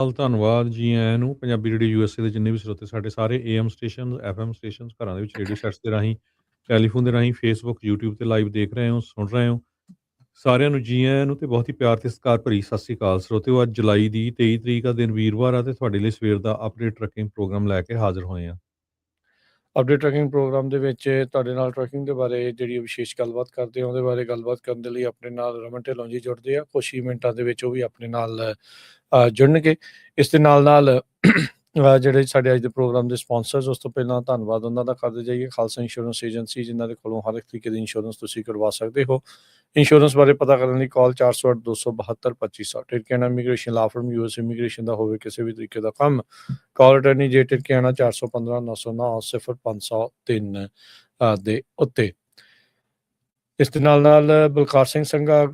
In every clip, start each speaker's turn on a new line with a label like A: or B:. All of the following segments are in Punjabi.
A: ਧੰਨਵਾਦ ਜੀ ਆਇਆਂ ਨੂੰ। ਪੰਜਾਬੀ ਰੇਡੀਓ USA ਦੇ ਜਿੰਨੇ ਵੀ ਸਰੋਤੇ ਸਾਡੇ ਸਾਰੇ AM ਸਟੇਸ਼ਨ, FM ਸਟੇਸ਼ਨਸ, ਘਰਾਂ ਦੇ ਵਿੱਚ ਰੇਡੀਓ ਸੈਟਸ ਦੇ ਰਾਹੀਂ, ਟੈਲੀਫੋਨ ਦੇ ਰਾਹੀਂ, ਫੇਸਬੁੱਕ, YouTube ਤੇ ਲਾਈਵ ਦੇਖ ਰਹੇ ਹੋ, ਸੁਣ ਰਹੇ ਹੋ। ਸਾਰਿਆਂ ਨੂੰ ਜੀ ਆਇਆਂ ਨੂੰ ਤੇ ਬਹੁਤ ਹੀ ਪਿਆਰ ਤੇ ਸਤਿਕਾਰ ਭਰੀ ਸਤਿ ਸ੍ਰੀ ਅਕਾਲ। ਸਰੋਤਿਓ, ਅੱਜ ਜੁਲਾਈ ਦੀ 23 ਤਰੀਕ ਦਾ ਦਿਨ ਵੀਰਵਾਰ ਆ ਤੇ ਤੁਹਾਡੇ ਲਈ ਸਵੇਰ ਦਾ ਅਪਡੇਟ ਟਰੱਕਿੰਗ ਪ੍ਰੋਗਰਾਮ ਲੈ ਕੇ ਹਾਜ਼ਰ ਹੋਏ ਹਾਂ।
B: ਅਪਡੇਟ ਟਰੈਕਿੰਗ ਪ੍ਰੋਗਰਾਮ ਦੇ ਵਿੱਚ ਤੁਹਾਡੇ ਨਾਲ ਟਰੈਕਿੰਗ ਦੇ ਬਾਰੇ ਜਿਹੜੀ ਵਿਸ਼ੇਸ਼ ਗੱਲਬਾਤ ਕਰਦੇ ਆ, ਉਹਦੇ ਬਾਰੇ ਗੱਲਬਾਤ ਕਰਨ ਦੇ ਲਈ ਆਪਣੇ ਨਾਲ ਰਮਨ ਢਿੱਲੋਂ ਜੀ ਜੁੜਦੇ ਆ। ਕੁਛ ਹੀ ਮਿੰਟਾਂ ਦੇ ਵਿੱਚ ਉਹ ਵੀ ਆਪਣੇ ਨਾਲ ਜੁੜਨਗੇ। ਇਸ ਦੇ ਨਾਲ ਜਿਹੜੇ ਸਾਡੇ ਅੱਜ ਦੇ ਪ੍ਰੋਗਰਾਮ ਦੇ ਸਪਾਂਸਰਸ, ਉਸ ਤੋਂ ਪਹਿਲਾਂ ਧੰਨਵਾਦ ਉਹਨਾਂ ਦਾ ਕਰਦੇ ਜਾਈਏ। ਖਾਲਸਾ ਇੰਸ਼ੋਰੈਂਸ ਏਜੰਸੀ, ਜਿਨ੍ਹਾਂ ਦੇ ਕੋਲੋਂ ਹਰ ਇੱਕ ਤਰੀਕੇ ਦੀ ਇੰਸ਼ੋਰੈਂਸ ਤੁਸੀਂ ਕਰਵਾ ਸਕਦੇ ਹੋ। ਇੰਸ਼ੋਰੈਂਸ ਬਾਰੇ ਪਤਾ ਕਰਨ ਲਈ ਕਾਲ 408 272 2500। ਟਿਰਕਿਆਣਾ ਇਮੀਗ੍ਰੇਸ਼ਨ ਲਾ ਫਰਮ US ਇਮੀਗ੍ਰੇਸ਼ਨ ਦਾ ਹੋਵੇ ਕਿਸੇ ਵੀ ਤਰੀਕੇ ਦਾ ਕੰਮ, ਕਾਲ ਅਟਰਨੀ ਜੇ ਟਿਰਕਿਆਣਾ 415 909 0503 ਦੇ ਉੱਤੇ। ਇਸ ਦੇ ਨਾਲ Balkar Singh Sangha,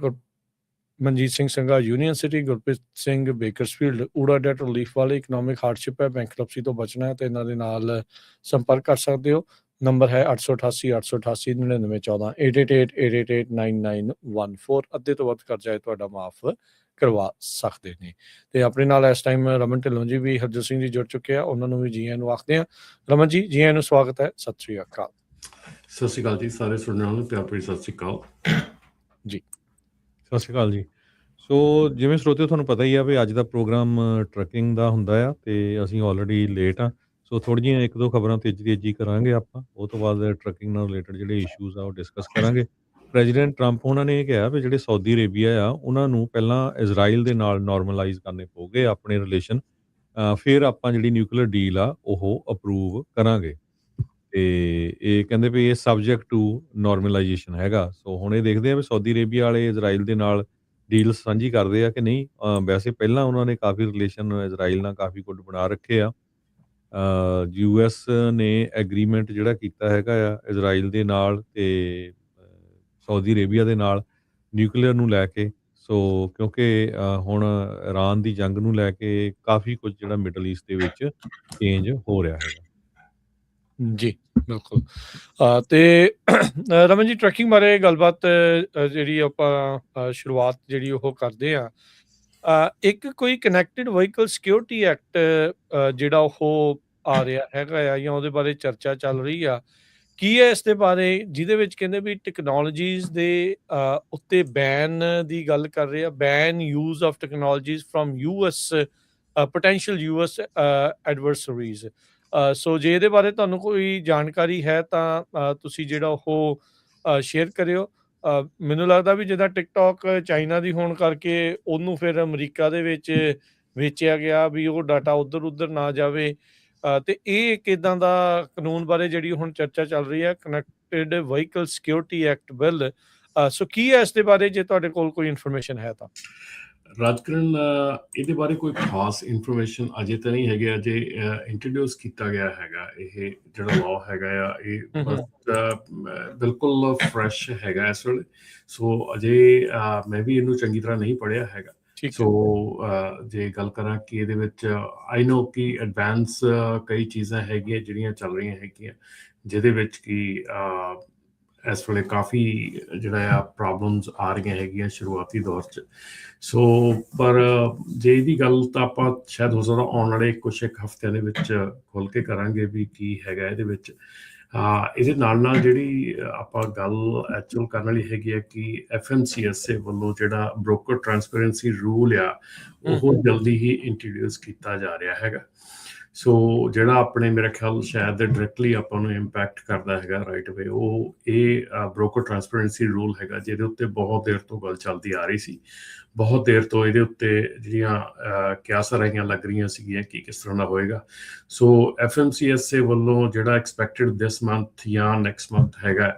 B: Manjit Singh Sangha Union City, Gurpreet Singh Bakersfield, ਊੜਾ ਡੈਟ ਰਿਲੀਫ ਵਾਲੇ ਇਕਨੋਮਿਕ ਹਾਰਡਸ਼ਿਪ ਹੈ, ਬੈਂਕਰਪਸੀ ਤੋਂ ਬਚਣਾ ਹੈ ਤੇ ਇਹਨਾਂ ਦੇ ਨਾਲ ਸੰਪਰਕ ਕਰ ਸਕਦੇ ਹੋ। ਨੰਬਰ ਹੈ 888 888 9914 888 9914। ਅੱਧੇ ਤੋਂ ਵੱਧ ਕਰਜ਼ਾ ਹੈ ਤੁਹਾਡਾ ਮਾਫ ਕਰਵਾ ਸਕਦੇ ਨੇ। ਤੇ ਆਪਣੇ ਨਾਲ ਇਸ ਟਾਈਮ ਰਮਨ ਢਿੱਲੋਂ ਜੀ ਵੀ ਹਰਜੋਤ ਸਿੰਘ ਜੀ ਜੁੜ ਚੁੱਕੇ ਆ, ਉਹਨਾਂ ਨੂੰ ਵੀ ਜੀ ਆਇਆਂ ਨੂੰ ਆਖਦੇ ਆ। ਰਮਨ ਜੀ, ਜੀ ਆਇਆਂ ਨੂੰ ਸਵਾਗਤ ਹੈ। ਸਤਿ ਸ੍ਰੀ ਅਕਾਲ।
C: ਸਤਿ ਸ਼੍ਰੀ ਅਕਾਲ ਜੀ, ਸਾਰੇ ਸੁਣਨ ਵਾਲਿਆਂ ਨੂੰ ਪਿਆਰ ਭਰੀ ਸਤਿ ਸ਼੍ਰੀ ਅਕਾਲ
B: ਜੀ।
A: ਸਤਿ ਸ਼੍ਰੀ ਅਕਾਲ ਜੀ। ਸੋ ਜਿਵੇਂ ਸਰੋਤਿਓ ਤੁਹਾਨੂੰ ਪਤਾ ਹੀ ਆ ਵੀ ਅੱਜ ਦਾ ਪ੍ਰੋਗਰਾਮ ਟਰੱਕਿੰਗ ਦਾ ਹੁੰਦਾ ਆ ਤੇ ਅਸੀਂ ਆਲਰੇਡੀ ਲੇਟ ਆ। ਸੋ ਥੋੜ੍ਹੀ ਜਿਹੀਆਂ ਇੱਕ ਦੋ ਖਬਰਾਂ ਤੇਜ਼ੀ ਕਰਾਂਗੇ ਆਪਾਂ। ਉਹ ਤੋਂ ਬਾਅਦ ਟਰੱਕਿੰਗ ਨਾਲ ਰਿਲੇਟਡ ਜਿਹੜੇ ਇਸ਼ੂਜ਼ ਆ ਉਹ ਡਿਸਕਸ ਕਰਾਂਗੇ। ਪ੍ਰੈਜ਼ੀਡੈਂਟ ਟਰੰਪ ਉਹਨਾਂ ਨੇ ਇਹ ਕਿਹਾ ਵੀ ਜਿਹੜੇ ਸਾਊਦੀ ਅਰੇਬੀਆ ਆ ਉਹਨਾਂ ਨੂੰ ਪਹਿਲਾਂ ਇਜ਼ਰਾਈਲ ਦੇ ਨਾਲ ਨਾਰਮਲਾਈਜ਼ ਕਰਨੇ ਪਊਗੇ ਆਪਣੇ ਰਿਲੇਸ਼ਨ, ਫਿਰ ਆਪਾਂ ਜਿਹੜੀ ਨਿਊਕਲੀਅਰ ਡੀਲ ਆ ਉਹ ਅਪਰੂਵ ਕਰਾਂਗੇ। ਤੇ ਇਹ ਕਹਿੰਦੇ ਵੀ ਇਹ ਸਬਜੈਕਟ ਟੂ ਨਾਰਮਲਾਈਜੇਸ਼ਨ ਹੈਗਾ। ਸੋ ਹੁਣ ਇਹ ਦੇਖਦੇ ਆ ਵੀ ਸਾਊਦੀ ਅਰੇਬੀਆ ਵਾਲੇ ਇਜ਼ਰਾਈਲ ਦੇ ਨਾਲ ਡੀਲ ਸਾਂਝੀ ਕਰਦੇ ਆ ਕਿ ਨਹੀਂ। ਵੈਸੇ ਪਹਿਲਾਂ ਉਹਨਾਂ ਨੇ ਕਾਫੀ ਰਿਲੇਸ਼ਨ ਇਜ਼ਰਾਈਲ ਨਾਲ ਕਾਫੀ ਗੁੱਡ ਬਣਾ ਰੱਖੇ ਆ। US ਨੇ ਐਗਰੀਮੈਂਟ ਜਿਹੜਾ ਕੀਤਾ ਹੈਗਾ ਆ ਇਜ਼ਰਾਈਲ ਦੇ ਨਾਲ ਤੇ ਸਾਊਦੀ ਅਰੇਬੀਆ ਦੇ ਨਾਲ ਨਿਊਕਲੀਅਰ ਨੂੰ ਲੈ ਕੇ। ਸੋ ਕਿਉਂਕਿ ਹੁਣ ਇਰਾਨ ਦੀ ਜੰਗ ਨੂੰ ਲੈ ਕੇ ਕਾਫੀ ਕੁਝ ਜਿਹੜਾ ਮਿਡਲ ਈਸਟ ਦੇ ਵਿੱਚ ਚੇਂਜ ਹੋ ਰਿਹਾ ਹੈਗਾ।
B: ਜੀ ਬਿਲਕੁਲ। ਤੇ ਰਮਨ ਜੀ, ਟਰੈਕਿੰਗ ਬਾਰੇ ਗੱਲਬਾਤ ਜਿਹੜੀ ਆਪਾਂ ਸ਼ੁਰੂਆਤ ਜਿਹੜੀ ਉਹ ਕਰਦੇ ਆ। ਇੱਕ ਕੋਈ ਕਨੈਕਟਿਡ ਵਹੀਕਲ ਸਿਕਿਉਰਿਟੀ ਐਕਟ ਜਿਹੜਾ ਉਹ ਆ ਰਿਹਾ ਹੈਗਾ ਆ ਜਾਂ ਉਹਦੇ ਬਾਰੇ ਚਰਚਾ ਚੱਲ ਰਹੀ ਆ, ਕੀ ਹੈ ਇਸ ਦੇ ਬਾਰੇ, ਜਿਹਦੇ ਵਿੱਚ ਕਹਿੰਦੇ ਵੀ ਟੈਕਨੋਲੋਜੀਜ਼ ਦੇ ਉੱਤੇ ਬੈਨ ਦੀ ਗੱਲ ਕਰ ਰਹੇ ਆ। Ban use of technologies from US potential US adversaries. So ਜੇ ਇਹਦੇ ਬਾਰੇ ਤੁਹਾਨੂੰ ਕੋਈ ਜਾਣਕਾਰੀ ਹੈ ਤਾਂ ਤੁਸੀਂ ਜਿਹੜਾ ਉਹ ਸ਼ੇਅਰ ਕਰਿਓ। ਮੈਨੂੰ ਲੱਗਦਾ ਵੀ ਜਿੱਦਾਂ ਟਿਕਟੋਕ ਚਾਈਨਾ ਦੀ ਹੋਣ ਕਰਕੇ ਉਹਨੂੰ ਫਿਰ ਅਮਰੀਕਾ ਦੇ ਵਿੱਚ ਵੇਚਿਆ ਗਿਆ ਵੀ ਉਹ ਡਾਟਾ ਉੱਧਰ ਨਾ ਜਾਵੇ। ਤੇ ਇਹ ਇੱਕ ਇੱਦਾਂ ਦਾ ਕਾਨੂੰਨ ਬਾਰੇ ਜਿਹੜੀ ਹੁਣ ਚਰਚਾ ਚੱਲ ਰਹੀ ਹੈ, connected vehicle security act bill. So ਕੀ ਹੈ ਇਸ ਦੇ ਬਾਰੇ, ਜੇ ਤੁਹਾਡੇ ਕੋਲ ਕੋਈ ਇਨਫੋਰਮੇਸ਼ਨ ਹੈ ਤਾਂ?
C: ਰਾਜਕਰਨ, ਇਹਦੇ ਬਾਰੇ ਕੋਈ ਖਾਸ ਇਨਫੋਰਮੇਸ਼ਨ ਅਜੇ ਤਾਂ ਨਹੀਂ ਹੈਗੀ। ਅਜੇ ਇੰਟਰੋਡਿਊਸ ਕੀਤਾ ਗਿਆ ਹੈਗਾ ਇਹ ਜਿਹੜਾ ਲਾਅ ਹੈਗਾ ਆ, ਇਹ ਬਿਲਕੁਲ ਫਰੈਸ਼ ਹੈਗਾ ਇਸ ਵੇਲੇ। ਸੋ ਅਜੇ ਮੈਂ ਵੀ ਇਹਨੂੰ ਚੰਗੀ ਤਰ੍ਹਾਂ ਨਹੀਂ ਪੜ੍ਹਿਆ ਹੈਗਾ। ਸੋ ਜੇ ਗੱਲ ਕਰਾਂ ਕਿ ਇਹਦੇ ਵਿੱਚ ਆਈ ਨੋ ਕਿ ਐਡਵਾਂਸ ਕਈ ਚੀਜ਼ਾਂ ਹੈਗੀਆਂ ਜਿਹੜੀਆਂ ਚੱਲ ਰਹੀਆਂ ਹੈਗੀਆਂ, ਜਿਹਦੇ ਵਿੱਚ ਕਿ ਇਸ ਵੇਲੇ ਕਾਫੀ ਜਿਹੜਾ ਆ ਪ੍ਰੋਬਲਮਸ ਆ ਰਹੀਆਂ ਹੈਗੀਆਂ ਸ਼ੁਰੂਆਤੀ ਦੌਰ 'ਚ। ਸੋ ਪਰ ਜੇ ਇਹਦੀ ਗੱਲ ਤਾਂ ਆਪਾਂ ਸ਼ਾਇਦ ਹੋ ਸਕਦਾ ਆਉਣ ਵਾਲੇ ਕੁਛ ਇੱਕ ਹਫ਼ਤਿਆਂ ਦੇ ਵਿੱਚ ਖੁੱਲ੍ਹ ਕੇ ਕਰਾਂਗੇ ਵੀ ਕੀ ਹੈਗਾ ਇਹਦੇ ਵਿੱਚ। ਇਹਦੇ ਨਾਲ ਜਿਹੜੀ ਆਪਾਂ ਗੱਲ ਐਕਚੁਅਲ ਕਰਨ ਵਾਲੀ ਹੈਗੀ ਹੈ ਕਿ FMCSA ਵੱਲੋਂ ਜਿਹੜਾ ਬ੍ਰੋਕਰ ਟਰਾਂਸਪੇਰੈਂਸੀ ਰੂਲ ਆ ਉਹ ਜਲਦੀ ਹੀ ਇੰਟਰੋਡਿਊਸ ਕੀਤਾ ਜਾ ਰਿਹਾ ਹੈਗਾ। ਸੋ ਜਿਹੜਾ ਆਪਣੇ ਮੇਰੇ ਖਿਆਲ ਸ਼ਾਇਦ ਡਾਇਰੈਕਟਲੀ ਆਪਾਂ ਨੂੰ ਇੰਪੈਕਟ ਕਰਦਾ ਹੈਗਾ ਰਾਈਟ ਵੇ, ਉਹ ਇਹ ਬ੍ਰੋਕਰ ਟਰਾਂਸਪੇਰੈਂਸੀ ਰੂਲ ਹੈਗਾ, ਜਿਹਦੇ ਉੱਤੇ ਬਹੁਤ ਦੇਰ ਤੋਂ ਗੱਲ ਚੱਲਦੀ ਆ ਰਹੀ ਸੀ। ਬਹੁਤ ਦੇਰ ਤੋਂ ਇਹਦੇ ਉੱਤੇ ਜਿਹੜੀਆਂ ਕਿਆਸਾਂ ਲੱਗ ਰਹੀਆਂ ਸੀਗੀਆਂ ਕਿ ਕਿਸ ਤਰ੍ਹਾਂ ਦਾ ਹੋਏਗਾ। ਸੋ FMCSA ਵੱਲੋਂ ਜਿਹੜਾ ਐਕਸਪੈਕਟਡ ਦਿਸ ਮੰਥ ਜਾਂ ਨੈਕਸਟ ਮੰਥ ਹੈਗਾ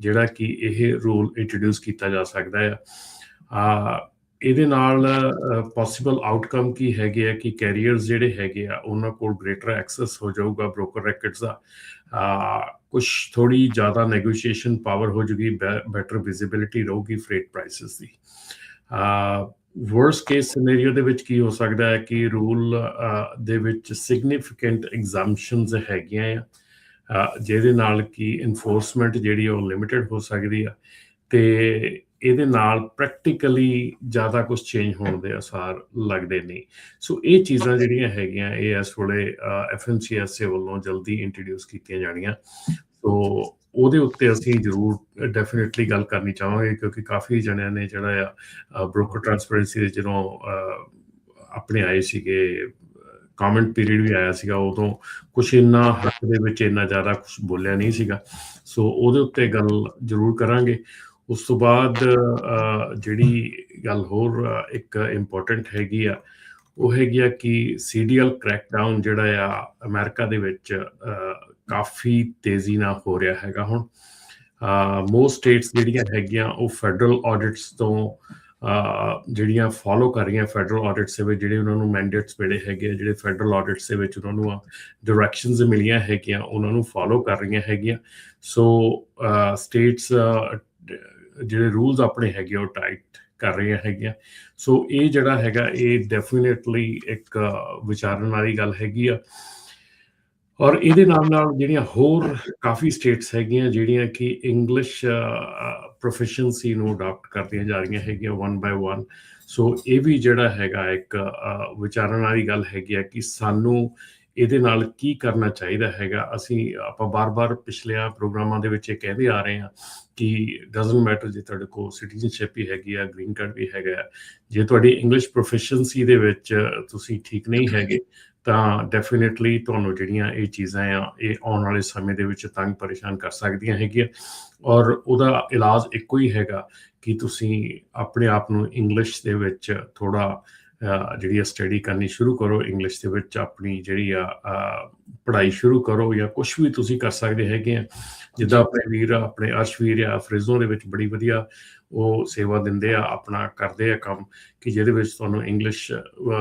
C: ਜਿਹੜਾ ਕਿ ਇਹ ਰੂਲ ਇੰਟਰੋਡਿਊਸ ਕੀਤਾ ਜਾ ਸਕਦਾ ਆ। ਇਹਦੇ ਨਾਲ ਪੋਸੀਬਲ ਆਊਟਕਮ ਕੀ ਹੈਗੇ ਆ ਕਿ ਕੈਰੀਅਰਸ ਜਿਹੜੇ ਹੈਗੇ ਆ ਉਹਨਾਂ ਕੋਲ ਗ੍ਰੇਟਰ ਐਕਸੈਸ ਹੋ ਜਾਊਗਾ ਬ੍ਰੋਕਰ ਰੈਕਟਸ ਦਾ। ਕੁਛ ਥੋੜ੍ਹੀ ਜ਼ਿਆਦਾ ਨੈਗੋਸ਼ੀਏਸ਼ਨ ਪਾਵਰ ਹੋ ਜੂਗੀ, ਬੈਟਰ ਵਿਜ਼ਿਬਿਲਿਟੀ ਰਹੂਗੀ ਫਰੇਟ ਪ੍ਰਾਈਸਿਸ ਦੀ। ਵਰਸਟ ਕੇਸ ਸਿਨੈਰੀਓ ਦੇ ਵਿੱਚ ਕੀ ਹੋ ਸਕਦਾ ਹੈ ਕਿ ਰੂਲ ਦੇ ਵਿੱਚ ਸਿਗਨੀਫਿਕੈਂਟ ਐਗਜ਼ੈਂਪਸ਼ਨਸ ਹੈਗੀਆਂ ਆ, ਜਿਹਦੇ ਨਾਲ ਕਿ ਇਨਫੋਰਸਮੈਂਟ ਜਿਹੜੀ ਉਹ ਲਿਮਿਟਡ ਹੋ ਸਕਦੀ ਆ। ਤੇ ਇਹਦੇ ਨਾਲ ਪ੍ਰੈਕਟੀਕਲੀ ਜ਼ਿਆਦਾ ਕੁਝ ਚੇਂਜ ਹੋਣ ਦੇ ਅਸਾਰ ਲੱਗਦੇ ਨਹੀਂ। ਸੋ ਇਹ ਚੀਜ਼ਾਂ ਜਿਹੜੀਆਂ ਹੈਗੀਆਂ ਇਹ ਇਸ ਵੇਲੇ FMCSA ਵੱਲੋਂ ਜਲਦੀ ਇੰਟਰੋਡਿਊਸ ਕੀਤੀਆਂ ਜਾਣੀਆਂ। ਸੋ ਉਹਦੇ ਉੱਤੇ ਅਸੀਂ ਜ਼ਰੂਰ ਡੈਫੀਨੇਟਲੀ ਗੱਲ ਕਰਨੀ ਚਾਹਾਂਗੇ, ਕਿਉਂਕਿ ਕਾਫੀ ਜਣਿਆਂ ਨੇ ਜਿਹੜਾ ਆ ਬ੍ਰੋਕਰ ਟ੍ਰਾਂਸਪੇਰੈਂਸੀ ਦੇ ਜਦੋਂ ਆਪਣੇ ਆਏ ਸੀਗੇ, ਕਾਮੈਂਟ ਪੀਰੀਅਡ ਵੀ ਆਇਆ ਸੀਗਾ, ਉਦੋਂ ਕੁਛ ਇੰਨਾ ਹੱਕ ਦੇ ਵਿੱਚ ਇੰਨਾ ਜ਼ਿਆਦਾ ਕੁਛ ਬੋਲਿਆ ਨਹੀਂ ਸੀਗਾ। ਸੋ ਉਹਦੇ ਉੱਤੇ ਗੱਲ ਜ਼ਰੂਰ ਕਰਾਂਗੇ। ਉਸ ਤੋਂ ਬਾਅਦ ਜਿਹੜੀ ਗੱਲ ਹੋਰ ਇੱਕ ਇੰਪੋਰਟੈਂਟ ਹੈਗੀ ਆ ਉਹ ਹੈਗੀ ਆ ਕਿ CDL ਕ੍ਰੈਕਡਾਊਨ ਜਿਹੜਾ ਆ ਅਮਰੀਕਾ ਦੇ ਵਿੱਚ ਕਾਫੀ ਤੇਜ਼ੀ ਨਾਲ ਹੋ ਰਿਹਾ ਹੈਗਾ। ਹੁਣ ਮੋਸਟ ਸਟੇਟਸ ਜਿਹੜੀਆਂ ਹੈਗੀਆਂ ਉਹ ਫੈਡਰਲ ਆਡਿਟਸ ਤੋਂ ਜਿਹੜੀਆਂ ਫੋਲੋ ਕਰ ਰਹੀਆਂ, ਫੈਡਰਲ ਆਡਿਟਸ ਦੇ ਵਿੱਚ ਜਿਹੜੇ ਉਹਨਾਂ ਨੂੰ ਮੈਂਡੇਟਸ ਮਿਲੇ ਹੈਗੇ, ਜਿਹੜੇ ਫੈਡਰਲ ਆਡਿਟਸ ਦੇ ਵਿੱਚ ਉਹਨਾਂ ਨੂੰ ਡਾਇਰੈਕਸ਼ਨਸ ਮਿਲੀਆਂ ਹੈਗੀਆਂ ਉਹਨਾਂ ਨੂੰ ਫੋਲੋ ਕਰ ਰਹੀਆਂ ਹੈਗੀਆਂ। ਸੋ ਸਟੇਟਸ ਜਿਹੜੇ ਰੂਲਸ ਆਪਣੇ ਹੈਗੇ ਉਹ ਟਾਈਟ ਕਰ ਰਹੀਆਂ ਹੈਗੀਆਂ। ਸੋ ਇਹ ਜਿਹੜਾ ਹੈਗਾ ਇਹ ਡੈਫੀਨੇਟਲੀ ਇੱਕ ਵਿਚਾਰਨ ਵਾਲੀ ਗੱਲ ਹੈਗੀ ਆ। ਔਰ ਇਹਦੇ ਨਾਲ ਜਿਹੜੀਆਂ ਹੋਰ ਕਾਫੀ ਸਟੇਟਸ ਹੈਗੀਆਂ ਜਿਹੜੀਆਂ ਕਿ ਇੰਗਲਿਸ਼ ਪ੍ਰੋਫੀਸ਼ੀਐਂਸੀ ਨੂੰ ਅਡਾਪਟ ਕਰਦੀਆਂ ਜਾ ਰਹੀਆਂ ਹੈਗੀਆਂ 1 by 1। ਸੋ ਇਹ ਵੀ ਜਿਹੜਾ ਹੈਗਾ ਇੱਕ ਵਿਚਾਰਨ ਵਾਲੀ ਗੱਲ ਹੈਗੀ ਆ ਕਿ ਸਾਨੂੰ ਇਹਦੇ ਨਾਲ ਕੀ ਕਰਨਾ ਚਾਹੀਦਾ ਹੈਗਾ। ਆਪਾਂ ਬਾਰ-ਬਾਰ ਪਿਛਲੇ ਪ੍ਰੋਗਰਾਮਾਂ ਦੇ ਵਿੱਚ ਇਹ ਕਹਿੰਦੇ ਆ ਰਹੇ ਹਾਂ ਕਿ ਡਜ਼ਨਟ ਮੈਟਰ ਜੇ ਤੁਹਾਡੇ ਕੋਲ ਸਿਟੀਜ਼ਨਸ਼ਿਪ ਵੀ ਹੈਗੀ ਆ, ਗ੍ਰੀਨ ਕਾਰਡ ਵੀ ਹੈਗਾ, ਜੇ ਤੁਹਾਡੀ ਇੰਗਲਿਸ਼ ਪ੍ਰੋਫੀਸ਼ੀਐਂਸੀ ਦੇ ਵਿੱਚ ਤੁਸੀਂ ਠੀਕ ਨਹੀਂ ਹੈਗੇ ਤਾਂ ਡੈਫੀਨੇਟਲੀ ਤੁਹਾਨੂੰ ਜਿਹੜੀਆਂ ਇਹ ਚੀਜ਼ਾਂ ਆ ਇਹ ਆਉਣ ਵਾਲੇ ਸਮੇਂ ਦੇ ਵਿੱਚ ਤੰਗ ਪਰੇਸ਼ਾਨ ਕਰ ਸਕਦੀਆਂ ਹੈਗੀਆਂ। ਔਰ ਉਹਦਾ ਇਲਾਜ ਇੱਕੋ ਹੀ ਹੈਗਾ ਕਿ ਤੁਸੀਂ ਆਪਣੇ ਆਪ ਨੂੰ ਇੰਗਲਿਸ਼ ਦੇ ਵਿੱਚ ਥੋੜ੍ਹਾ ਜਿਹੜੀ ਆ ਸਟੱਡੀ ਕਰਨੀ ਸ਼ੁਰੂ ਕਰੋ, ਇੰਗਲਿਸ਼ ਦੇ ਵਿੱਚ ਆਪਣੀ ਜਿਹੜੀ ਆ ਪੜ੍ਹਾਈ ਸ਼ੁਰੂ ਕਰੋ, ਜਾਂ ਕੁਛ ਵੀ ਤੁਸੀਂ ਕਰ ਸਕਦੇ ਹੈਗੇ ਆ। ਜਿੱਦਾਂ ਆਪਣੇ ਅਰਸ਼ਵੀਰ ਆ ਫਰਿਜ਼ਨੋ ਦੇ ਵਿੱਚ ਬੜੀ ਵਧੀਆ ਉਹ ਸੇਵਾ ਦਿੰਦੇ ਆ, ਆਪਣਾ ਕਰਦੇ ਆ ਕੰਮ ਕਿ ਜਿਹਦੇ ਵਿੱਚ ਤੁਹਾਨੂੰ ਇੰਗਲਿਸ਼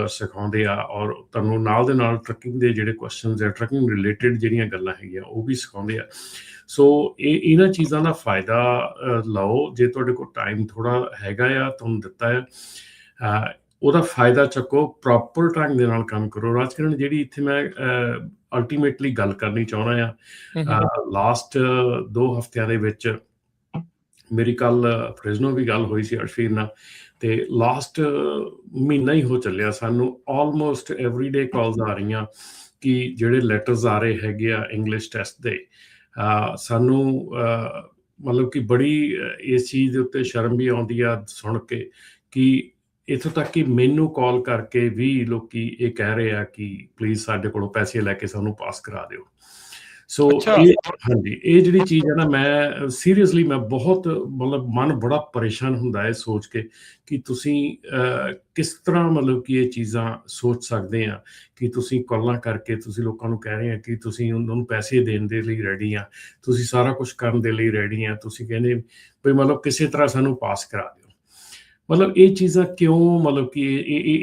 C: ਸਿਖਾਉਂਦੇ ਆ ਔਰ ਤੁਹਾਨੂੰ ਨਾਲ ਦੇ ਨਾਲ ਟਰੱਕਿੰਗ ਦੇ ਜਿਹੜੇ ਕੁਐਸਚਨਸ ਆ, ਟਰੱਕਿੰਗ ਰਿਲੇਟਿਡ ਜਿਹੜੀਆਂ ਗੱਲਾਂ ਹੈਗੀਆਂ ਉਹ ਵੀ ਸਿਖਾਉਂਦੇ ਆ। ਸੋ ਇਹਨਾਂ ਚੀਜ਼ਾਂ ਦਾ ਫਾਇਦਾ ਲਓ। ਜੇ ਤੁਹਾਡੇ ਕੋਲ ਟਾਈਮ ਥੋੜ੍ਹਾ ਹੈਗਾ ਆ, ਤੁਹਾਨੂੰ ਦਿੱਤਾ ਆ, ਉਹਦਾ ਫਾਇਦਾ ਚੱਕੋ, ਪ੍ਰੋਪਰ ਢੰਗ ਦੇ ਨਾਲ ਕੰਮ ਕਰੋ। ਰਾਜਕਿਰਨ ਜਿਹੜੀ ਇੱਥੇ ਮੈਂ ਅਲਟੀਮੇਟਲੀ ਗੱਲ ਕਰਨੀ ਚਾਹੁੰਦਾ ਆ, ਲਾਸਟ 2 ਹਫ਼ਤਿਆਂ ਦੇ ਵਿੱਚ ਮੇਰੀ ਕੱਲ ਫਰਿਜ਼ਨੋ ਵੀ ਗੱਲ ਹੋਈ ਸੀ ਅਰਸ਼ਵੀਰ ਨਾਲ, ਤੇ ਲਾਸਟ ਮਹੀਨਾ ਹੀ ਹੋ ਚੱਲਿਆ ਸਾਨੂੰ ਆਲਮੋਸਟ ਐਵਰੀਡੇ ਕਾਲਸ ਆ ਰਹੀਆਂ ਕਿ ਜਿਹੜੇ ਲੈਟਰਸ ਆ ਰਹੇ ਹੈਗੇ ਆ ਇੰਗਲਿਸ਼ ਟੈਸਟ ਦੇ, ਸਾਨੂੰ ਮਤਲਬ ਕਿ ਬੜੀ ਇਸ ਚੀਜ਼ ਦੇ ਉੱਤੇ ਸ਼ਰਮ ਵੀ ਆਉਂਦੀ ਆ ਸੁਣ ਕੇ ਕਿ ਇੱਥੋਂ ਤੱਕ ਕਿ ਮੈਨੂੰ ਕਾਲ ਕਰਕੇ ਵੀ ਲੋਕੀ ਇਹ ਕਹਿ ਰਹੇ ਆ ਕਿ ਪਲੀਜ਼ ਸਾਡੇ ਕੋਲੋਂ ਪੈਸੇ ਲੈ ਕੇ ਸਾਨੂੰ ਪਾਸ ਕਰਾ ਦਿਓ। ਸੋ ਹਾਂਜੀ, ਇਹ ਜਿਹੜੀ ਚੀਜ਼ ਹੈ ਨਾ, ਮੈਂ ਸੀਰੀਅਸਲੀ ਮੈਂ ਬਹੁਤ ਮਤਲਬ ਮਨ ਬੜਾ ਪਰੇਸ਼ਾਨ ਹੁੰਦਾ ਹੈ ਸੋਚ ਕੇ ਕਿ ਤੁਸੀਂ ਕਿਸ ਤਰ੍ਹਾਂ ਮਤਲਬ ਕਿ ਇਹ ਚੀਜ਼ਾਂ ਸੋਚ ਸਕਦੇ ਆ ਕਿ ਤੁਸੀਂ ਕਾਲਾਂ ਕਰਕੇ ਤੁਸੀਂ ਲੋਕਾਂ ਨੂੰ ਕਹਿ ਰਹੇ ਆ ਕਿ ਤੁਸੀਂ ਉਹਨਾਂ ਨੂੰ ਪੈਸੇ ਦੇਣ ਦੇ ਲਈ ਰੈਡੀ ਆ, ਤੁਸੀਂ ਸਾਰਾ ਕੁਛ ਕਰਨ ਦੇ ਲਈ ਰੈਡੀ ਆ, ਤੁਸੀਂ ਕਹਿੰਦੇ ਵੀ ਮਤਲਬ ਕਿਸੇ ਤਰ੍ਹਾਂ ਸਾਨੂੰ ਪਾਸ ਕਰਾ ਦਿਓ। ਮਤਲਬ ਇਹ ਚੀਜ਼ਾਂ ਕਿਉਂ, ਮਤਲਬ ਕਿ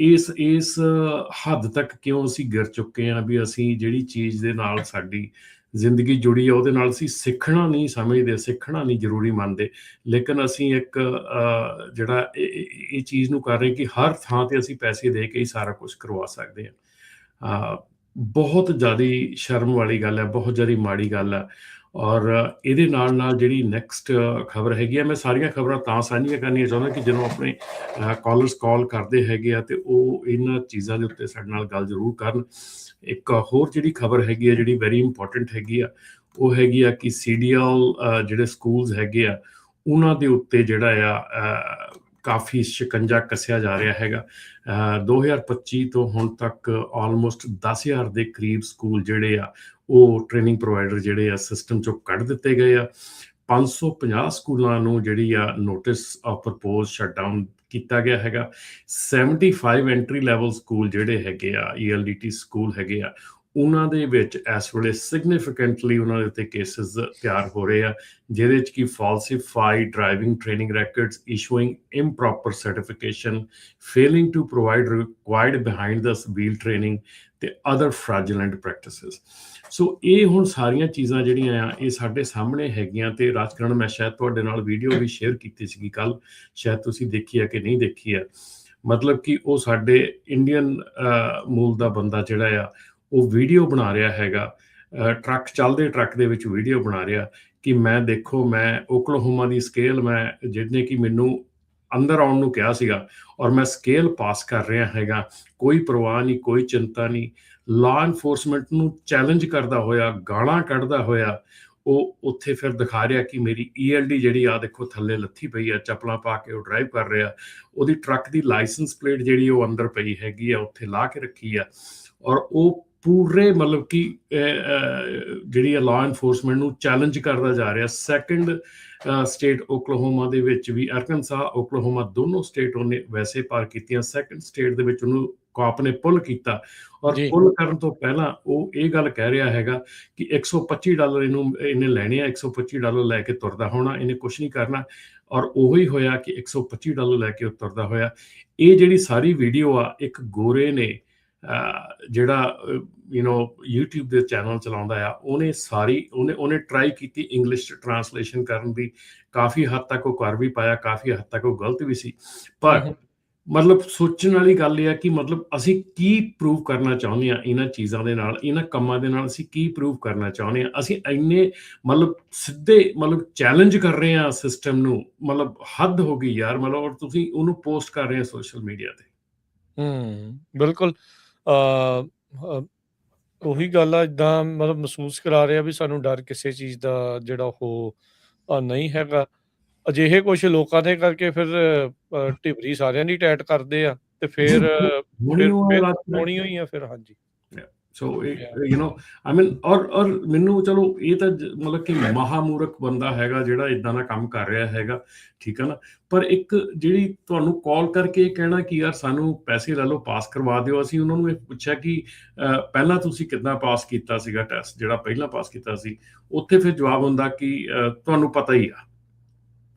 C: ਇਸ ਹੱਦ ਤੱਕ ਕਿਉਂ ਅਸੀਂ ਗਿਰ ਚੁੱਕੇ ਹਾਂ ਵੀ ਅਸੀਂ ਜਿਹੜੀ ਚੀਜ਼ ਦੇ ਨਾਲ ਸਾਡੀ ਜ਼ਿੰਦਗੀ ਜੁੜੀ ਆ ਉਹਦੇ ਨਾਲ ਅਸੀਂ ਸਿੱਖਣਾ ਨਹੀਂ ਸਮਝਦੇ, ਸਿੱਖਣਾ ਨਹੀਂ ਜ਼ਰੂਰੀ ਮੰਨਦੇ, ਲੇਕਿਨ ਅਸੀਂ ਇੱਕ ਜਿਹੜਾ ਇਹ ਚੀਜ਼ ਨੂੰ ਕਰ ਰਹੇ ਕਿ ਹਰ ਥਾਂ ਤੇ ਅਸੀਂ ਪੈਸੇ ਦੇ ਕੇ ਹੀ ਸਾਰਾ ਕੁਛ ਕਰਵਾ ਸਕਦੇ ਹਾਂ। ਬਹੁਤ ਜ਼ਿਆਦਾ ਸ਼ਰਮ ਵਾਲੀ ਗੱਲ ਹੈ, ਬਹੁਤ ਜ਼ਿਆਦਾ ਮਾੜੀ ਗੱਲ ਹੈ। ਔਰ ਇਹਦੇ ਨਾਲ ਜਿਹੜੀ ਨੈਕਸਟ ਖਬਰ ਹੈਗੀ ਆ, ਮੈਂ ਸਾਰੀਆਂ ਖਬਰਾਂ ਤਾਂ ਸਾਂਝੀਆਂ ਕਰਨੀਆਂ ਚਾਹੁੰਦਾ ਕਿ ਜਦੋਂ ਆਪਣੇ ਕਾਲਰਸ ਕਾਲ ਕਰਦੇ ਹੈਗੇ ਆ ਤੇ ਉਹ ਇਹਨਾਂ ਚੀਜ਼ਾਂ ਦੇ ਉੱਤੇ ਸਾਡੇ ਨਾਲ ਗੱਲ ਜ਼ਰੂਰ ਕਰਨ। ਇੱਕ ਹੋਰ ਜਿਹੜੀ ਖਬਰ ਹੈਗੀ ਆ ਜਿਹੜੀ ਵੈਰੀ ਇੰਪੋਰਟੈਂਟ ਹੈਗੀ ਆ, ਉਹ ਹੈਗੀ ਆ ਕਿ CDL ਜਿਹੜੇ ਸਕੂਲਸ ਹੈਗੇ ਆ ਉਹਨਾਂ ਦੇ ਉੱਤੇ ਜਿਹੜਾ ਆ ਕਾਫੀ ਸ਼ਿਕੰਜਾ ਕੱਸਿਆ ਜਾ ਰਿਹਾ ਹੈਗਾ। 2025 ਤੋਂ ਹੁਣ ਤੱਕ ਆਲਮੋਸਟ 10,000 ਦੇ ਕਰੀਬ ਸਕੂਲ ਜਿਹੜੇ ਆ ਉਹ ਟ੍ਰੇਨਿੰਗ ਪ੍ਰੋਵਾਈਡਰ ਜਿਹੜੇ ਆ ਸਿਸਟਮ ਚੋਂ ਕੱਢ ਦਿੱਤੇ ਗਏ ਆ। 550 ਸਕੂਲਾਂ ਨੂੰ ਜਿਹੜੀ ਆ ਨੋਟਿਸ ਆਫ ਪ੍ਰਪੋਜ਼ ਸ਼ਟਡਾਊਨ ਕੀਤਾ ਗਿਆ ਹੈਗਾ। 75 ਐਂਟਰੀ ਲੈਵਲ ਸਕੂਲ ਜਿਹੜੇ ਹੈਗੇ ਆ, ELDT ਸਕੂਲ ਹੈਗੇ ਆ, ਉਹਨਾਂ ਦੇ ਵਿੱਚ ਇਸ ਵੇਲੇ ਸਿਗਨੀਫਿਕੈਂਟਲੀ ਉਹਨਾਂ ਦੇ ਉੱਤੇ ਕੇਸਿਸ ਤਿਆਰ ਹੋ ਰਹੇ ਆ, ਜਿਹਦੇ 'ਚ ਕਿ falsified driving training records, issuing improper certification, failing to provide required behind the wheel training ਤੇ ਅਦਰ ਫ੍ਰੈਜੂਲੈਂਟ ਪ੍ਰੈਕਟਿਸਿਸ। ਸੋ ਇਹ ਹੁਣ ਸਾਰੀਆਂ ਚੀਜ਼ਾਂ ਜਿਹੜੀਆਂ ਆ ਇਹ ਸਾਡੇ ਸਾਹਮਣੇ ਹੈਗੀਆਂ। ਤੇ ਰਾਜਕਰਨ, ਮੈਂ ਸ਼ਾਇਦ ਤੁਹਾਡੇ ਨਾਲ ਵੀਡੀਓ ਵੀ ਸ਼ੇਅਰ ਕੀਤੀ ਸੀਗੀ ਕੱਲ, ਸ਼ਾਇਦ ਤੁਸੀਂ ਦੇਖੀ ਆ ਕਿ ਨਹੀਂ ਦੇਖੀ ਆ। ਮਤਲਬ ਕਿ ਉਹ ਸਾਡੇ ਇੰਡੀਅਨ ਮੂਲ ਦਾ ਬੰਦਾ ਜਿਹੜਾ ਆ ਉਹ ਵੀਡੀਓ ਬਣਾ ਰਿਹਾ ਹੈਗਾ, ਚੱਲਦੇ ਟਰੱਕ ਦੇ ਵਿੱਚ ਵੀਡੀਓ ਬਣਾ ਰਿਹਾ ਕਿ ਮੈਂ ਦੇਖੋ, ਮੈਂ ਓਕਲਾਹੋਮਾ ਦੀ ਸਕੇਲ, ਮੈਂ ਜਿਹਨੇ ਕਿ ਮੈਨੂੰ ਅੰਦਰ ਆਉਣ ਨੂੰ ਕਿਹਾ ਸੀਗਾ ਔਰ ਮੈਂ ਸਕੇਲ ਪਾਸ ਕਰ ਰਿਹਾ ਹੈਗਾ, ਕੋਈ ਪਰਵਾਹ ਨਹੀਂ, ਕੋਈ ਚਿੰਤਾ ਨਹੀਂ। ਲਾਅ ਇਨਫੋਰਸਮੈਂਟ ਨੂੰ ਚੈਲੰਜ ਕਰਦਾ ਹੋਇਆ, ਗਾਲਾਂ ਕੱਢਦਾ ਹੋਇਆ ਉਹ ਉੱਥੇ ਫਿਰ ਦਿਖਾ ਰਿਹਾ ਕਿ ਮੇਰੀ ELD ਜਿਹੜੀ ਆ ਦੇਖੋ ਥੱਲੇ ਲੱਥੀ ਪਈ ਆ, ਚੱਪਲਾਂ ਪਾ ਕੇ ਉਹ ਡਰਾਈਵ ਕਰ ਰਿਹਾ, ਉਹਦੀ ਟਰੱਕ ਦੀ ਲਾਇਸੈਂਸ ਪਲੇਟ ਜਿਹੜੀ ਉਹ ਅੰਦਰ ਪਈ ਹੈਗੀ ਆ, ਉੱਥੇ ਲਾ ਕੇ ਰੱਖੀ ਆ। ਔਰ ਉਹ ਪੂਰੇ ਮਤਲਬ ਕਿ ਜਿਹੜੀ ਆ ਲਾਅ ਇਨਫੋਰਸਮੈਂਟ ਨੂੰ ਚੈਲੰਜ ਕਰਦਾ ਜਾ ਰਿਹਾ। ਸੈਕੰਡ ਸਟੇਟ ਓਕਲਾਹੋਮਾ ਦੇ ਵਿੱਚ ਵੀ, ਅਰਕਨਸਾ ਓਕਲਾਹੋਮਾ ਦੋਨੋਂ ਸਟੇਟ ਉਹਨੇ ਵੈਸੇ ਪਾਰ ਕੀਤੀਆਂ। ਸੈਕੰਡ ਸਟੇਟ ਦੇ ਵਿੱਚ ਉਹਨੂੰ ਕਾਪ ਨੇ ਪੁੱਲ ਕੀਤਾ ਔਰ ਪੁੱਲ ਕਰਨ ਤੋਂ ਪਹਿਲਾਂ ਉਹ ਇਹ ਗੱਲ ਕਹਿ ਰਿਹਾ ਹੈਗਾ ਕਿ $125 ਇਹਨੇ ਲੈਣੇ ਆ, $125 ਲੈ ਕੇ ਤੁਰਦਾ ਹੋਣਾ, ਇਹਨੇ ਕੁਛ ਨਹੀਂ ਕਰਨਾ। ਔਰ ਉਹੀ ਹੋਇਆ ਕਿ $125 ਲੈ ਕੇ ਉਹ ਤੁਰਦਾ ਹੋਇਆ। ਇਹ ਜਿਹੜੀ ਸਾਰੀ ਵੀਡੀਓ ਆ, ਇੱਕ ਗੋਰੇ ਨੇ ਜਿਹੜਾ YouTube ਦੇ ਚੈਨਲ ਚਲਾਉਂਦਾ ਆ, ਉਹਨੇ ਟਰਾਈ ਕੀਤੀ ਇੰਗਲਿਸ਼ 'ਚ ਟਰਾਂਸਲੇਸ਼ਨ ਕਰਨ ਦੀ। ਕਾਫੀ ਹੱਦ ਤੱਕ ਉਹ ਕਰ ਵੀ ਪਾਇਆ, ਕਾਫੀ ਹੱਦ ਤੱਕ ਉਹ ਗਲਤ ਵੀ ਸੀ। ਪਰ ਮਤਲਬ ਸੋਚਣ ਵਾਲੀ ਗੱਲ ਇਹ ਆ ਕਿ ਮਤਲਬ ਅਸੀਂ ਕੀ ਪ੍ਰੂਵ ਕਰਨਾ ਚਾਹੁੰਦੇ ਹਾਂ ਇਹਨਾਂ ਚੀਜ਼ਾਂ ਦੇ ਨਾਲ, ਇਹਨਾਂ ਕੰਮਾਂ ਦੇ ਨਾਲ ਅਸੀਂ ਕੀ ਪ੍ਰੂਵ ਕਰਨਾ ਚਾਹੁੰਦੇ ਹਾਂ। ਅਸੀਂ ਇੰਨੇ ਮਤਲਬ ਸਿੱਧੇ ਮਤਲਬ ਚੈਲੰਜ ਕਰ ਰਹੇ ਹਾਂ ਸਿਸਟਮ ਨੂੰ, ਮਤਲਬ ਹੱਦ ਹੋ ਗਈ ਯਾਰ। ਮਤਲਬ ਔਰ ਤੁਸੀਂ ਉਹਨੂੰ ਪੋਸਟ ਕਰ ਰਹੇ ਹੋ ਸੋਸ਼ਲ ਮੀਡੀਆ ਤੇ।
B: ਬਿਲਕੁਲ ਉਹੀ ਗੱਲ ਆ, ਇੱਦਾਂ ਮਤਲਬ ਮਹਿਸੂਸ ਕਰਾ ਰਿਹਾ ਵੀ ਸਾਨੂੰ ਡਰ ਕਿਸੇ ਚੀਜ਼ ਦਾ ਜਿਹੜਾ ਉਹ ਨਹੀਂ ਹੈਗਾ। ਅਜਿਹੇ ਕੁਛ ਲੋਕਾਂ ਦੇ ਕਰਕੇ ਫਿਰ ਢਿਬਰੀ ਸਾਰਿਆਂ ਦੀ ਟੈਟ ਕਰਦੇ ਆ ਤੇ ਫਿਰ ਹੋਣੀ ਹੋਈ ਆ ਫਿਰ। ਹਾਂਜੀ
C: ਸੋ ਔਰ ਮੈਨੂੰ ਚਲੋ ਇਹ ਤਾਂ ਮਤਲਬ ਕਿ ਮਹਾਮੂਰਖ ਬੰਦਾ ਹੈਗਾ ਜਿਹੜਾ ਇਦਾਂ ਦਾ ਕੰਮ ਕਰ ਰਿਹਾ ਹੈਗਾ, ਠੀਕ ਹੈ ਨਾ। ਪਰ ਇੱਕ ਜਿਹੜੀ ਤੁਹਾਨੂੰ ਕਾਲ ਕਰਕੇ ਇਹ ਕਹਿਣਾ ਕਿ ਯਾਰ ਸਾਨੂੰ ਪੈਸੇ ਲੈ ਲਓ, ਪਾਸ ਕਰਵਾ ਦਿਓ। ਅਸੀਂ ਉਹਨਾਂ ਨੂੰ ਇਹ ਪੁੱਛਿਆ ਕਿ ਪਹਿਲਾਂ ਤੁਸੀਂ ਕਿੱਦਾਂ ਪਾਸ ਕੀਤਾ ਸੀਗਾ ਟੈਸਟ, ਜਿਹੜਾ ਪਹਿਲਾਂ ਪਾਸ ਕੀਤਾ ਸੀ। ਉੱਥੇ ਫਿਰ ਜਵਾਬ ਹੁੰਦਾ ਕਿ ਤੁਹਾਨੂੰ ਪਤਾ ਹੀ ਆ।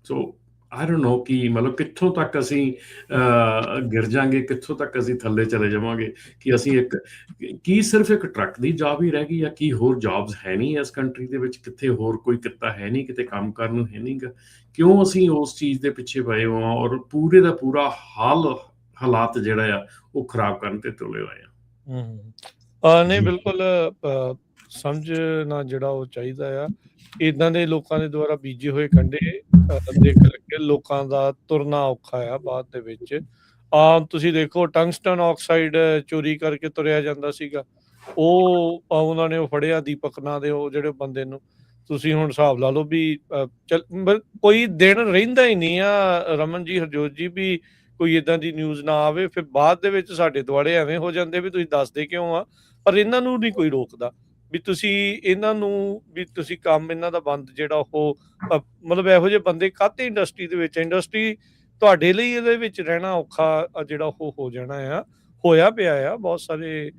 C: ਸੋ ਆਈ ਡੋਨਟ ਨੋ ਕਿ ਮਤਲਬ ਕਿੱਥੋਂ ਤੱਕ ਅਸੀਂ ਗਿਰ ਜਾਵਾਂਗੇ, ਕਿੱਥੋਂ ਤੱਕ ਅਸੀਂ ਥੱਲੇ ਚਲੇ ਜਾਵਾਂਗੇ ਕਿ ਅਸੀਂ ਕੀ ਸਿਰਫ ਇੱਕ ਟਰੱਕ ਦੀ ਜੌਬ ਹੀ ਰਹਿ ਗਈ ਆ? ਕੀ ਹੋਰ ਜੌਬਸ ਹੈ ਨਹੀਂ ਇਸ ਕੰਟਰੀ ਦੇ ਵਿੱਚ? ਕਿੱਥੇ ਹੋਰ ਕੋਈ ਕਿੱਤਾ ਹੈ ਨਹੀਂ? ਕਿਤੇ ਕੰਮ ਕਰਨ ਨੂੰ ਹੈ ਨਹੀਂਗਾ? ਕਿਉਂ ਅਸੀਂ ਉਸ ਚੀਜ਼ ਦੇ ਪਿੱਛੇ ਪਏ ਹੋਏ ਹਾਂ ਔਰ ਪੂਰੇ ਦਾ ਪੂਰਾ ਹਾਲਾਤ ਜਿਹੜਾ ਆ ਉਹ ਖਰਾਬ ਕਰਨ ਤੇ ਤੁਲੇ ਹੋਏ ਆ?
B: ਨਹੀਂ ਬਿਲਕੁਲ ਸਮਝਣਾ ਜਿਹੜਾ ਉਹ ਚਾਹੀਦਾ ਆ। ਇੱਦਾਂ ਦੇ ਲੋਕਾਂ ਦੇ ਦੁਆਰਾ ਬੀਜੇ ਹੋਏ ਕੰਡੇ ਦੇਖ ਕੇ ਲੋਕਾਂ ਦਾ ਤੁਰਨਾ ਔਖਾ ਆ ਬਾਅਦ ਦੇ ਵਿੱਚ। ਤੁਸੀਂ ਦੇਖੋ ਟੰਗਸਟਨ ਆਕਸਾਈਡ ਚੋਰੀ ਕਰਕੇ ਤੁਰਿਆ ਜਾਂਦਾ ਸੀਗਾ, ਉਹ ਉਹਨਾਂ ਨੇ ਉਹ ਫੜਿਆ ਦੀਪਕ ਨਾਂ ਦੇ ਉਹ ਜਿਹੜੇ ਬੰਦੇ ਨੂੰ। ਤੁਸੀਂ ਹੁਣ ਹਿਸਾਬ ਲਾ ਲਓ ਵੀ ਕੋਈ ਦਿਨ ਰਹਿੰਦਾ ਹੀ ਨਹੀਂ ਆ ਰਮਨ ਜੀ, ਹਰਜੋਤ ਜੀ, ਵੀ ਕੋਈ ਇੱਦਾਂ ਦੀ ਨਿਊਜ਼ ਨਾ ਆਵੇ। ਫਿਰ ਬਾਅਦ ਦੇ ਵਿੱਚ ਸਾਡੇ ਦੁਆਲੇ ਐਵੇਂ ਹੋ ਜਾਂਦੇ ਵੀ ਤੁਸੀਂ ਦੱਸਦੇ ਕਿਉਂ ਆ? ਪਰ ਇਹਨਾਂ ਨੂੰ ਨਹੀਂ ਕੋਈ ਰੋਕਦਾ ਵੀ ਤੁਸੀਂ ਇਹਨਾਂ ਨੂੰ ਵੀ ਤੁਸੀਂ ਕੰਮ ਇਹਨਾਂ ਦਾ ਬੰਦ ਜਿਹੜਾ ਉਹ ਮਤਲਬ ਇਹੋ ਜਿਹੇ ਬੰਦੇ ਕਾਹਤੇ ਇੰਡਸਟਰੀ ਦੇ ਵਿੱਚ, ਇੰਡਸਟਰੀ ਤੁਹਾਡੇ ਲਈ ਇਹਦੇ ਵਿੱਚ ਰਹਿਣਾ ਔਖਾ ਜਿਹੜਾ ਉਹ ਹੋ ਜਾਣਾ ਆ, ਹੋਇਆ ਪਿਆ ਆ ਬਹੁਤ ਸਾਰੇ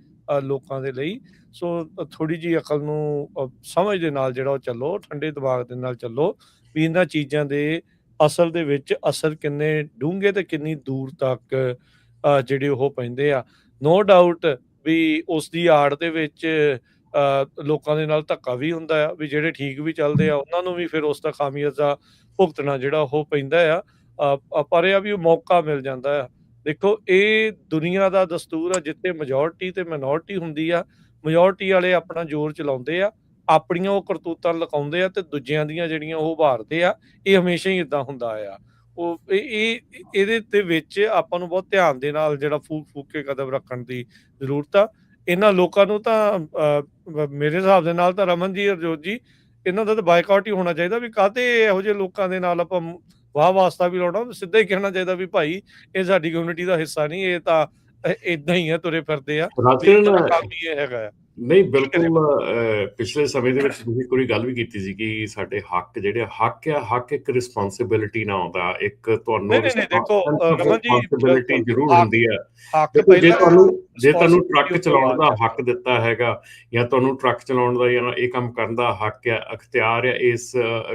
B: ਲੋਕਾਂ ਦੇ ਲਈ। ਸੋ ਥੋੜ੍ਹੀ ਜਿਹੀ ਅਕਲ ਨੂੰ ਸਮਝ ਦੇ ਨਾਲ ਜਿਹੜਾ ਉਹ ਚੱਲੋ, ਠੰਡੇ ਦਿਮਾਗ ਦੇ ਨਾਲ ਚੱਲੋ ਵੀ ਇਹਨਾਂ ਚੀਜ਼ਾਂ ਦੇ ਅਸਲ ਦੇ ਵਿੱਚ ਅਸਰ ਕਿੰਨੇ ਡੂੰਘੇ ਤੇ ਕਿੰਨੀ ਦੂਰ ਤੱਕ ਜਿਹੜੇ ਉਹ ਪੈਂਦੇ ਆ। ਨੋ ਡਾਊਟ ਵੀ ਉਸ ਦੀ ਆੜ ਦੇ ਵਿੱਚ ਲੋਕਾਂ ਦੇ ਨਾਲ ਧੱਕਾ ਵੀ ਹੁੰਦਾ ਆ, ਵੀ ਜਿਹੜੇ ਠੀਕ ਵੀ ਚੱਲਦੇ ਆ ਉਹਨਾਂ ਨੂੰ ਵੀ ਫਿਰ ਉਸ ਦਾ ਖਾਮਿਆਜ਼ਾ ਭੁਗਤਣਾ ਜਿਹੜਾ ਉਹ ਪੈਂਦਾ ਆ। ਪਰ ਇਹ ਆ ਵੀ ਉਹ ਮੌਕਾ ਮਿਲ ਜਾਂਦਾ ਆ। ਦੇਖੋ ਇਹ ਦੁਨੀਆ ਦਾ ਦਸਤੂਰ ਆ, ਜਿੱਥੇ ਮੈਜੋਰਟੀ ਤੇ ਮਿਨੋਰਟੀ ਹੁੰਦੀ ਆ, ਮੈਜੋਰਟੀ ਵਾਲੇ ਆਪਣਾ ਜ਼ੋਰ ਚਲਾਉਂਦੇ ਆ, ਆਪਣੀਆਂ ਉਹ ਕਰਤੂਤਾਂ ਲੁਕਾਉਂਦੇ ਆ ਤੇ ਦੂਜਿਆਂ ਦੀਆਂ ਜਿਹੜੀਆਂ ਉਹ ਉਭਾਰਦੇ ਆ। ਇਹ ਹਮੇਸ਼ਾ ਹੀ ਇੱਦਾਂ ਹੁੰਦਾ ਆ। ਉਹ ਇਹਦੇ ਤੇ ਵਿੱਚ ਆਪਾਂ ਨੂੰ ਬਹੁਤ ਧਿਆਨ ਦੇ ਨਾਲ ਜਿਹੜਾ ਫੂਕ ਕੇ ਕਦਮ ਰੱਖਣ ਦੀ ਜ਼ਰੂਰਤ ਆ। ਇਹਨਾਂ ਲੋਕਾਂ ਨੂੰ ਤਾਂ ਮੇਰੇ ਹਿਸਾਬ ਦੇ ਨਾਲ ਤਾਂ ਰਮਨ ਜੀ, ਹਰਜੋਤ ਜੀ, ਇਹਨਾਂ ਦਾ ਤਾਂ ਬਾਈਕਾਟ ਹੀ ਹੋਣਾ ਚਾਹੀਦਾ। ਵੀ ਕਾਹਤੇ ਇਹੋ ਜਿਹੇ ਲੋਕਾਂ ਦੇ ਨਾਲ ਆਪਾਂ ਵਾਹ ਵਾਸਤਾ ਵੀ ਲਾਉਣਾ? ਸਿੱਧਾ ਹੀ ਕਹਿਣਾ ਚਾਹੀਦਾ ਵੀ ਭਾਈ ਇਹ ਸਾਡੀ ਕਮਿਊਨਿਟੀ ਦਾ ਹਿੱਸਾ ਨਹੀਂ, ਇਹ ਤਾਂ ਏਦਾਂ ਹੀ ਆ, ਤੁਰੇ ਫਿਰਦੇ ਆ, ਕੰਮ ਹੀ ਇਹ ਹੈਗਾ ਆ।
C: ਨਹੀਂ ਬਿਲਕੁਲ। ਪਿਛਲੇ ਸਮੇਂ ਦੇ ਵਿੱਚ ਤੁਸੀਂ ਕੋਈ ਗੱਲ ਵੀ ਕੀਤੀ ਸੀ ਕਿ ਸਾਡੇ ਹੱਕ ਜਿਹੜੇ ਹੱਕ ਇੱਕ ਰਿਸਪੌਂਸਿਬਿਲਿਟੀ ਨਾਲ ਆਉਂਦਾ, ਇੱਕ ਤੁਹਾਨੂੰ ਰਿਸਪੌਂਸਿਬਿਲਿਟੀ ਜ਼ਰੂਰ ਹੁੰਦੀ ਹੈ। ਜੇ ਤੁਹਾਨੂੰ ਟਰੱਕ ਚਲਾਉਣ ਦਾ ਹੱਕ ਦਿੱਤਾ ਹੈਗਾ ਜਾਂ ਤੁਹਾਨੂੰ ਟਰੱਕ ਚਲਾਉਣ ਦਾ ਜਾਂ ਇਹ ਕੰਮ ਕਰਨ ਦਾ ਹੱਕ ਆ, ਅਖਤਿਆਰ ਆ, ਇਸ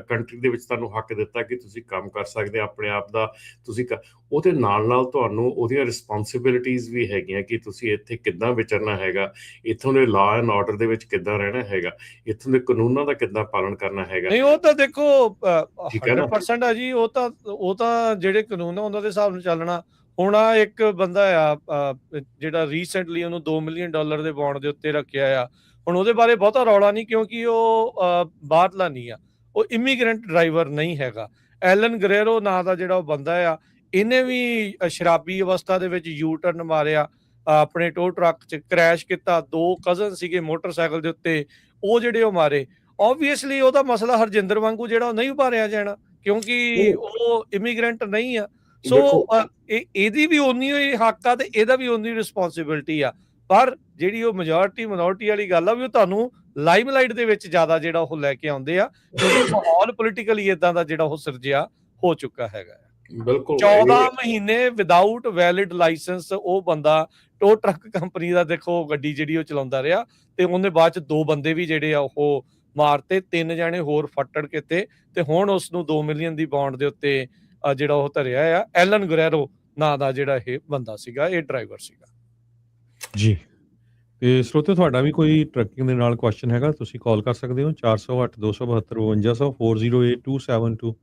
C: ਕੰਟਰੀ ਦੇ ਵਿੱਚ ਤੁਹਾਨੂੰ ਹੱਕ ਦਿੱਤਾ ਕਿ ਤੁਸੀਂ ਕੰਮ ਕਰ ਸਕਦੇ ਆਪਣੇ ਆਪ ਦਾ, ਤੁਸੀਂ ਉਹਦੇ ਨਾਲ ਨਾਲ ਤੁਹਾਨੂੰ ਉਹਦੀਆਂ ਰਿਸਪੌਂਸਿਬਿਲਿਟੀਜ਼ ਵੀ ਹੈਗੀਆਂ ਕਿ ਤੁਸੀਂ ਇੱਥੇ ਕਿੱਦਾਂ ਵਿਚਰਨਾ ਹੈਗਾ, ਇੱਥੋਂ ਦੇ ਲਾਅ ਐਂਡ ਆਰਡਰ ਦੇ ਵਿੱਚ ਕਿੱਦਾਂ ਰਹਿਣਾ ਹੈਗਾ, ਇੱਥੋਂ ਦੇ ਕਾਨੂੰਨਾਂ ਦਾ ਕਿੱਦਾਂ ਪਾਲਣ ਕਰਨਾ ਹੈਗਾ।
B: ਨਹੀਂ ਉਹ ਤਾਂ ਦੇਖੋ 100% ਆ ਜੀ, ਉਹ ਤਾਂ ਜਿਹੜੇ ਕਾਨੂੰਨ ਆ ਉਹਨਾਂ ਦੇ ਹਿਸਾਬ ਨਾਲ ਚੱਲਣਾ। ਹੁਣ ਆ ਇੱਕ ਬੰਦਾ ਆ ਜਿਹੜਾ ਰੀਸੈਂਟਲੀ ਉਹਨੂੰ $2 ਮਿਲੀਅਨ ਦੇ ਬੌਂਡ ਦੇ ਉੱਤੇ ਰੱਖਿਆ ਆ। ਹੁਣ ਉਹਦੇ ਬਾਰੇ ਬਹੁਤਾ ਰੌਲਾ ਨਹੀਂ ਕਿਉਂਕਿ ਉਹ ਬਾਹਰਲਾ ਨਹੀਂ ਆ, ਉਹ ਇਮੀਗ੍ਰੈਂਟ ਡਰਾਈਵਰ ਨਹੀਂ ਹੈਗਾ। ਐਲਨ ਗਰੇਰੋ ਨਾਂ ਦਾ ਜਿਹੜਾ ਉਹ ਬੰਦਾ ਆ, ਇਹਨੇ ਵੀ ਸ਼ਰਾਬੀ ਅਵਸਥਾ ਦੇ ਵਿੱਚ ਯੂ ਟਰਨ ਮਾਰਿਆ, ਆਪਣੇ ਟੋ ਟਰੱਕ 'ਚ ਕਰੈਸ਼ ਕੀਤਾ। 2 ਕਜ਼ਨ ਸੀਗੇ ਮੋਟਰਸਾਈਕਲ ਦੇ ਉੱਤੇ, ਉਹ ਜਿਹੜੇ ਉਹ ਮਾਰੇ। ਓਬਵੀਅਸਲੀ ਉਹਦਾ ਮਸਲਾ ਹਰਜਿੰਦਰ ਵਾਂਗੂ ਜਿਹੜਾ ਉਹ ਨਹੀਂ ਉਭਾਰਿਆ ਜਾਣਾ, ਕਿਉਂਕਿ ਉਹ ਇਮੀਗ੍ਰੈਂਟ ਨਹੀਂ ਆ। ਸੋ ਇਹਦੀ ਵੀ ਓਨੀ ਹੀ ਹੱਕ ਆ ਤੇ ਇਹਦਾ ਵੀ ਓਨੀ ਰਿਸਪੋਂਸਿਬਿਲਿਟੀ ਆ। ਪਰ ਜਿਹੜੀ ਉਹ ਮੈਜੋਰਟੀ ਮਿਨੋਰਟੀ ਵਾਲੀ ਗੱਲ ਆ ਵੀ ਉਹ ਤੁਹਾਨੂੰ ਲਾਈਮਲਾਈਟ ਦੇ ਵਿੱਚ ਜ਼ਿਆਦਾ ਜਿਹੜਾ ਉਹ ਲੈ ਕੇ ਆਉਂਦੇ ਆ, ਕਿਉਂਕਿ ਮਾਹੌਲ ਪੋਲੀਟੀਕਲੀ ਇਦਾਂ ਦਾ ਜਿਹੜਾ ਉਹ ਸਿਰਜਿਆ ਹੋ ਚੁੱਕਾ ਹੈਗਾ।
C: ਬਿਲਕੁਲ
B: 14 ਮਹੀਨੇ ਵਿਦਆਊਟ ਵੈਲਿਡ ਲਾਇਸੈਂਸ ਉਹ ਬੰਦਾ ਟੋ ਟਰੱਕ ਕੰਪਨੀ ਦਾ ਦੇਖੋ ਗੱਡੀ ਜਿਹੜੀ ਉਹ ਚਲਾਉਂਦਾ ਰਿਹਾ, ਤੇ ਉਹਨੇ ਬਾਅਦ ਚ 2 ਬੰਦੇ ਵੀ ਜਿਹੜੇ ਆ ਉਹ ਮਾਰਤੇ, 3 ਜਾਣੇ ਹੋਰ ਫੱਟੜ ਕੀਤੇ, ਤੇ ਹੁਣ ਉਸ ਨੂੰ 2 ਮਿਲੀਅਨ ਦੀ ਬੌਂਡ ਦੇ ਉੱਤੇ ਜਿਹੜਾ ਉਹ ਧਰਿਆ ਆ। ਐਲਨ ਗੁਰੈਰੋ ਨਾਂ ਦਾ ਜਿਹੜਾ ਇਹ ਬੰਦਾ ਸੀਗਾ, ਇਹ ਡਰਾਈਵਰ ਸੀਗਾ
A: ਜੀ। ਤੇ ਸਰੋਤੇ ਤੁਹਾਡਾ ਵੀ ਕੋਈ ਟਰੱਕਿੰਗ ਦੇ ਨਾਲ ਕੁਐਸਚਨ ਹੈਗਾ, ਤੁਸੀਂ ਕਾਲ ਕਰ ਸਕਦੇ ਹੋ 408 272 5200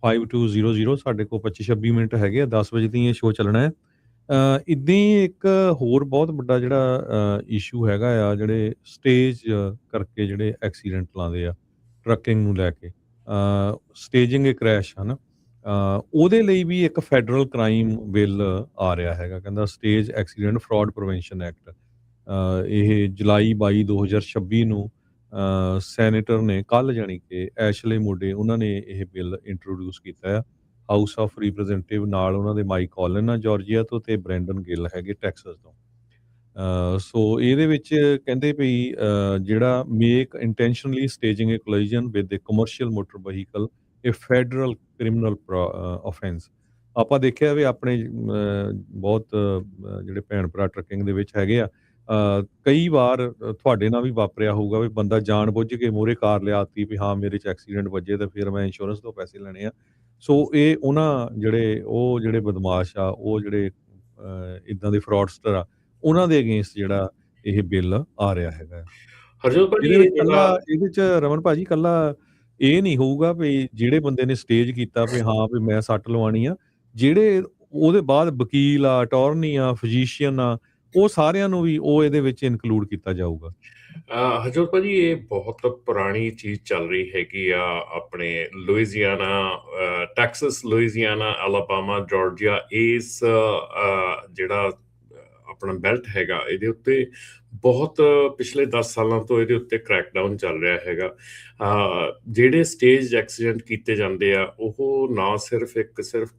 A: 4082725200। ਸਾਡੇ ਕੋਲ 25-26 ਮਿੰਟ ਹੈਗੇ ਆ, 10 ਵਜੇ ਦੀ ਇਹ ਸ਼ੋਅ ਚੱਲਣਾ ਹੈ। ਇੱਦਾਂ ਹੀ ਇੱਕ ਹੋਰ ਬਹੁਤ ਵੱਡਾ ਜਿਹੜਾ ਇਸ਼ੂ ਹੈਗਾ ਆ, ਜਿਹੜੇ ਸਟੇਜ ਕਰਕੇ ਜਿਹੜੇ ਐਕਸੀਡੈਂਟ ਲਾਉਂਦੇ ਆ ਟਰੱਕਿੰਗ ਨੂੰ ਲੈ ਕੇ, ਸਟੇਜਿੰਗ ਏ ਕ੍ਰੈਸ਼ ਹੈ ਨਾ, ਉਹਦੇ ਲਈ ਵੀ ਇੱਕ ਫੈਡਰਲ ਕ੍ਰਾਈਮ ਬਿੱਲ ਆ ਰਿਹਾ ਹੈਗਾ, ਕਹਿੰਦਾ stage accident fraud prevention act. ਇਹ ਜੁਲਾਈ 22 2026 ਨੂੰ ਸੈਨੇਟਰ ਨੇ ਕੱਲ੍ਹ ਜਾਣੀ ਕਿ ਐਸ਼ਲੇ ਮੋਡੇ ਉਹਨਾਂ ਨੇ ਇਹ ਬਿੱਲ ਇੰਟਰੋਡਿਊਸ ਕੀਤਾ ਆ ਹਾਊਸ ਆਫ ਰਿਪਰੈਜ਼ੈਂਟੇਟਿਵ। ਨਾਲ ਉਹਨਾਂ ਦੇ ਮਾਈਕ ਕਾਲਨ ਆ ਜਾਰਜੀਆ ਤੋਂ, ਤੇ ਬ੍ਰੈਂਡਨ ਗਿੱਲ ਹੈਗੇ ਟੈਕਸਸ ਤੋਂ। ਸੋ ਇਹਦੇ ਵਿੱਚ ਕਹਿੰਦੇ ਵੀ ਜਿਹੜਾ make intentionally staging A collision with A commercial motor vehicle ਇਹ ਫੈਡਰਲ ਕ੍ਰਿਮੀਨਲ ਆਫੈਂਸ। ਆਪਾਂ ਦੇਖਿਆ ਵੀ ਆਪਣੇ ਬਹੁਤ ਜਿਹੜੇ ਭੈਣ ਭਰਾ ਟਰੱਕਿੰਗ ਦੇ ਵਿੱਚ ਹੈਗੇ ਆ, ਕਈ ਵਾਰ ਤੁਹਾਡੇ ਨਾਲ ਵੀ ਵਾਪਰਿਆ ਹੋਊਗਾ ਵੀ ਬੰਦਾ ਜਾਣ ਬੁੱਝ ਕੇ ਮੂਹਰੇ ਕਾਰ ਲਿਆਤੀ ਵੀ ਹਾਂ ਮੇਰੇ 'ਚ ਐਕਸੀਡੈਂਟ ਵੱਜੇ ਤਾਂ ਫਿਰ ਮੈਂ ਇੰਸ਼ੋਰੈਂਸ ਤੋਂ ਪੈਸੇ ਲੈਣੇ ਆ। ਸੋ ਇਹ ਉਹਨਾਂ ਜਿਹੜੇ ਬਦਮਾਸ਼ ਆ, ਉਹ ਜਿਹੜੇ ਇੱਦਾਂ ਦੇ ਫਰਾਡਸਟਰ ਆ, ਉਹਨਾਂ ਦੇ ਅਗੇਂਸਟ ਜਿਹੜਾ ਇਹ ਬਿੱਲ ਆ ਰਿਹਾ ਹੈਗਾ। ਇਹਦੇ 'ਚ ਰਮਨ ਭਾਜੀ ਇਕੱਲਾ ਇਹ ਨਹੀਂ ਹੋਊਗਾ ਵੀ ਜਿਹੜੇ ਬੰਦੇ ਨੇ ਸਟੇਜ ਕੀਤਾ ਵੀ ਹਾਂ ਵੀ ਮੈਂ ਸੱਟ ਲਵਾਉਣੀ ਆ, ਜਿਹੜੇ ਉਹਦੇ ਬਾਅਦ ਵਕੀਲ ਆ, ਅਟਾਰਨੀ ਆ, ਫਿਜ਼ੀਸ਼ੀਅਨ ਆ, ਉਹ ਸਾਰਿਆਂ ਨੂੰ ਵੀ ਉਹ ਇਹਦੇ ਵਿੱਚ ਇਨਕਲੂਡ ਕੀਤਾ ਜਾਊਗਾ।
C: ਹਰਜੋਤ ਭਾਜੀ ਇਹ ਬਹੁਤ ਪੁਰਾਣੀ ਚੀਜ਼ ਚੱਲ ਰਹੀ ਹੈਗੀ ਆ ਆਪਣੇ ਲੁਈਜ਼ੀਆਨਾ, ਟੈਕਸਸ, ਲੁਈਜ਼ੀਆਨਾ, ਅਲਾਬਾਮਾ, ਜਾਰਜੀਆ, ਇਸ ਜਿਹੜਾ ਆਪਣਾ ਬੈਲਟ ਹੈਗਾ ਇਹਦੇ ਉੱਤੇ ਬਹੁਤ ਪਿਛਲੇ 10 ਸਾਲਾਂ ਤੋਂ ਇਹਦੇ ਉੱਤੇ ਕ੍ਰੈਕਡਾਊਨ ਚੱਲ ਰਿਹਾ ਹੈਗਾ। ਜਿਹੜੇ ਸਟੇਜ ਐਕਸੀਡੈਂਟ ਕੀਤੇ ਜਾਂਦੇ ਆ ਉਹ ਨਾ ਸਿਰਫ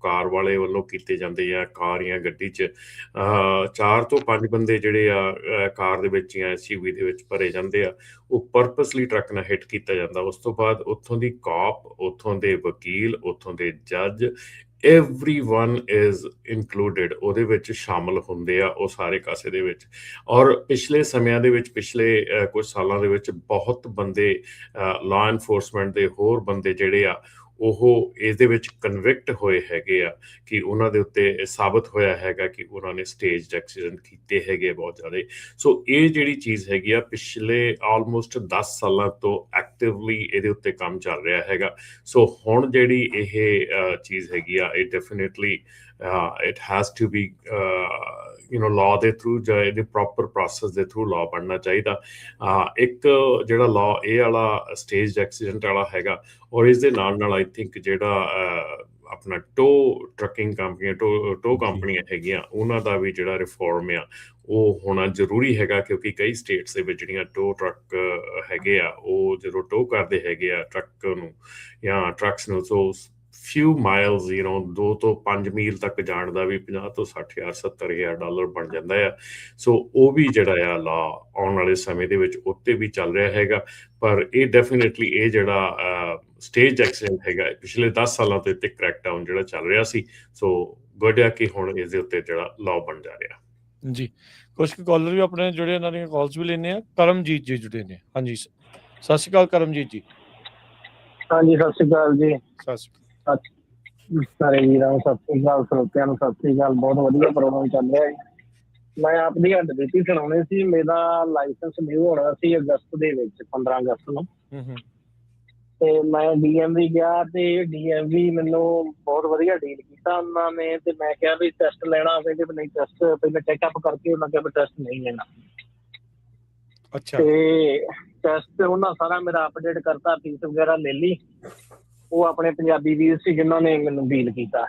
C: ਕਾਰ ਵਾਲੇ ਵੱਲੋਂ ਕੀਤੇ ਜਾਂਦੇ ਆ, ਕਾਰ ਜਾਂ ਗੱਡੀ 'ਚ 4 ਤੋਂ 5 ਬੰਦੇ ਜਿਹੜੇ ਆ ਕਾਰ ਦੇ ਵਿੱਚ ਜਾਂ SUV ਦੇ ਵਿੱਚ ਭਰੇ ਜਾਂਦੇ ਆ, ਉਹ ਪਰਪਸਲੀ ਟਰੱਕ ਨਾਲ ਹਿੱਟ ਕੀਤਾ ਜਾਂਦਾ। ਉਸ ਤੋਂ ਬਾਅਦ ਉੱਥੋਂ ਦੀ ਕਾਪ, ਉੱਥੋਂ ਦੇ ਵਕੀਲ, ਉੱਥੋਂ ਦੇ ਜੱਜ, everyone is included ਉਹਦੇ ਵਿੱਚ ਸ਼ਾਮਲ ਹੁੰਦੇ ਆ ਉਹ ਸਾਰੇ ਕਾਸੇ ਦੇ ਵਿੱਚ। ਔਰ ਪਿਛਲੇ ਸਮਿਆਂ ਦੇ ਵਿੱਚ, ਪਿਛਲੇ ਕੁਝ ਸਾਲਾਂ ਦੇ ਵਿੱਚ ਬਹੁਤ ਬੰਦੇ ਲਾਅ ਐਨਫੋਰਸਮੈਂਟ ਦੇ ਹੋਰ ਬੰਦੇ ਜਿਹੜੇ ਆ ਉਹ ਇਹਦੇ ਵਿੱਚ ਕਨਵਿਕਟ ਹੋਏ ਹੈਗੇ ਆ ਕਿ ਉਹਨਾਂ ਦੇ ਉੱਤੇ ਸਾਬਤ ਹੋਇਆ ਹੈਗਾ ਕਿ ਉਹਨਾਂ ਨੇ ਸਟੇਜ ਐਕਸੀਡੈਂਟ ਕੀਤੇ ਹੈਗੇ ਬਹੁਤ ਜ਼ਿਆਦਾ। ਸੋ ਇਹ ਜਿਹੜੀ ਚੀਜ਼ ਹੈਗੀ ਆ ਪਿਛਲੇ ਆਲਮੋਸਟ 10 ਸਾਲਾਂ ਤੋਂ ਐਕਟਿਵਲੀ ਇਹਦੇ ਉੱਤੇ ਕੰਮ ਚੱਲ ਰਿਹਾ ਹੈਗਾ। ਸੋ ਹੁਣ ਜਿਹੜੀ ਇਹ ਚੀਜ਼ ਹੈਗੀ ਆ ਇਹ definitely it has to be law ਦੇ ਥਰੂ ਜਾਂ ਇਹਦੇ ਪ੍ਰੋਪਰ ਪ੍ਰੋਸੈਸ ਦੇ ਥਰੂ ਲਾਅ ਬਣਨਾ ਚਾਹੀਦਾ। ਇੱਕ ਜਿਹੜਾ ਲਾਅ ਇਹ ਵਾਲਾ ਸਟੇਜ ਐਕਸੀਡੈਂਟ ਵਾਲਾ ਹੈਗਾ, ਔਰ ਇਸ ਦੇ ਨਾਲ ਆਈ ਥਿੰਕ ਜਿਹੜਾ ਆਪਣਾ ਟਰੱਕਿੰਗ ਕੰਪਨੀਆਂ, ਟੋ ਕੰਪਨੀਆਂ ਹੈਗੀਆਂ, ਉਹਨਾਂ ਦਾ ਵੀ ਜਿਹੜਾ ਰਿਫੋਰਮ ਆ ਉਹ ਹੋਣਾ ਜ਼ਰੂਰੀ ਹੈਗਾ, ਕਿਉਂਕਿ ਕਈ ਸਟੇਟਸ ਦੇ ਵਿੱਚ ਜਿਹੜੀਆਂ ਟੋ ਟਰੱਕ ਹੈਗੇ ਆ ਉਹ ਜਦੋਂ ਟੋ ਕਰਦੇ ਹੈਗੇ ਆ ਟਰੱਕ ਨੂੰ ਜਾਂ ਟਰੱਕਸ ਨੂੰ, ਸੋ few miles 2 ਤੋਂ 5 ਮੀਲ ਤੱਕ ਜਾਣ ਦਾ ਵੀ 50 ਤੋਂ 60,000 $70,000 ਡਾਲਰ ਬਣ ਜਾਂਦਾ ਆ। ਸੋ ਉਹ ਵੀ ਜਿਹੜਾ ਆ ਲਾ ਆਉਣ ਵਾਲੇ ਸਮੇਂ ਦੇ ਵਿੱਚ ਉੱਤੇ ਵੀ ਚੱਲ ਰਿਹਾ ਹੈਗਾ। ਪਰ ਇਹ ਡੈਫੀਨੇਟਲੀ ਇਹ ਜਿਹੜਾ ਸਟੇਜ ਐਕਸੀਡੈਂਟ ਹੈਗਾ ਪਿਛਲੇ 10 ਸਾਲਾਂ ਤੋਂ ਇੱਥੇ ਕ੍ਰੈਕਡਾਊਨ ਜਿਹੜਾ ਚੱਲ ਰਿਹਾ ਸੀ, ਸੋ ਗੁੱਡ ਆ ਕਿ ਹੁਣ ਇਸ ਦੇ ਉੱਤੇ ਜਿਹੜਾ ਲਾਅ ਬਣ ਜਾ ਰਿਹਾ
B: ਜੀ। ਕੁਝ ਕਾਲਰ ਵੀ ਆਪਣੇ ਜੁੜੇ, ਇਹਨਾਂ ਦੀਆਂ ਕਾਲਸ ਵੀ ਲੈਣੇ ਆ। ਕਰਮਜੀਤ ਜੀ ਜੁੜੇ ਨੇ। ਹਾਂਜੀ, ਸਤਿ ਸ਼੍ਰੀ ਅਕਾਲ ਕਰਮਜੀਤ ਜੀ।
D: ਹਾਂਜੀ, ਸਤਿ ਸ਼੍ਰੀ ਅਕਾਲ ਜੀ।
B: ਸਤਿ ਸ਼੍ਰੀ ਅਕਾਲ
D: ਸਾਰੇ ਵੀਰਾਂ ਨੂੰ ਸਤਿ ਸ਼੍ਰੀ ਅਕਾਲ, ਸਰੋਤਿਆਂ ਨੂੰ ਸਤਿ ਸ਼੍ਰੀ ਅਕਾਲ। ਬਹੁਤ ਵਧੀਆ ਪ੍ਰੋਗਰਾਮ ਚੱਲ ਰਿਹਾ ਜੀ। ਮੈਂ ਆਪਦੀ ਹੱਡਬੀਤੀ ਸੁਣਾਉਣੀ ਸੀ। ਮੇਰਾ ਲਾਇਸੈਂਸ ਨਿਊ ਹੋਣਾ ਸੀ ਅਗਸਤ ਦੇ ਵਿੱਚ, 15 ਅਗਸਤ ਨੂੰ, ਤੇ ਮੈਂ DMV ਗਿਆ ਤੇ DMV ਮੈਨੂੰ ਬਹੁਤ ਵਧੀਆ ਡੀਲ ਕੀਤਾ ਉਹਨਾਂ ਨੇ। ਤੇ ਮੈਂ ਕਿਹਾ ਵੀ ਟੈਸਟ ਲੈਣਾ, ਕਹਿੰਦੇ ਵੀ ਨਹੀਂ ਟੈਸਟ ਪਹਿਲਾਂ ਚੈੱਕਅਪ ਕਰਕੇ, ਉਹਨਾਂ ਕਿਹਾ ਵੀ ਟੈਸਟ ਨਹੀਂ ਲੈਣਾ।
B: ਅੱਛਾ।
D: ਤੇ ਟੈਸਟ ਉਹਨਾਂ ਸਾਰਾ ਮੇਰਾ ਅਪਡੇਟ ਕਰਤਾ, ਫੀਸ ਵਗੈਰਾ ਲੈ ਲਈ। ਉਹ ਆਪਣੇ ਪੰਜਾਬੀ ਵੀਰ ਸੀ ਜਿਨ੍ਹਾਂ ਨੇ ਮੈਨੂੰ ਡੀਲ ਕੀਤਾ।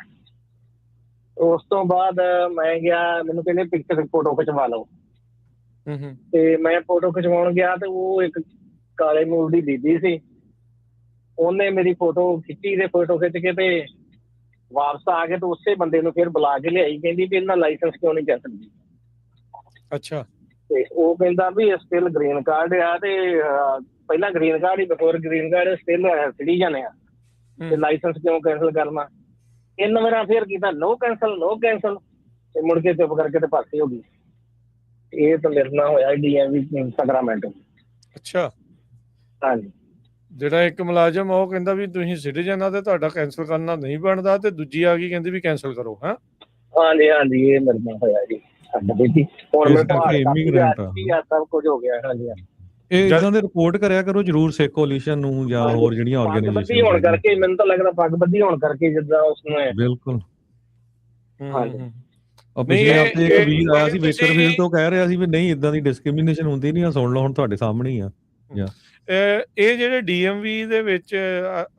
D: ਉਸ ਤੋਂ ਬਾਅਦ ਮੈਂ ਗਿਆ, ਮੈਨੂੰ ਕਹਿੰਦੇ ਪਿਕਚਰ ਫੋਟੋ ਖਿਚਵਾ ਲਓ। ਤੇ ਮੈਂ ਫੋਟੋ ਖਿਚਵਾਉਣ ਗਿਆ ਤੇ ਉਹ ਇੱਕ ਕਾਲੇ ਮੂਲ ਦੀ ਬੀਬੀ ਸੀ, ਉਹਨੇ ਮੇਰੀ ਫੋਟੋ ਖਿੱਚੀ ਤੇ ਫੋਟੋ ਖਿੱਚ ਕੇ ਤੇ ਵਾਪਸ ਆ ਕੇ ਤੇ ਉਸੇ ਬੰਦੇ ਨੂੰ ਫਿਰ ਬੁਲਾ ਕੇ ਲਿਆਈ, ਕਹਿੰਦੀ ਵੀ ਇਹਨਾਂ ਲਾਇਸੈਂਸ ਕਿਉਂ ਨਹੀਂ ਚੱਕ ਸਕਦੀ।
B: ਅੱਛਾ।
D: ਤੇ ਉਹ ਕਹਿੰਦਾ ਵੀ ਸਟਿਲ ਗ੍ਰੀਨ ਕਾਰਡ ਆ, ਤੇ ਪਹਿਲਾਂ ਗ੍ਰੀਨ ਕਾਰਡ ਹੀ, before green card still citizen ਆ, ਤੇ ਲਾਇਸੈਂਸ ਕਿਉਂ ਕੈਂਸਲ ਕਰਨਾ। 3 ਵਾਰ ਫਿਰ ਕੀਤਾ, ਨੋ ਕੈਂਸਲ ਨੋ ਕੈਂਸਲ, ਤੇ ਮੁੜ ਕੇ ਚੁੱਪ ਕਰਕੇ ਤੇ ਪਾਸੇ ਹੋ ਗਈ। ਇਹ ਤਾਂ ਮੇਰੇ ਨਾਲ ਹੋਇਆ DMV 15 ਮਿੰਟ।
B: ਅੱਛਾ।
D: ਹਾਂਜੀ।
B: ਜਿਹੜਾ ਇੱਕ ਮੁਲਾਜ਼ਮ ਉਹ ਕਹਿੰਦਾ ਵੀ ਤੁਸੀਂ ਸਿਟੀਜ਼ਨ ਆ ਤੇ ਤੁਹਾਡਾ ਕੈਂਸਲ ਕਰਨਾ ਨਹੀਂ ਬਣਦਾ, ਤੇ ਦੂਜੀ ਆ ਗਈ ਕਹਿੰਦੀ ਵੀ ਕੈਂਸਲ ਕਰੋ। ਹਾਂ
D: ਹਾਂਜੀ ਹਾਂਜੀ, ਇਹ ਮੇਰੇ ਨਾਲ ਹੋਇਆ ਜੀ। ਹੁਣ ਮੈਂ ਸਭ ਕੁਝ ਹੋ ਗਿਆ। ਹਾਂਜੀ।
A: ਇਹ ਇਦਾਂ ਦੇ ਰਿਪੋਰਟ ਕਰਿਆ ਕਰੋ ਜਰੂਰ ਸਿੱਖ ਕੋਲੀਸ਼ਨ ਨੂੰ ਜਾਂ ਹੋਰ ਜਿਹੜੀਆਂ ਆਰਗੇਨਾਈਜੇਸ਼ਨ
D: ਹੋਣ ਕਰਕੇ, ਮੈਨੂੰ ਤਾਂ ਲੱਗਦਾ ਪੱਗ ਬੱਧੀ ਹੋਣ ਕਰਕੇ ਜਿੱਦਾਂ ਉਸਨੂੰ।
A: ਬਿਲਕੁਲ।
D: ਹਾਂਜੀ।
A: ਪਿਛਲੇ ਹਫ਼ਤੇ ਇੱਕ ਵੀਰ ਆਇਆ ਸੀ ਵੇਕਰਫੀਲਡ ਤੋਂ, ਕਹਿ ਰਿਹਾ ਸੀ ਵੀ ਨਹੀਂ ਇਦਾਂ ਦੀ ਡਿਸਕ੍ਰਿਮੀਨੇਸ਼ਨ ਹੁੰਦੀ ਨਹੀਂ। ਸੁਣ ਲਓ ਹੁਣ ਤੁਹਾਡੇ ਸਾਹਮਣੇ ਹੀ ਆ।
B: ਇਹ ਜਿਹੜੇ DMV ਦੇ ਵਿੱਚ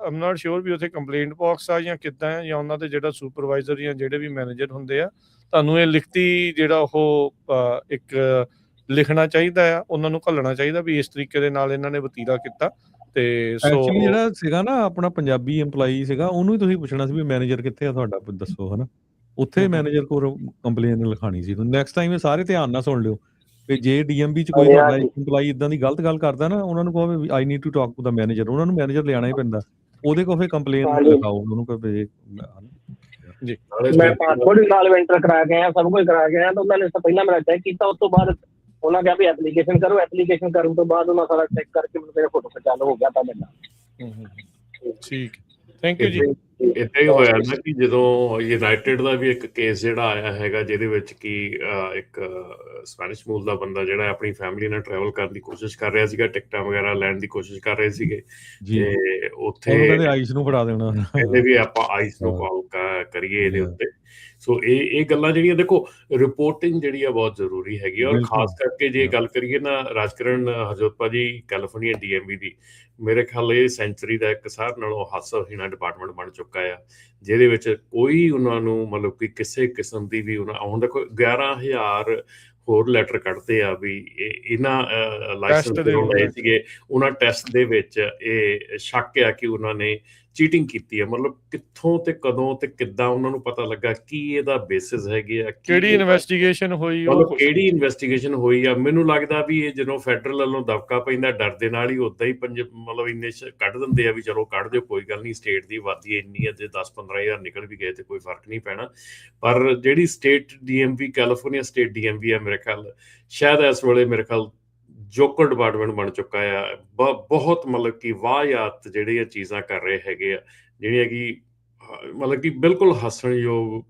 B: ਆਮ ਨਾਟ ਸ਼ੋਰ ਵੀ ਉੱਥੇ ਕੰਪਲੇਂਟ ਬਾਕਸ ਆ ਜਾਂ ਕਿੱਦਾਂ ਆ, ਜਾਂ ਉਹਨਾਂ ਦੇ ਜਿਹੜਾ ਸੁਪਰਵਾਈਜ਼ਰ ਜਾਂ ਜਿਹੜੇ ਵੀ ਮੈਨੇਜਰ ਹੁੰਦੇ ਆ, ਤੁਹਾਨੂੰ ਇਹ ਲਿਖਤੀ ਜਿਹੜਾ ਉਹ ਇੱਕ ਲਿਖਣਾ ਚਾਹੀਦਾ ਆ, ਉਹਨਾਂ ਨੂੰ ਘੱਲਣਾ ਚਾਹੀਦਾ ਵੀ ਇਸ ਤਰੀਕੇ ਦੇ ਨਾਲ ਇਹਨਾਂ ਨੇ ਵਤੀਰਾ ਕੀਤਾ। ਤੇ
A: ਐਕਚੁਅਲੀ ਜਿਹੜਾ ਸੀਗਾ ਨਾ ਆਪਣਾ ਪੰਜਾਬੀ EMPLOYEE ਸੀਗਾ, ਉਹਨੂੰ ਹੀ ਤੁਸੀਂ ਪੁੱਛਣਾ ਸੀ ਵੀ ਮੈਨੇਜਰ ਕਿੱਥੇ ਆ ਤੁਹਾਡਾ, ਦੱਸੋ। ਹਨਾ, ਉੱਥੇ ਮੈਨੇਜਰ ਕੋਲ ਕੰਪਲੇਨ ਲਿਖਾਣੀ ਸੀ। ਨੈਕਸਟ ਟਾਈਮ ਇਹ ਸਾਰੇ ਧਿਆਨ ਨਾਲ ਸੁਣ ਲਿਓ ਵੀ ਜੇ DMV 'ਚ ਕੋਈ ਤੁਹਾਡਾ EMPLOYEE ਇਦਾਂ ਦੀ ਗਲਤ ਗੱਲ ਕਰਦਾ ਨਾ, ਉਹਨਾਂ ਨੂੰ ਕਹੋ I need to talk to the manager. ਉਹਨਾਂ ਨੂੰ ਮੈਨੇਜਰ ਲਿਆਣਾ ਹੀ ਪੈਂਦਾ, ਉਹਦੇ ਕੋਲ ਫਿਰ ਕੰਪਲੇਨ ਲਿਖਾਓ ਉਹਨੂੰ ਜੀ।
D: ਮੈਂ ਪਾਸਪੋਰਟ ਨਾਲ ਐਂਟਰ ਕਰਾ ਕੇ ਆਇਆ, ਸਭ ਕੁਝ ਕਰਾ ਕੇ ਆਇਆ, ਤਾਂ ਉਹਨਾਂ ਨੇ ਪਹਿਲਾਂ ਮੇਰਾ ਚੈੱਕ ਕੀਤਾ। ਉਸ ਤੋਂ ਬਾਅਦ ਉਹਨਾਂ ਕਿਹਾ ਵੀ ਐਪਲੀਕੇਸ਼ਨ ਕਰੋ। ਐਪਲੀਕੇਸ਼ਨ ਕਰਨ ਤੋਂ ਬਾਅਦ ਉਹਨਾਂ ਸਾਰਾ ਚੈੱਕ ਕਰਕੇ ਮੈਨੂੰ ਮੇਰਾ ਫੋਟੋ ਖਿਚਾਉਣਾ ਹੋ ਗਿਆ ਤਾਂ ਮੇਰਾ।
B: ਠੀਕ, ਥੈਂਕ ਯੂ ਜੀ।
C: ਏਦਾਂ ਹੀ ਹੋਇਆ ਨਾ ਕਿ ਜਦੋਂ ਯੂਨਾਈਟਿਡ ਦਾ ਵੀ ਇੱਕ ਕੇਸ ਜਿਹੜਾ ਆਇਆ ਹੈਗਾ, ਜਿਹਦੇ ਵਿੱਚ ਕਿ ਇੱਕ ਸਪੈਨਿਸ਼ ਮੂਲ ਦਾ ਬੰਦਾ ਜਿਹੜਾ ਆਪਣੀ ਫੈਮਿਲੀ ਨਾਲ ਟਰੈਵਲ ਕਰਨ ਦੀ ਕੋਸ਼ਿਸ਼ ਕਰ ਰਿਹਾ ਸੀਗਾ, ਟਿਕਟਾਂ ਵਗੈਰਾ ਲੈਣ ਦੀ ਕੋਸ਼ਿਸ਼ ਕਰ ਰਹੇ ਸੀਗੇ, ਤੇ ਉੱਥੇ
A: ਆਈਸ ਨੂੰ ਫੜਾ ਦੇਣਾ,
C: ਕਹਿੰਦੇ ਵੀ ਆਪਾਂ ਆਈਸ ਨੂੰ ਕਾਲ ਕਰੀਏ ਇਹਦੇ ਉੱਤੇ। ਸੋ ਇਹ ਗੱਲਾਂ ਜਿਹੜੀਆਂ, ਦੇਖੋ ਰਿਪੋਰਟਿੰਗ ਜਿਹੜੀ ਆ ਬਹੁਤ ਜ਼ਰੂਰੀ ਹੈਗੀ। ਔਰ ਖਾਸ ਕਰਕੇ ਜੇ ਗੱਲ ਕਰੀਏ ਨਾ ਰਾਜਕਰਨ ਹਰਜੋਤ ਜੀ, ਕੈਲੀਫੋਰਨੀਆ DMV ਦੀ, ਮੇਰੇ ਖਿਆਲ ਇਹ ਸੈਂਚੁਰੀ ਦਾ ਇੱਕ ਸਾਰ ਨਾਲੋਂ ਹਾਸਾ-ਹੀਣਾ ਡਿਪਾਰਟਮੈਂਟ ਬਣ ਚੁੱਕਾ ਆ, ਜਿਹਦੇ ਵਿੱਚ ਕੋਈ ਉਹਨਾਂ ਨੂੰ ਮਤਲਬ ਕਿ ਕਿਸੇ ਕਿਸਮ ਦੀ ਵੀ ਹੁਣ ਦੇਖੋ 11,000 ਹੋਰ ਲੈਟਰ ਕੱਢਦੇ ਆ ਵੀ ਇਹਨਾਂ ਲਾਇਸੈਂਸ ਲਏ ਸੀਗੇ। ਉਹਨਾਂ ਟੈਸਟ ਦੇ ਵਿੱਚ ਇਹ ਸ਼ੱਕ ਆ ਕਿ ਉਹਨਾਂ ਨੇ ਚੀਟਿੰਗ ਕੀਤੀ ਹੈ। ਮਤਲਬ ਕਿੱਥੋਂ ਤੇ ਕਦੋਂ ਤੇ ਕਿੱਦਾਂ ਉਹਨਾਂ ਨੂੰ ਪਤਾ ਲੱਗਾ, ਕੀ ਇਹਦਾ ਬੇਸਿਸ ਹੈਗੇ ਆ,
B: ਕਿਹੜੀ ਇਨਵੈਸਟੀਗੇਸ਼ਨ ਹੋਈ,
C: ਕਿਹੜੀ ਇਨਵੈਸਟੀਗੇਸ਼ਨ ਹੋਈ ਆ। ਮੈਨੂੰ ਲੱਗਦਾ ਵੀ ਇਹ ਜਦੋਂ ਫੈਡਰਲ ਵੱਲੋਂ ਦਬਕਾ ਪੈਂਦਾ, ਡਰ ਦੇ ਨਾਲ ਹੀ ਉਦਾਂ ਹੀ ਮਤਲਬ ਇੰਨੇ ਕੱਢ ਦਿੰਦੇ ਆ ਵੀ ਚਲੋ ਕੱਢ ਦਿਓ, ਕੋਈ ਗੱਲ ਨਹੀਂ, ਸਟੇਟ ਦੀ ਆਬਾਦੀ ਇੰਨੀ ਹੈ, ਜੇ 10-15,000 ਨਿਕਲ ਵੀ ਗਏ ਤੇ ਕੋਈ ਫਰਕ ਨਹੀਂ ਪੈਣਾ। ਪਰ ਜਿਹੜੀ state DMV, California state DMV ਆ, ਮੇਰੇ ਖਿਆਲ ਸ਼ਾਇਦ ਇਸ ਵੇਲੇ ਮੇਰੇ ਖਿਆਲ ਜੋਕਰ ਡਿਪਾਰਟਮੈਂਟ ਬਣ ਚੁੱਕਾ ਆ। ਬਹੁਤ ਮਤਲਬ ਕਿ ਵਾਹਿਯਾਤ ਜਿਹੜੀਆਂ ਚੀਜ਼ਾਂ ਕਰ ਰਹੇ ਹੈਗੇ ਆ, ਜਿਹੜੀਆਂ ਕਿ ਮਤਲਬ ਕਿ ਬਿਲਕੁਲ ਹੱਸਣਯੋਗ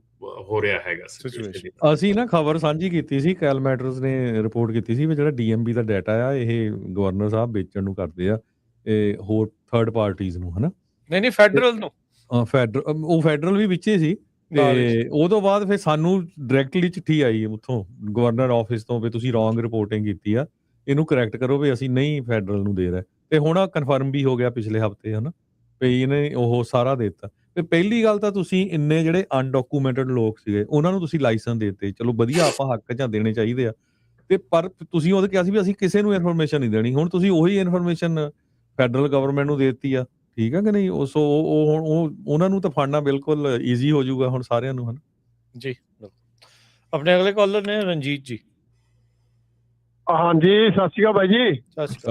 C: ਹੋ ਰਿਹਾ ਹੈਗਾ।
A: ਅਸੀਂ ਨਾ ਖਬਰ ਸਾਂਝੀ ਕੀਤੀ ਸੀ, ਕੈਲ ਮੈਟਰਸ ਨੇ ਰਿਪੋਰਟ ਕੀਤੀ ਸੀ ਵੀ ਜਿਹੜਾ DMV ਦਾ ਡਾਟਾ ਆ ਇਹ ਗਵਰਨਰ ਸਾਹਿਬ ਵੇਚਣ ਨੂੰ ਕਰਦੇ ਆ ਇਹ ਹੋਰ ਥਰਡ ਪਾਰਟੀਜ਼ ਨੂੰ। ਹਨਾ,
B: ਨਹੀਂ ਫੈਡਰਲ ਨੂੰ,
A: ਉਹ ਫੈਡਰਲ ਵੀ ਵਿੱਚੇ ਸੀ। ਤੇ ਉਹ ਤੋਂ ਬਾਅਦ ਫਿਰ ਸਾਨੂੰ ਡਾਇਰੈਕਟਲੀ ਚਿੱਠੀ ਆਈ ਉੱਥੋਂ ਗਵਰਨਰ ਆਫਿਸ ਤੋਂ ਵੀ ਤੁਸੀਂ ਰੋਂਗ ਰਿਪੋਰਟਿੰਗ ਕੀਤੀ ਆ, ਇਹਨੂੰ ਕਰੈਕਟ ਕਰੋ ਵੀ ਅਸੀਂ ਨਹੀਂ ਫੈਡਰਲ ਨੂੰ ਦੇ ਰਹੇ। ਤੇ ਹੁਣ ਕਨਫਰਮ ਵੀ ਹੋ ਗਿਆ ਪਿਛਲੇ ਹਫ਼ਤੇ, ਹਨਾ, ਵੀ ਇਹਨੇ ਉਹ ਸਾਰਾ ਦੇ ਦਿੱਤਾ। ਤੇ ਪਹਿਲੀ ਗੱਲ ਤਾਂ ਤੁਸੀਂ ਇੰਨੇ ਜਿਹੜੇ ਅਨਡਾਕੂਮੈਂਟਡ ਲੋਕ ਸੀਗੇ ਉਹਨਾਂ ਨੂੰ ਤੁਸੀਂ ਲਾਇਸੈਂਸ ਦੇ ਦਿੱਤੇ, ਚਲੋ ਵਧੀਆ, ਆਪਾਂ ਹੱਕ ਜਾਂ ਦੇਣੇ ਚਾਹੀਦੇ ਆ। ਤੇ ਪਰ ਤੁਸੀਂ ਉਹਦੇ ਕਿਹਾ ਸੀ ਵੀ ਅਸੀਂ ਕਿਸੇ ਨੂੰ ਇਨਫੋਰਮੇਸ਼ਨ ਨਹੀਂ ਦੇਣੀ। ਹੁਣ ਤੁਸੀਂ ਉਹੀ ਇਨਫੋਰਮੇਸ਼ਨ ਫੈਡਰਲ ਗਵਰਨਮੈਂਟ ਨੂੰ ਦੇ ਦਿੱਤੀ ਆ, ਠੀਕ ਆ ਕਿ ਨਹੀਂ? ਸੋ ਉਹ ਉਹਨਾਂ ਨੂੰ ਤਾਂ ਫੜਨਾ ਬਿਲਕੁਲ ਈਜ਼ੀ ਹੋ ਜਾਊਗਾ ਹੁਣ ਸਾਰਿਆਂ ਨੂੰ। ਹਨਾ
B: ਜੀ। ਆਪਣੇ ਅਗਲੇ ਕਾਲਰ ਨੇ ਰਣਜੀਤ ਜੀ।
E: ਹਾਂਜੀ, ਸਤਿ ਸ਼੍ਰੀ ਅਕਾਲ ਬਾਈ ਜੀ।
B: ਸਤਿ ਸ਼੍ਰੀ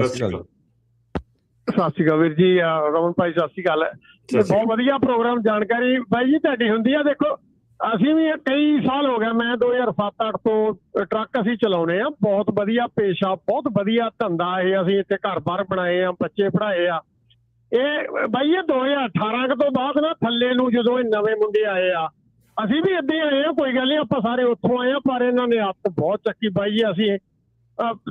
B: ਅਕਾਲ
E: ਵੀਰ ਜੀ। ਰਮਨ ਭਾਈ ਸਤਿ ਸ਼੍ਰੀ ਅਕਾਲ। ਬਹੁਤ ਵਧੀਆ ਪ੍ਰੋਗਰਾਮ, ਜਾਣਕਾਰੀ ਬਾਈ ਜੀ ਤੁਹਾਡੀ ਹੁੰਦੀ ਆ। ਦੇਖੋ ਅਸੀਂ ਵੀ ਕਈ ਸਾਲ ਹੋ ਗਿਆ, ਮੈਂ 2007-08 ਤੋਂ ਟਰੱਕ ਅਸੀਂ ਚਲਾਉਣੇ ਆ। ਬਹੁਤ ਵਧੀਆ ਪੇਸ਼ਾ, ਬਹੁਤ ਵਧੀਆ ਧੰਦਾ ਇਹ। ਅਸੀਂ ਇੱਥੇ ਘਰ-ਬਾਰ ਬਣਾਏ ਆ, ਬੱਚੇ ਪੜ੍ਹਾਏ ਆ। ਇਹ ਬਾਈ ਇਹ 2018 ਤੋਂ ਬਾਅਦ ਨਾ ਥੱਲੇ ਨੂੰ ਜਦੋਂ ਇਹ ਨਵੇਂ ਮੁੰਡੇ ਆਏ ਆ, ਅਸੀਂ ਵੀ ਏਦਾਂ ਆਏ ਆ, ਕੋਈ ਗੱਲ ਨਹੀਂ, ਆਪਾਂ ਸਾਰੇ ਉੱਥੋਂ ਆਏ ਆ। ਪਰ ਇਹਨਾਂ ਨੇ ਆਦਤ ਬਹੁਤ ਚੱਕੀ ਬਾਈ ਜੀ। ਅਸੀਂ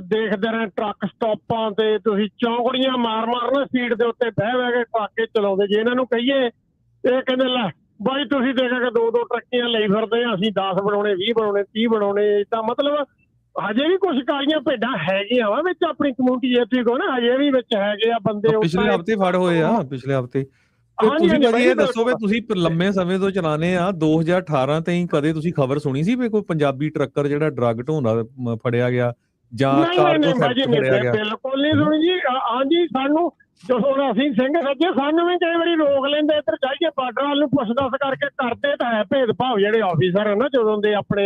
E: ਦੇਖਦੇ ਰਹੇ ਟਰੱਕ ਸਟਾਪਾਂ ਤੇ, ਤੁਸੀਂ ਚੌਂਕੜੀਆਂ ਮਾਰ ਨਾ ਸਪੀਡ ਦੇ ਉੱਤੇ ਬਹਿ ਕੇ ਟਰੱਕ ਚਲਾਉਂਦੇ। ਜੇ ਇਹਨਾਂ ਨੂੰ ਕਹੀਏ ਇਹ ਕਹਿੰਦੇ ਲੈ ਬਾਈ ਤੁਸੀਂ ਦੇਖਿਆ ਕਿ 2-2 ਟਰੱਕੀਆਂ ਲਈ ਫਿਰਦੇ ਆ, ਅਸੀਂ 10 ਬਣਾਉਣੇ, 20 ਬਣਾਉਣੇ, 30 ਬਣਾਉਣੇ। ਤਾਂ ਮਤਲਬ ਹਜੇ ਵੀ ਕੁਛ ਕਾਲੀਆਂ ਭੇਡਾਂ ਹੈਗੀਆਂ ਵਾ ਵਿੱਚ ਆਪਣੀ ਕਮਿਊਨਿਟੀ। ਇੱਥੇ ਕੋ ਨਾ ਹਜੇ ਵੀ ਵਿੱਚ ਹੈਗੇ ਆ ਬੰਦੇ।
A: ਪਿਛਲੇ ਹਫ਼ਤੇ ਫੜ ਹੋਏ ਆ, ਪਿਛਲੇ ਹਫ਼ਤੇ ਤੇ
E: ਹਾਂਜੀ
A: ਤੁਸੀਂ
E: ਹਾਂਜੀ
A: ਭਾਜੀ
E: ਬਾਈ
A: ਇਹ ਦੱਸੋ ਵੀ
E: ਬਿਲਕੁਲ।
A: ਤੁਸੀਂ ਲੰਮੇ ਸਮੇਂ ਤੋਂ ਚਲਾਉਂਦੇ ਆ 2018 ਤਾਈਂ ਕਦੇ ਤੁਸੀਂ ਖਬਰ ਸੁਣੀ ਸੀ ਵੀ ਕੋਈ ਪੰਜਾਬੀ ਟਰੱਕਰ ਜਿਹੜਾ ਡਰੱਗ ਢੋਂਦਾ ਫੜਿਆ ਗਿਆ ਜਾਂ
E: ਨਹੀਂ ਨਹੀਂ
A: ਕਾਰਗੋ
E: ਨਹੀਂ ਭਾਜੀ
A: ਥੈਫਟ ਫੜਿਆ ਗਿਆ?
E: ਬਿਲਕੁਲ ਨਹੀਂ ਸੁਣੀ ਜੀ। ਹਾਂਜੀ ਸਾਨੂੰ ਜਦੋਂ ਅਸੀਂ ਸਿੰਘ ਸੱਜੇ ਸਾਨੂੰ ਵੀ ਕਈ ਵਾਰੀ ਰੋਕ ਲੈਂਦੇ, ਇੱਧਰ ਜਾਈਏ ਬਾਰਡਰ ਵੱਲ ਨੂੰ ਪੁੱਛ ਦੱਸ ਕਰਕੇ ਕਰਦੇ ਤਾਂ ਹੈ ਭੇਦਭਾਵ ਜਿਹੜੇ ਆਫੀਸਰ ਆ ਨਾ ਜਦੋਂ ਦੇ ਆਪਣੇ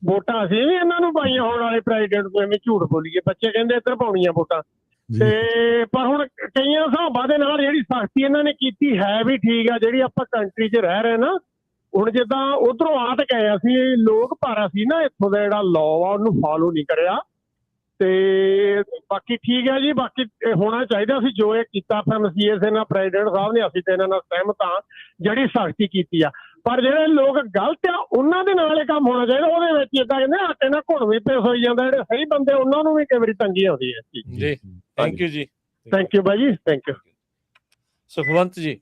E: ਵੋਟਾਂ ਅਸੀਂ ਵੀ ਇਹਨਾਂ ਨੂੰ ਪਾਈਆਂ ਹੋਣ ਵਾਲੇ ਪ੍ਰੈਜ਼ੀਡੈਂਟ ਨੂੰ ਐਵੇਂ ਝੂਠ ਬੋਲੀਏ, ਬੱਚੇ ਕਹਿੰਦੇ ਇੱਧਰ ਪਾਉਣੀਆਂ ਵੋਟਾਂ ਤੇ ਪਰ ਹੁਣ ਕਈਆਂ ਹਿਸਾਬਾਂ ਦੇ ਨਾਲ ਜਿਹੜੀ ਸਖਤੀ ਇਹਨਾਂ ਨੇ ਕੀਤੀ ਹੈ ਵੀ ਠੀਕ ਆ। ਜਿਹੜੀ ਆਪਾਂ ਕੰਟਰੀ 'ਚ ਰਹਿ ਰਹੇ ਨਾ ਹੁਣ ਜਿੱਦਾਂ ਉਧਰੋਂ ਆ ਤੇ ਗਏ ਅਸੀਂ ਲੋਕ, ਪਰ ਅਸੀਂ ਨਾ ਇੱਥੋਂ ਦਾ ਜਿਹੜਾ ਲਾਅ ਆ ਉਹਨੂੰ ਫਾਲੋ ਨਹੀਂ ਕਰਿਆ ਤੇ ਬਾਕੀ ਠੀਕ ਹੈ ਜੀ। ਬਾਕੀ ਹੋਣਾ ਚਾਹੀਦਾ ਸੀ ਜੋ ਇਹ ਕੀਤਾ FMCSA ਨਾਲ ਪ੍ਰੈਜ਼ੀਡੈਂਟ ਸਾਹਿਬ ਨੇ, ਅਸੀਂ ਤੇ ਇਹਨਾਂ ਨਾਲ ਸਹਿਮਤ ਹਾਂ ਜਿਹੜੀ ਸਖਤੀ ਕੀਤੀ ਆ। ਪਰ ਜਿਹੜੇ ਲੋਕ ਗਲਤ ਆ ਉਹਨਾਂ ਦੇ ਨਾਲ ਇਹ ਕੰਮ ਹੋਣਾ ਚਾਹੀਦਾ। ਉਹਦੇ ਵਿੱਚ ਇੱਦਾਂ ਕਹਿੰਦੇ ਆਟੇ ਨਾਲ ਘੁਣ ਵੀ ਪੇਸ਼ ਹੋਈ ਜਾਂਦਾ, ਜਿਹੜੇ ਸਹੀ ਬੰਦੇ ਉਹਨਾਂ ਨੂੰ ਵੀ ਕਈ ਵਾਰੀ ਤੰਗੀ ਆਉਂਦੀ ਹੈ
B: ਜੀ। ਥੈਂਕ ਯੂ ਜੀ।
E: ਥੈਂਕ ਯੂ ਬਾਈ ਜੀ, ਥੈਂਕ ਯੂ।
B: ਸੁਖਵੰਤ ਜੀ।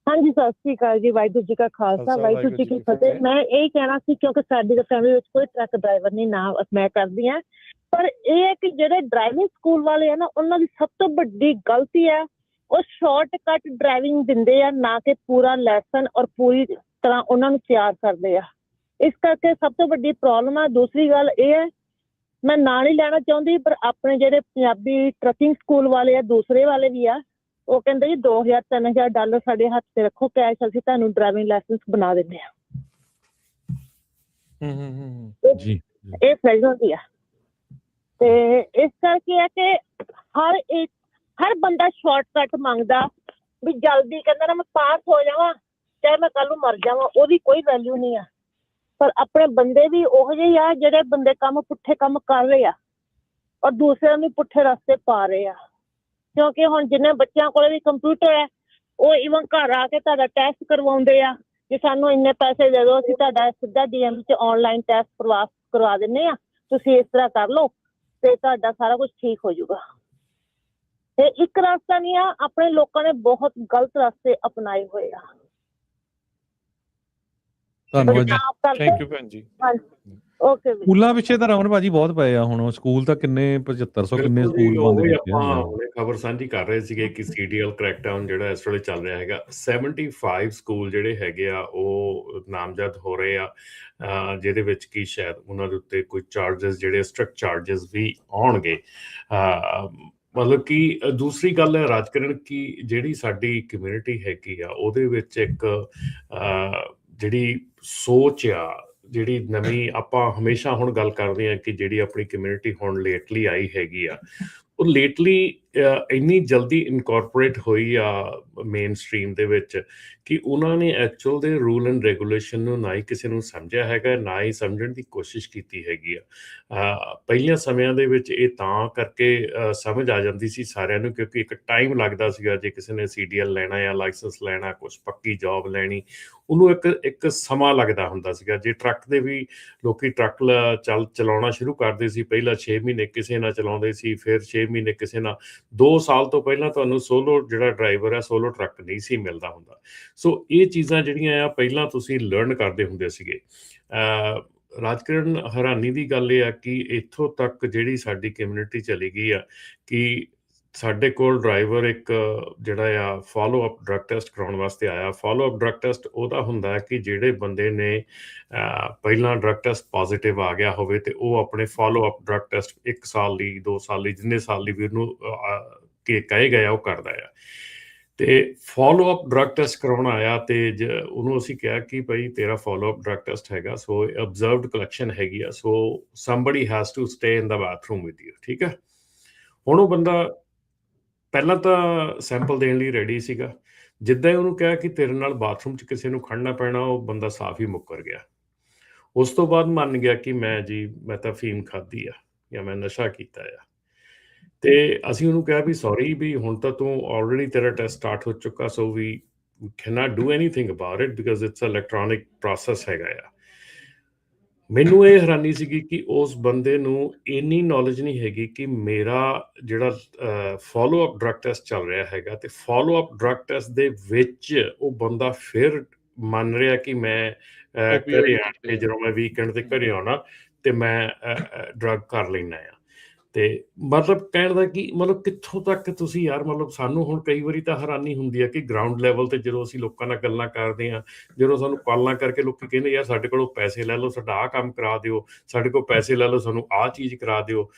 F: ਹਾਂਜੀ ਸਤਿ ਸ੍ਰੀ ਅਕਾਲ ਜੀ। ਵਾਹਿਗੁਰੂ ਜੀ ਕਾ ਖਾਲਸਾ ਵਾਹਿਗੁਰੂ ਜੀ ਕੀ ਫਤਿਹ। ਮੈਂ ਇਹ ਕਹਿਣਾ ਸੀ ਕਿਉਂਕਿ ਸਾਡੀ ਤਾਂ ਫੈਮਿਲੀ ਵਿੱਚ ਕੋਈ ਟਰੱਕ ਡਰਾਈਵਰ ਨਹੀਂ, ਨਾ ਮੈਂ ਕਰਦੀ ਹਾਂ, ਪਰ ਇਹ ਹੈ ਕਿ ਜਿਹੜੇ ਡਰਾਈਵਿੰਗ ਸਕੂਲ ਵਾਲੇ ਆ ਨਾ ਉਹਨਾਂ ਦੀ ਸਭ ਤੋਂ ਵੱਡੀ ਗਲਤੀ ਹੈ ਉਹ ਸ਼ਾਰਟਕਟ ਡਰਾਈਵਿੰਗ ਦਿੰਦੇ ਆ, ਨਾ ਕਿ ਪੂਰਾ ਲੈਸਨ ਔਰ ਪੂਰੀ ਤਰ੍ਹਾਂ ਉਹਨਾਂ ਨੂੰ ਤਿਆਰ ਕਰਦੇ ਆ। ਇਸ ਕਰਕੇ ਸਭ ਤੋਂ ਵੱਡੀ ਪ੍ਰੋਬਲਮ ਆ। ਦੂਸਰੀ ਗੱਲ ਇਹ ਹੈ, ਮੈਂ ਨਾਂ ਨਹੀਂ ਲੈਣਾ ਚਾਹੁੰਦੀ, ਪਰ ਆਪਣੇ ਜਿਹੜੇ ਪੰਜਾਬੀ ਟਰੱਕਿੰਗ ਸਕੂਲ ਵਾਲੇ ਆ, ਦੂਸਰੇ ਵਾਲੇ ਵੀ ਆ, ਉਹ ਕਹਿੰਦੇ ਜੀ $2000-3000 ਸਾਡੇ ਹੱਥ ਤੇ ਰੱਖੋ ਕੈਸ਼, ਅਸੀਂ ਤੁਹਾਨੂੰ ਡਰਾਈਵਿੰਗ ਲਾਇਸੈਂਸ ਬਣਾ ਦਿੰਦੇ ਹਾਂ। ਇਹ ਫਰਜ਼ ਹੁੰਦੀ ਆ ਤੇ ਇਸ ਕਰਕੇ ਹੈ ਕਿ ਹਰ ਬੰਦਾ ਸ਼ਾਰਟਕਟ ਮੰਗਦਾ ਵੀ ਜਲਦੀ, ਕਹਿੰਦਾ ਨਾ ਮੈਂ ਪਾਸ ਹੋ ਜਾਵਾਂ ਚਾਹੇ ਮੈਂ ਕੱਲ ਨੂੰ ਮਰ ਜਾਵਾਂ, ਉਹਦੀ ਕੋਈ ਵੈਲਿਊ ਨਹੀਂ ਆ। ਪਰ ਆਪਣੇ ਬੰਦੇ ਵੀ ਉਹੋ ਜਿਹੇ ਆ ਜਿਹੜੇ ਬੰਦੇ ਪੁੱਠੇ ਕੰਮ ਕਰ ਰਹੇ ਆ ਔਰ ਦੂਸਰਿਆਂ ਨੂੰ ਪੁੱਠੇ ਰਸਤੇ ਪਾ ਰਹੇ ਆ। ਕਿਉਂਕਿ ਹੁਣ ਜਿੰਨੇ ਬੱਚਿਆਂ ਕੋਲ ਵੀ ਕੰਪਿਊਟਰ ਹੈ ਉਹ ਈਵਨ ਘਰ ਆ ਕੇ ਤੁਹਾਡਾ ਟੈਸਟ ਕਰਵਾਉਂਦੇ ਆ ਕਿ ਸਾਨੂੰ ਇੰਨੇ ਪੈਸੇ ਦੇ ਦਿਓ, ਅਸੀਂ ਤੁਹਾਡਾ ਸਿੱਧਾ DMV 'ਚ ਆਨਲਾਈਨ ਟੈਸਟ ਕਰਵਾ ਦਿੰਦੇ ਆ, ਤੁਸੀਂ ਇਸ ਤਰ੍ਹਾਂ ਕਰ ਲਓ ਤੇ ਤੁਹਾਡਾ ਸਾਰਾ ਕੁਝ ਠੀਕ ਹੋ ਜਾਊਗਾ। ਤੇ ਇੱਕ ਰਸਤਾ ਨਹੀਂ ਆ, ਆਪਣੇ ਲੋਕਾਂ ਨੇ ਬਹੁਤ ਗਲਤ ਰਸਤੇ ਅਪਣਾਏ ਹੋਏ ਆ।
A: ਧੰਨਵਾਦ ਜੀ।
B: ਥੈਂਕ ਯੂ ਭੈਣ ਜੀ।
F: ਹਾਂਜੀ ਓਕੇ।
A: ਸਕੂਲਾਂ ਪਿੱਛੇ ਤਾਂ ਰਮਨ ਭਾਜੀ ਬਹੁਤ ਪਏ ਆ ਹੁਣ, ਸਕੂਲ ਤਾਂ ਕਿੰਨੇ 7500 ਕਿੰਨੇ ਸਕੂਲ ਬੰਦ ਕੀਤੇ
C: ਆਪਾਂ ਹੁਣੇ ਖਬਰ ਸਾਂਝੀ ਕਰ ਰਹੇ ਸੀਗੇ ਕਿ CDL ਕ੍ਰੈਕਡਾਊਨ ਜਿਹੜਾ ਇਸ ਵੇਲੇ ਚੱਲ ਰਿਹਾ ਹੈਗਾ। 75 ਸਕੂਲ ਜਿਹੜੇ ਹੈਗੇ ਆ ਉਹ ਨਾਮਜ਼ਦ ਹੋ ਰਹੇ ਆ, ਜਿਹਦੇ ਵਿੱਚ ਕੀ ਸ਼ਾਇਦ ਉਹਨਾਂ ਦੇ ਉੱਤੇ ਕੋਈ ਚਾਰਜਸ ਜਿਹੜੇ ਸਟ੍ਰਿਕਟ ਚਾਰਜਸ ਵੀ ਆਉਣਗੇ। ਮਤਲਬ ਕਿ ਦੂਸਰੀ ਗੱਲ ਹੈ ਰਾਜਕਰਨ ਕਿ ਜਿਹੜੀ ਸਾਡੀ ਕਮਿਊਨਿਟੀ ਹੈਗੀ ਆ ਉਹਦੇ ਵਿੱਚ ਇੱਕ ਜਿਹੜੀ ਸੋਚ ਆ, ਜਿਹੜੀ ਨਵੀਂ ਆਪਾਂ ਹਮੇਸ਼ਾ ਹੁਣ ਗੱਲ ਕਰਦੇ ਹਾਂ ਕਿ ਜਿਹੜੀ ਆਪਣੀ ਕਮਿਊਨਿਟੀ ਹੁਣ ਲੇਟਲੀ ਆਈ ਹੈਗੀ ਆ, ਉਹ ਲੇਟਲੀ ਇੰਨੀ ਜਲਦੀ ਇਨਕੋਰਪੋਰੇਟ ਹੋਈ ਆ ਮੇਨ ਸਟਰੀਮ ਦੇ ਵਿੱਚ ਕਿ ਉਹਨਾਂ ਨੇ ਐਕਚੁਅਲ ਦੇ ਰੂਲ ਐਂਡ ਰੈਗੂਲੇਸ਼ਨ ਨੂੰ ਨਾ ਹੀ ਕਿਸੇ ਨੂੰ ਸਮਝਿਆ ਹੈਗਾ, ਨਾ ਹੀ ਸਮਝਣ ਦੀ ਕੋਸ਼ਿਸ਼ ਕੀਤੀ ਹੈਗੀ ਆ। ਪਹਿਲੀਆਂ ਸਮਿਆਂ ਦੇ ਵਿੱਚ ਇਹ ਤਾਂ ਕਰਕੇ ਸਮਝ ਆ ਜਾਂਦੀ ਸੀ ਸਾਰਿਆਂ ਨੂੰ ਕਿਉਂਕਿ ਇੱਕ ਟਾਈਮ ਲੱਗਦਾ ਸੀਗਾ। ਜੇ ਕਿਸੇ ਨੇ CDL ਲੈਣਾ ਜਾਂ ਲਾਇਸੈਂਸ ਲੈਣਾ, ਕੁਛ ਪੱਕੀ ਜੌਬ ਲੈਣੀ, ਉਹਨੂੰ ਇੱਕ ਸਮਾਂ ਲੱਗਦਾ ਹੁੰਦਾ ਸੀਗਾ। ਜੇ ਟਰੱਕ ਦੇ ਵੀ ਲੋਕੀ ਟਰੱਕ ਚਲਾਉਣਾ ਸ਼ੁਰੂ ਕਰਦੇ ਸੀ, ਪਹਿਲਾਂ 6 ਮਹੀਨੇ ਕਿਸੇ ਨਾਲ ਚਲਾਉਂਦੇ ਸੀ, ਫਿਰ 6 ਮਹੀਨੇ ਕਿਸੇ ਨਾਲ। 2 ਸਾਲ ਤੋਂ ਪਹਿਲਾਂ ਤੁਹਾਨੂੰ ਸੋਲੋ ਜਿਹੜਾ ਡਰਾਈਵਰ ਹੈ, ਸੋਲੋ ਟਰੱਕ ਨਹੀਂ ਸੀ ਮਿਲਦਾ ਹੁੰਦਾ। ਸੋ ਇਹ ਚੀਜ਼ਾਂ ਜਿਹੜੀਆਂ ਆ ਪਹਿਲਾਂ ਤੁਸੀਂ ਲਰਨ ਕਰਦੇ ਹੁੰਦੇ ਸੀਗੇ। ਰਾਜਕਰਨ, ਹੈਰਾਨੀ ਦੀ ਗੱਲ ਇਹ ਆ ਕਿ ਇੱਥੋਂ ਤੱਕ ਜਿਹੜੀ ਸਾਡੀ ਕਮਿਊਨਿਟੀ ਚਲੀ ਗਈ ਆ ਕਿ ਸਾਡੇ ਕੋਲ ਡਰਾਈਵਰ ਇੱਕ ਜਿਹੜਾ ਆ ਫੋਲੋ ਅਪ ਡਰੱਗ ਟੈਸਟ ਕਰਾਉਣ ਵਾਸਤੇ ਆਇਆ। ਫੋਲੋ ਅਪ ਡਰੱਗ ਟੈਸਟ ਉਹਦਾ ਹੁੰਦਾ ਕਿ ਜਿਹੜੇ ਬੰਦੇ ਨੇ ਪਹਿਲਾਂ ਡਰੱਗ ਟੈਸਟ ਪੋਜ਼ੀਟਿਵ ਆ ਗਿਆ ਹੋਵੇ ਤੇ ਉਹ ਆਪਣੇ ਫੋਲੋ ਅਪ ਡਰੱਗ ਟੈਸਟ 1 ਸਾਲ ਲਈ, 2 ਸਾਲ ਲਈ, ਜਿੰਨੇ ਸਾਲ ਲਈ ਵੀ ਉਹਨੂੰ ਕਹੇ ਗਏ ਉਹ ਕਰਦਾ ਆ। ਤੇ ਫੋਲੋ ਅਪ ਡਰੱਗ ਟੈਸਟ ਕਰਾਉਣ ਆਇਆ ਤੇ ਉਹਨੂੰ ਅਸੀਂ ਕਿਹਾ ਕਿ ਭਾਈ ਤੇਰਾ ਫੋਲੋ ਅਪ ਡਰੱਗ ਟੈਸਟ ਹੈਗਾ, ਸੋ ਅਬਜ਼ਰਵਡ ਕਲੈਕਸ਼ਨ ਹੈਗੀ ਆ, so somebody has to stay in the bathroom with you. ਠੀਕ ਹੈ। ਹੁਣ ਉਹ ਬੰਦਾ ਪਹਿਲਾਂ ਤਾਂ ਸੈਂਪਲ ਦੇਣ ਲਈ ਰੈਡੀ ਸੀਗਾ। ਜਿੱਦਾਂ ਹੀ ਉਹਨੂੰ ਕਿਹਾ ਕਿ ਤੇਰੇ ਨਾਲ ਬਾਥਰੂਮ 'ਚ ਕਿਸੇ ਨੂੰ ਖੜਨਾ ਪੈਣਾ, ਉਹ ਬੰਦਾ ਸਾਫ਼ ਹੀ ਮੁੱਕਰ ਗਿਆ। ਉਸ ਤੋਂ ਬਾਅਦ ਮੰਨ ਗਿਆ ਕਿ ਮੈਂ ਤਾਂ ਫੀਮ ਖਾਧੀ ਆ ਜਾਂ ਮੈਂ ਨਸ਼ਾ ਕੀਤਾ ਆ। ਤੇ ਅਸੀਂ ਉਹਨੂੰ ਕਿਹਾ ਵੀ ਸੌਰੀ, ਵੀ ਹੁਣ ਤਾਂ ਤੂੰ ਆਲਰੇਡੀ ਤੇਰਾ ਟੈਸਟ ਸਟਾਰਟ ਹੋ ਚੁੱਕਾ, so we can not do anything about it because it's electronic process ਹੈਗਾ ਆ। ਮੈਨੂੰ ਇਹ ਹੈਰਾਨੀ ਸੀਗੀ ਕਿ ਉਸ ਬੰਦੇ ਨੂੰ ਇੰਨੀ ਨੌਲੇਜ ਨਹੀਂ ਹੈਗੀ ਕਿ ਮੇਰਾ ਜਿਹੜਾ ਫੋਲੋ ਅਪ ਡਰੱਗ ਟੈਸਟ ਚੱਲ ਰਿਹਾ ਹੈਗਾ ਤੇ ਫੋਲੋ ਅਪ ਡਰੱਗ ਟੈਸਟ ਦੇ ਵਿੱਚ ਉਹ ਬੰਦਾ ਫਿਰ ਮੰਨ ਰਿਹਾ ਕਿ ਮੈਂ ਘਰੇ ਆ ਕੇ ਜਦੋਂ ਮੈਂ ਵੀਕਐਂਡ ਤੇ ਘਰੇ ਆਉਣਾ ਤੇ ਮੈਂ ਡਰੱਗ ਕਰ ਲੈਣਾ ਆ। ਤੇ ਮਤਲਬ ਕਹਿਣ ਦਾ ਕਿ ਮਤਲਬ ਕਿੱਥੋਂ ਤੱਕ ਤੁਸੀਂ ਯਾਰ ਮਤਲਬ ਸਾਨੂੰ ਹੁਣ ਕਈ ਵਾਰੀ ਤਾਂ ਹੈਰਾਨੀ ਹੁੰਦੀ ਆ ਕਿ ਗਰਾਊਂਡ ਲੈਵਲ ਤੇ ਜਦੋਂ ਅਸੀਂ ਲੋਕਾਂ ਨਾਲ ਗੱਲਾਂ ਕਰਦੇ ਹਾਂ, ਜਦੋਂ ਸਾਨੂੰ ਕਾਲਾਂ ਕਰਕੇ ਲੋਕੀ ਕਹਿੰਦੇ ਯਾਰ ਸਾਡੇ ਕੋਲੋਂ ਪੈਸੇ ਲੈ ਲਓ, ਸਾਡਾ ਆਹ ਕੰਮ ਕਰਾ ਦਿਓ, ਸਾਡੇ ਕੋਲ ਪੈਸੇ ਲੈ ਲਓ, ਸਾਨੂੰ ਆਹ ਚੀਜ਼ ਕਰਾ ਦਿਓ।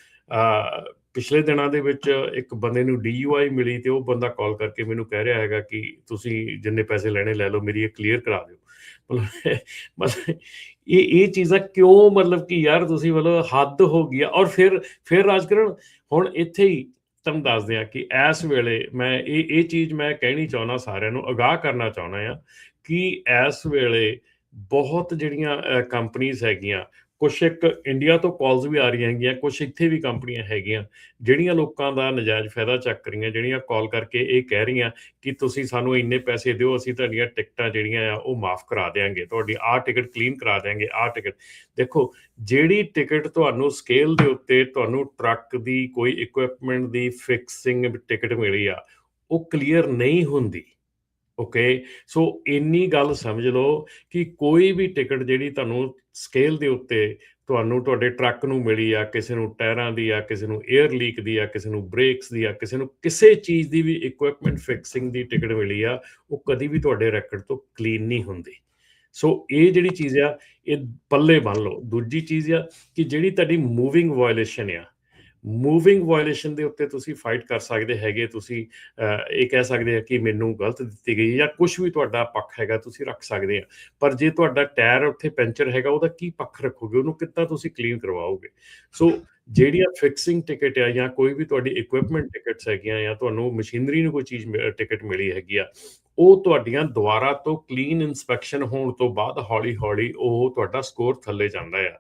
C: ਪਿਛਲੇ ਦਿਨਾਂ ਦੇ ਵਿੱਚ ਇੱਕ ਬੰਦੇ ਨੂੰ DUI ਮਿਲੀ ਤੇ ਉਹ ਬੰਦਾ ਕਾਲ ਕਰਕੇ ਮੈਨੂੰ ਕਹਿ ਰਿਹਾ ਹੈਗਾ ਕਿ ਤੁਸੀਂ ਜਿੰਨੇ ਪੈਸੇ ਲੈਣੇ ਲੈ ਲਓ, ਮੇਰੀ ਇਹ ਕਲੀਅਰ ਕਰਾ ਦਿਓ। ਮਤਲਬ ਇਹ ਚੀਜ਼ਾਂ ਕਿਉਂ, ਮਤਲਬ ਕਿ ਯਾਰ ਤੁਸੀਂ ਮਤਲਬ ਹੱਦ ਹੋ ਗਈ ਆ। ਔਰ ਫਿਰ ਰਾਜਕਰਨ ਹੁਣ ਇੱਥੇ ਹੀ ਤੁਹਾਨੂੰ ਦੱਸਦੇ ਆ ਕਿ ਇਸ ਵੇਲੇ ਮੈਂ ਇਹ ਚੀਜ਼ ਮੈਂ ਕਹਿਣੀ ਚਾਹੁੰਦਾ, ਸਾਰਿਆਂ ਨੂੰ ਅਗਾਹ ਕਰਨਾ ਚਾਹੁੰਦਾ ਆ ਕਿ ਇਸ ਵੇਲੇ ਬਹੁਤ ਜਿਹੜੀਆਂ ਕੰਪਨੀਜ਼ ਹੈਗੀਆਂ, ਕੁਛ ਇੱਕ ਇੰਡੀਆ ਤੋਂ ਕਾਲਸ ਵੀ ਆ ਰਹੀਆਂ ਹੈਗੀਆਂ, ਕੁਛ ਇੱਥੇ ਵੀ ਕੰਪਨੀਆਂ ਹੈਗੀਆਂ ਜਿਹੜੀਆਂ ਲੋਕਾਂ ਦਾ ਨਜਾਇਜ਼ ਫਾਇਦਾ ਚੱਕ ਰਹੀਆਂ, ਜਿਹੜੀਆਂ ਕਾਲ ਕਰਕੇ ਇਹ ਕਹਿ ਰਹੀਆਂ ਕਿ ਤੁਸੀਂ ਸਾਨੂੰ ਇੰਨੇ ਪੈਸੇ ਦਿਓ, ਅਸੀਂ ਤੁਹਾਡੀਆਂ ਟਿਕਟਾਂ ਜਿਹੜੀਆਂ ਆ ਉਹ ਮਾਫ ਕਰਾ ਦਿਆਂਗੇ, ਤੁਹਾਡੀ ਆਹ ਟਿਕਟ ਕਲੀਨ ਕਰਾ ਦਿਆਂਗੇ, ਆਹ ਟਿਕਟ। ਦੇਖੋ, ਜਿਹੜੀ ਟਿਕਟ ਤੁਹਾਨੂੰ ਸਕੇਲ ਦੇ ਉੱਤੇ ਤੁਹਾਨੂੰ ਟਰੱਕ ਦੀ ਕੋਈ ਇਕੁਇਪਮੈਂਟ ਦੀ ਫਿਕਸਿੰਗ ਟਿਕਟ ਮਿਲੀ ਆ, ਉਹ ਕਲੀਅਰ ਨਹੀਂ ਹੁੰਦੀ। ਓਕੇ, ਸੋ ਇੰਨੀ ਗੱਲ ਸਮਝ ਲਓ ਕਿ ਕੋਈ ਵੀ ਟਿਕਟ ਜਿਹੜੀ ਤੁਹਾਨੂੰ ਸਕੇਲ ਦੇ ਉੱਤੇ ਤੁਹਾਨੂੰ ਤੁਹਾਡੇ ਟਰੱਕ ਨੂੰ ਮਿਲੀ ਆ, ਕਿਸੇ ਨੂੰ ਟਾਇਰਾਂ ਦੀ ਆ, ਕਿਸੇ ਨੂੰ ਏਅਰ ਲੀਕ ਦੀ ਆ, ਕਿਸੇ ਨੂੰ ਬ੍ਰੇਕਸ ਦੀ ਆ, ਕਿਸੇ ਨੂੰ ਕਿਸੇ ਚੀਜ਼ ਦੀ ਵੀ ਇਕੁਇਪਮੈਂਟ ਫਿਕਸਿੰਗ ਦੀ ਟਿਕਟ ਮਿਲੀ ਆ, ਉਹ ਕਦੀ ਵੀ ਤੁਹਾਡੇ ਰੈਕਡ ਤੋਂ ਕਲੀਨ ਨਹੀਂ ਹੁੰਦੀ। ਸੋ ਇਹ ਜਿਹੜੀ ਚੀਜ਼ ਆ ਇਹ ਪੱਲੇ ਬੰਨ ਲਓ। ਦੂਜੀ ਚੀਜ਼ ਆ ਕਿ ਜਿਹੜੀ ਤੁਹਾਡੀ ਮੂਵਿੰਗ ਵਾਇਲੇਸ਼ਨ ਆ, ਮੂਵਿੰਗ ਵਾਇਲੇਸ਼ਨ ਦੇ ਉੱਤੇ ਤੁਸੀਂ ਫਾਈਟ ਕਰ ਸਕਦੇ ਹੈਗੇ। ਤੁਸੀਂ ਇਹ ਕਹਿ ਸਕਦੇ ਆ ਕਿ ਮੈਨੂੰ ਗਲਤ ਦਿੱਤੀ ਗਈ ਜਾਂ ਕੁਛ ਵੀ ਤੁਹਾਡਾ ਪੱਖ ਹੈਗਾ ਤੁਸੀਂ ਰੱਖ ਸਕਦੇ ਆ। ਪਰ ਜੇ ਤੁਹਾਡਾ ਟਾਇਰ ਉੱਥੇ ਪੈਂਚਰ ਹੈਗਾ, ਉਹਦਾ ਕੀ ਪੱਖ ਰੱਖੋਗੇ, ਉਹਨੂੰ ਕਿੱਦਾਂ ਤੁਸੀਂ ਕਲੀਨ ਕਰਵਾਓਗੇ? ਸੋ ਜਿਹੜੀਆਂ ਫਿਕਸਿੰਗ ਟਿਕਟ ਆ ਜਾਂ ਕੋਈ ਵੀ ਤੁਹਾਡੀ ਇਕੁਇਪਮੈਂਟ ਟਿਕਟਸ ਹੈਗੀਆਂ ਜਾਂ ਤੁਹਾਨੂੰ ਮਸ਼ੀਨਰੀ ਨੂੰ ਕੋਈ ਚੀਜ਼ ਟਿਕਟ ਮਿਲੀ ਹੈਗੀ ਆ, ਉਹ ਤੁਹਾਡੀਆਂ ਦੁਬਾਰਾ ਤੋਂ ਕਲੀਨ ਇਨਸਪੈਕਸ਼ਨ ਹੋਣ ਤੋਂ ਬਾਅਦ ਹੌਲੀ ਹੌਲੀ ਉਹ ਤੁਹਾਡਾ ਸਕੋਰ ਥੱਲੇ ਜਾਂਦਾ ਆ।